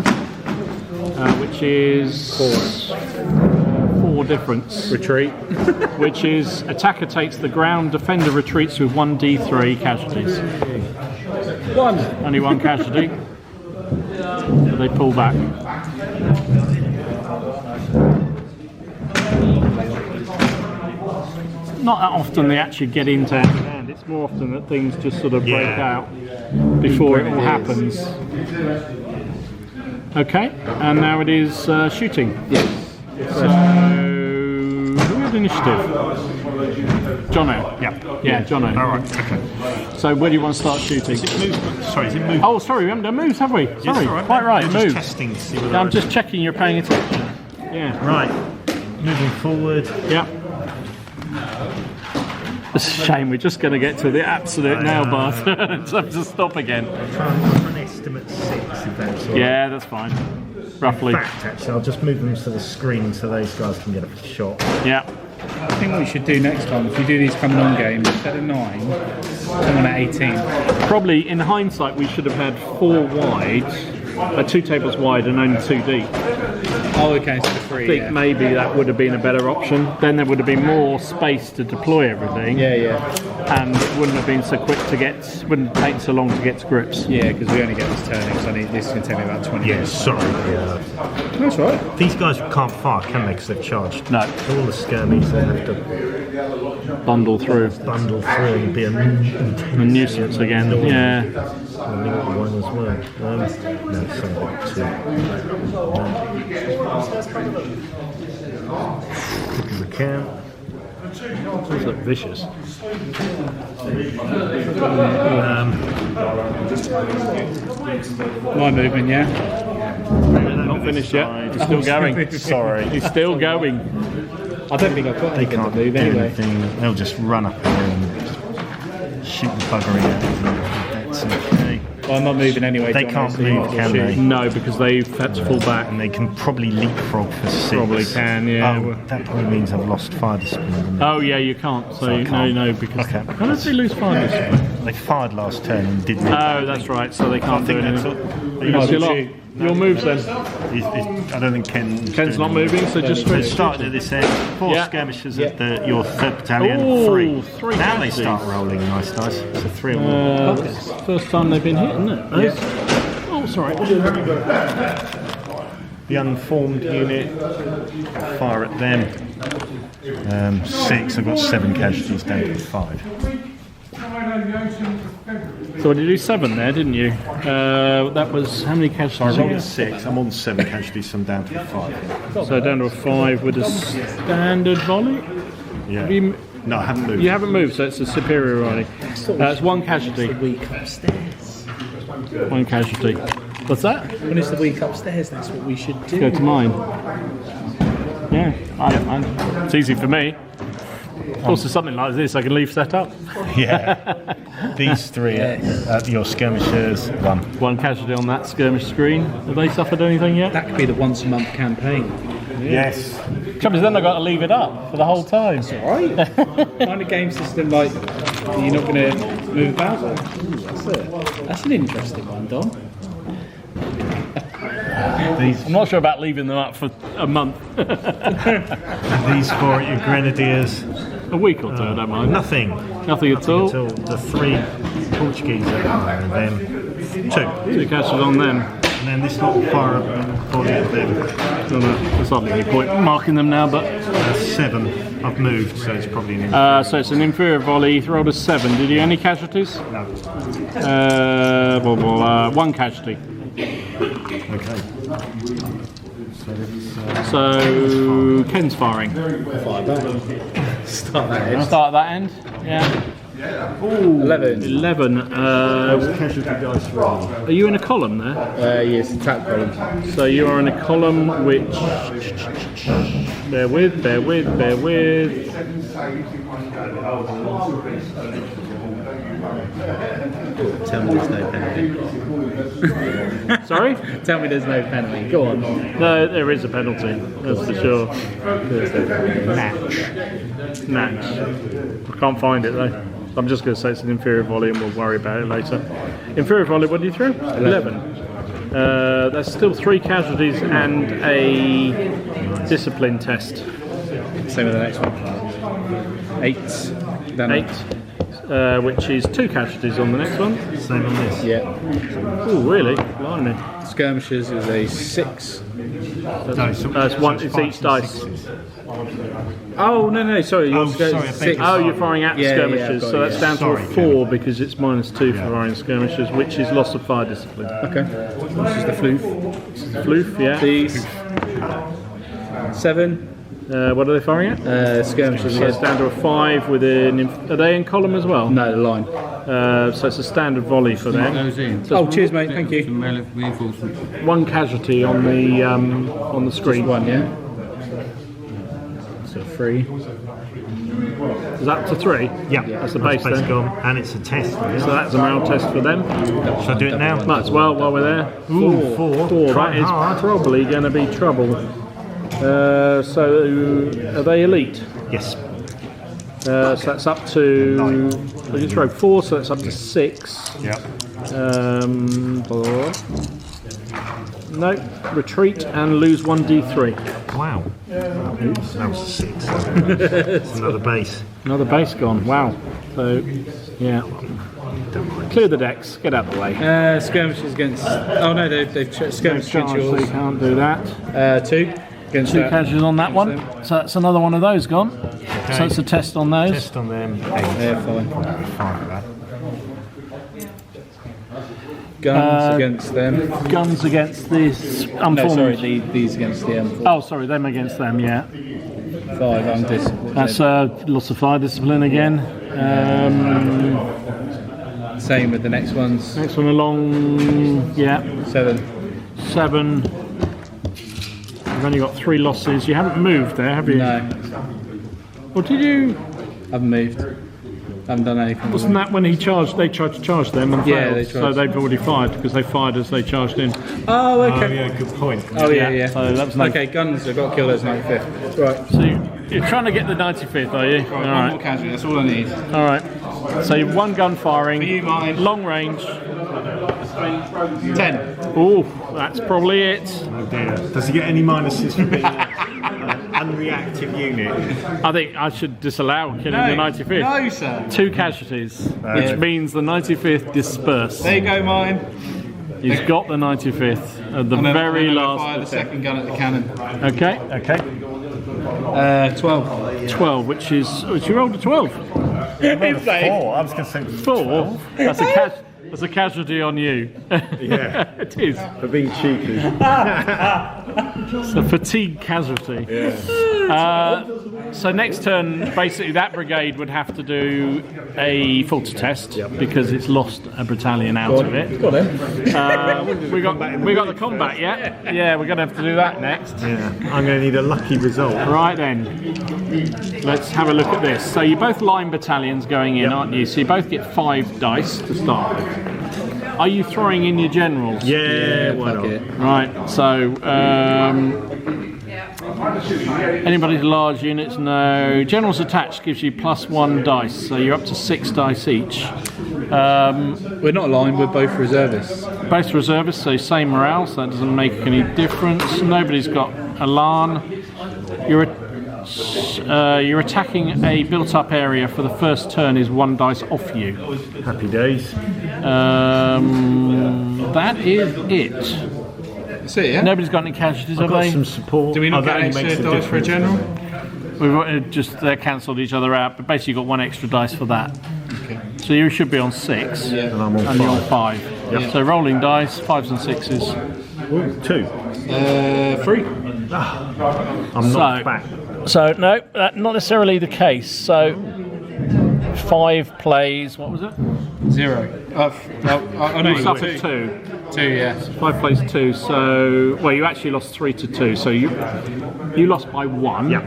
which is 4 difference. Retreat. Which is attacker takes the ground, defender retreats with 1d3 casualties. 1. Only 1 casualty. So they pull back. Not that often they actually get into hand. It's more often that things just sort of break out before it all happens. Okay, and now it is shooting. Yes. So, who had initiative? Jono. Yeah, Jono. All right. Okay. So, where do you want to start shooting? Sorry, is it movement? Oh, sorry, we haven't done moves, have we? Sorry, all right. quite right, You're just moves. testing to see whether I'm just checking you're paying attention. Yeah. Right. Moving forward. Yeah. It's a shame, we're just going to get to the absolute nail biter and have to stop again. Try and estimate 6 if that's all right. Yeah, that's fine. Roughly. In fact, actually, I'll just move them to the screen so those guys can get a shot. Yeah. I think what we should do next time, if you do these coming on games, instead of 9, come on at 18. Probably, in hindsight, we should have had 4 wide, 2 tables wide and only 2 deep. Oh, okay, so 3. I think maybe that would have been a better option. Then there would have been more space to deploy everything. Yeah. And it wouldn't have been so quick to get, wouldn't take so long to get to grips. Yeah, because we only get this turning, so this is going to take me about 20 Yeah, minutes. sorry. That's right. These guys can't fire, can they? Because they've charged. No. So all the skirmies, they have to Bundle through. bundle through and be a nuisance again, yeah. And the other one as well. No, sorry, 2. If we can. Those look vicious. My movement, yeah. Not finished yet. He's still going. Sorry. He's still going. I don't think I've got They anything can't to move do anyway. anything. They'll just run up here and shoot the buggery out. That's okay. Well, I'm not moving anyway. They John, can't so you move, might as well can shoot. they? No, because they've had to fall back. And they can probably leapfrog for 6. Probably can, yeah. Oh, that probably means I've lost fire discipline. Oh yeah, you can't. So, I can't. no, because Okay. how did they lose fire discipline? They fired last turn and didn't. Oh, that's right. So they can't do I think that's anything. all. That's your lot. Your moves then. I don't think Ken's not moving, so just So straight. started at this end. 4 Yeah. skirmishers at your 3rd battalion. Ooh, 3. 3 Now they casualties. start rolling nice dice. So 3 on It's the first time they've been hit, isn't it? Oh, sorry. the unformed unit. Fire at them. 6. I've got 7 casualties down to 5. So did you do 7 there, didn't you? That was how many I casualties? rolled 6. I'm on 7 casualties, so I'm down to 5. So down to a 5 with a standard volley. Yeah. You, No, I haven't moved. you haven't moved, so it's a superior volley. It's 1 casualty. Week upstairs. 1 casualty. What's that? When it's the week upstairs, that's what we should do. Go to mine. Yeah, I don't mind. It's easy for me. Of course, for something like this, I can leave set up. Yeah. These 3 are your skirmishers. 1. 1 casualty on that skirmish screen. Have they suffered anything yet? That could be the once a month campaign. Yes. Trouble is, then I've got to leave it up for the whole time. Right. Kind of game system like you're not going to move about. That's an interesting one, Dom. I'm not sure about leaving them up for a month. These 4 at your grenadiers. A week or 2, I don't mind. Nothing. Nothing at all. Until the 3 Portuguese are them. 2. 2 casualties on them. And then this lot will fire up and volley at them. There's hardly any point marking them now, but 7. I've moved, so it's probably an so it's an inferior volley. He rolled a 7. Did you any casualties? No. 1 casualty. Okay. So Ken's firing. Fire back. Start that edge. Start at that end. Yeah. 11. 11. Casualty dice roll. Are you in a column there? Yes, attack column. So you are in a column which. Bear with. Tell me there's no penalty. Sorry? Tell me there's no penalty. Go on. No, there is a penalty. That's for sure. Natch. I can't find it though. I'm just going to say it's an inferior volley and we'll worry about it later. Inferior volley, what did you throw? 11. There's still 3 casualties and a discipline test. Same with the next one. 8. Then 8, which is 2 casualties on the next one. Same on this. Yeah. Oh, really? Blimey. Skirmishers is a 6. It's one. It's each dice. Oh no, sorry. Oh, sorry, I beg 6. your Oh, you're firing at the skirmishers, got so it, that's down to Sorry, a 4 because it's -2 for firing skirmishers, which is loss of fire discipline. Okay. This is the floof. Floof, yeah. These 7. What are they firing at? Skirmishers. So it's down to a 5 with an. Are they in column as well? No, the line. So it's a standard volley for them. Goes in. Oh, cheers, mate. Thank you. Some reinforcement. 1 casualty on the screen. 1, yeah. So 3. Is that to 3? Yeah, That's the base then. gone, and it's a test. So that's a morale test for them. Shall I do it now? Might as well while we're there. Ooh, 4. That Try is hard. probably going to be trouble. So are they elite? Yes. So that's up to. We can throw 4, so that's up to 6. Yep. No, retreat and lose 1d3. Wow. Oops, that was a 6. It's another base. Another base gone. Wow. So yeah. Clear the decks. Get out of the way. Skirmishers against. Oh no, they've skirmishers Charge, against so you yours. can't do that. 2 against 2 that. casualties on that one. So that's another one of those gone. So it's a test on those. Test on them. 8. Yeah, fine. Fine with that. Guns against them. Guns against this No, unformed. sorry, these against the Oh, sorry, them against them. Yeah. 5 undisciplined. That's loss of fire discipline again. Same with the next ones. Next one along. Yeah. 7. 7. You've only got 3 losses. You haven't moved there, have you? No, What did you? haven't moved. Haven't done anything. Wasn't that when he charged? They tried to charge them and Yeah, failed. they So tried. they've already fired because they fired as they charged in. Oh, Oh, okay. yeah, good point. Oh, yeah. So that was no. Okay, guns. I've got to kill those 95th. Right. So you're trying to get the 95th, are you? All One more right. casualty. That's all I need. All right. So you've 1 gun firing. For you, Martin. Long range. 10. Oh, that's probably it. Oh dear. Does he get any minuses for being an unreactive unit? I think I should disallow killing the 95th. No, sir. 2 casualties, which means the 95th disperse. There you go, Martin. He's got the 95th at the And then- very and then I'll last. fire the second gun at the cannon. Okay. Okay. 12. 12, which you rolled a 12. 4. I was going to say 4. That's a casualty on you. Yeah. It is. For being cheeky. It's a fatigue casualty. So next turn, basically that brigade would have to do a filter test because it's lost a battalion out of it. Got it. We got the combat yet? Yeah, we're going to have to do that next. Yeah. I'm going to need a lucky result. Right then, let's have a look at this. So you're both line battalions going in, aren't you? So you both get 5 dice to start with. Are you throwing in your generals? Yeah, why fuck not? it. Right, so anybody to large units? No. Generals attached gives you +1 dice, so you're up to 6 dice each. We're not aligned, we're both reservists. Both reservists, so same morale, so that doesn't make any difference. Nobody's got Elan. You're attacking a built-up area for the first turn is 1 dice off you. Happy days. That is it. That's it, yeah? Nobody's got any casualties, I've have got they? some support. Do we not that get only extra makes a dice for a difference. general? We've just cancelled each other out, but basically you've got 1 extra dice for that. Okay. So you should be on 6, Yeah. And I'm on and you're on 5. 5. Yep. So rolling dice, 5s and 6s. Ooh, 2. 3. I'm knocked back. So no, that's not necessarily the case. So 5 plays, what was it? 0. Oh no, You you got suffered 2. 2, yeah. 5 plays 2, so well, you actually lost 3 to 2. So you lost by 1. Yeah.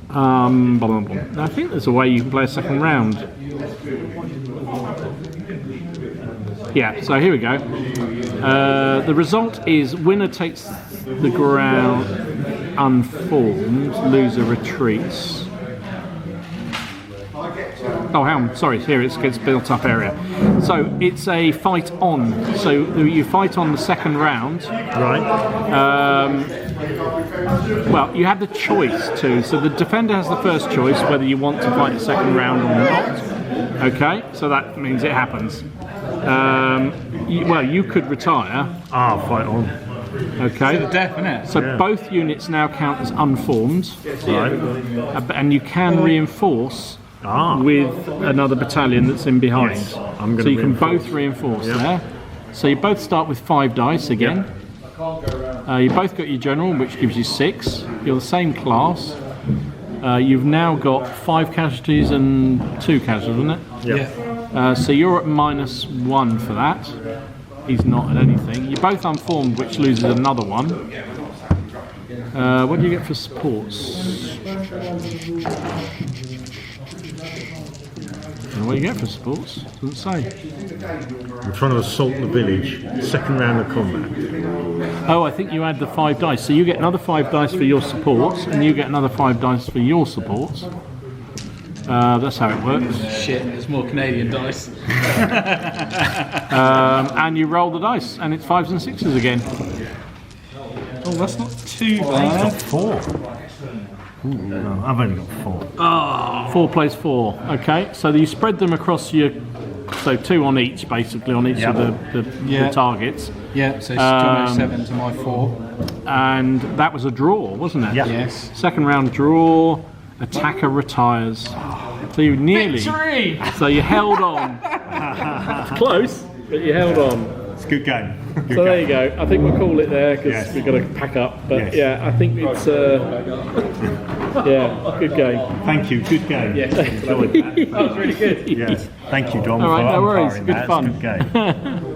Blah, blah, blah. I think there's a way you can play a second round. Yeah. So here we go. The result is winner takes the ground unformed, loser retreats. Oh, hang on. Sorry, here it's built up area. So it's a fight on. So you fight on the second round. Right. Well, you have the choice to. So the defender has the first choice whether you want to fight the second round or not. Okay, so that means it happens. You could retire. Fight on. Okay. The death, innit? So both units now count as unformed, Right. and you can reinforce with another battalion that's in behind. Yes, I'm gonna so you can reinforce. both reinforce Yep. there. So you both start with 5 dice again. You both got your general, which gives you 6. You're the same class. You've now got 5 casualties and 2 casualties, isn't it? Yeah. So you're at -1 for that. He's not at anything. You're both unformed, which loses another 1. What do you get for supports? What do you get for supports? Doesn't say. I'm trying to assault the village. Second round of combat. Oh, I think you add the 5 dice. So you get another 5 dice for your supports, and you get another 5 dice for your supports. That's how it works. Shit, there's more Canadian dice. And you roll the dice, and it's 5s and 6s again. Oh, that's not too bad. 4. Ooh, no, I've only got 4. 4 plays 4. Okay, so you spread them across your. So 2 on each, basically, on each of the targets. Yeah, so it's 207 to my 4. And that was a draw, wasn't it? Yeah. Yes. Second round draw, attacker retires. So you nearly. Victory! So you held on. Close, but you held on. It's a good game. Good So there game. you go. I think we'll call it there because Yes. we've got to pack up. But Yes. yeah, I think it's good game. Thank you. Good game. Yeah. Enjoyed that. That was really good. Yes. Thank you, Dom. All right, for no worries. umpiring Good that. fun. It's a good game.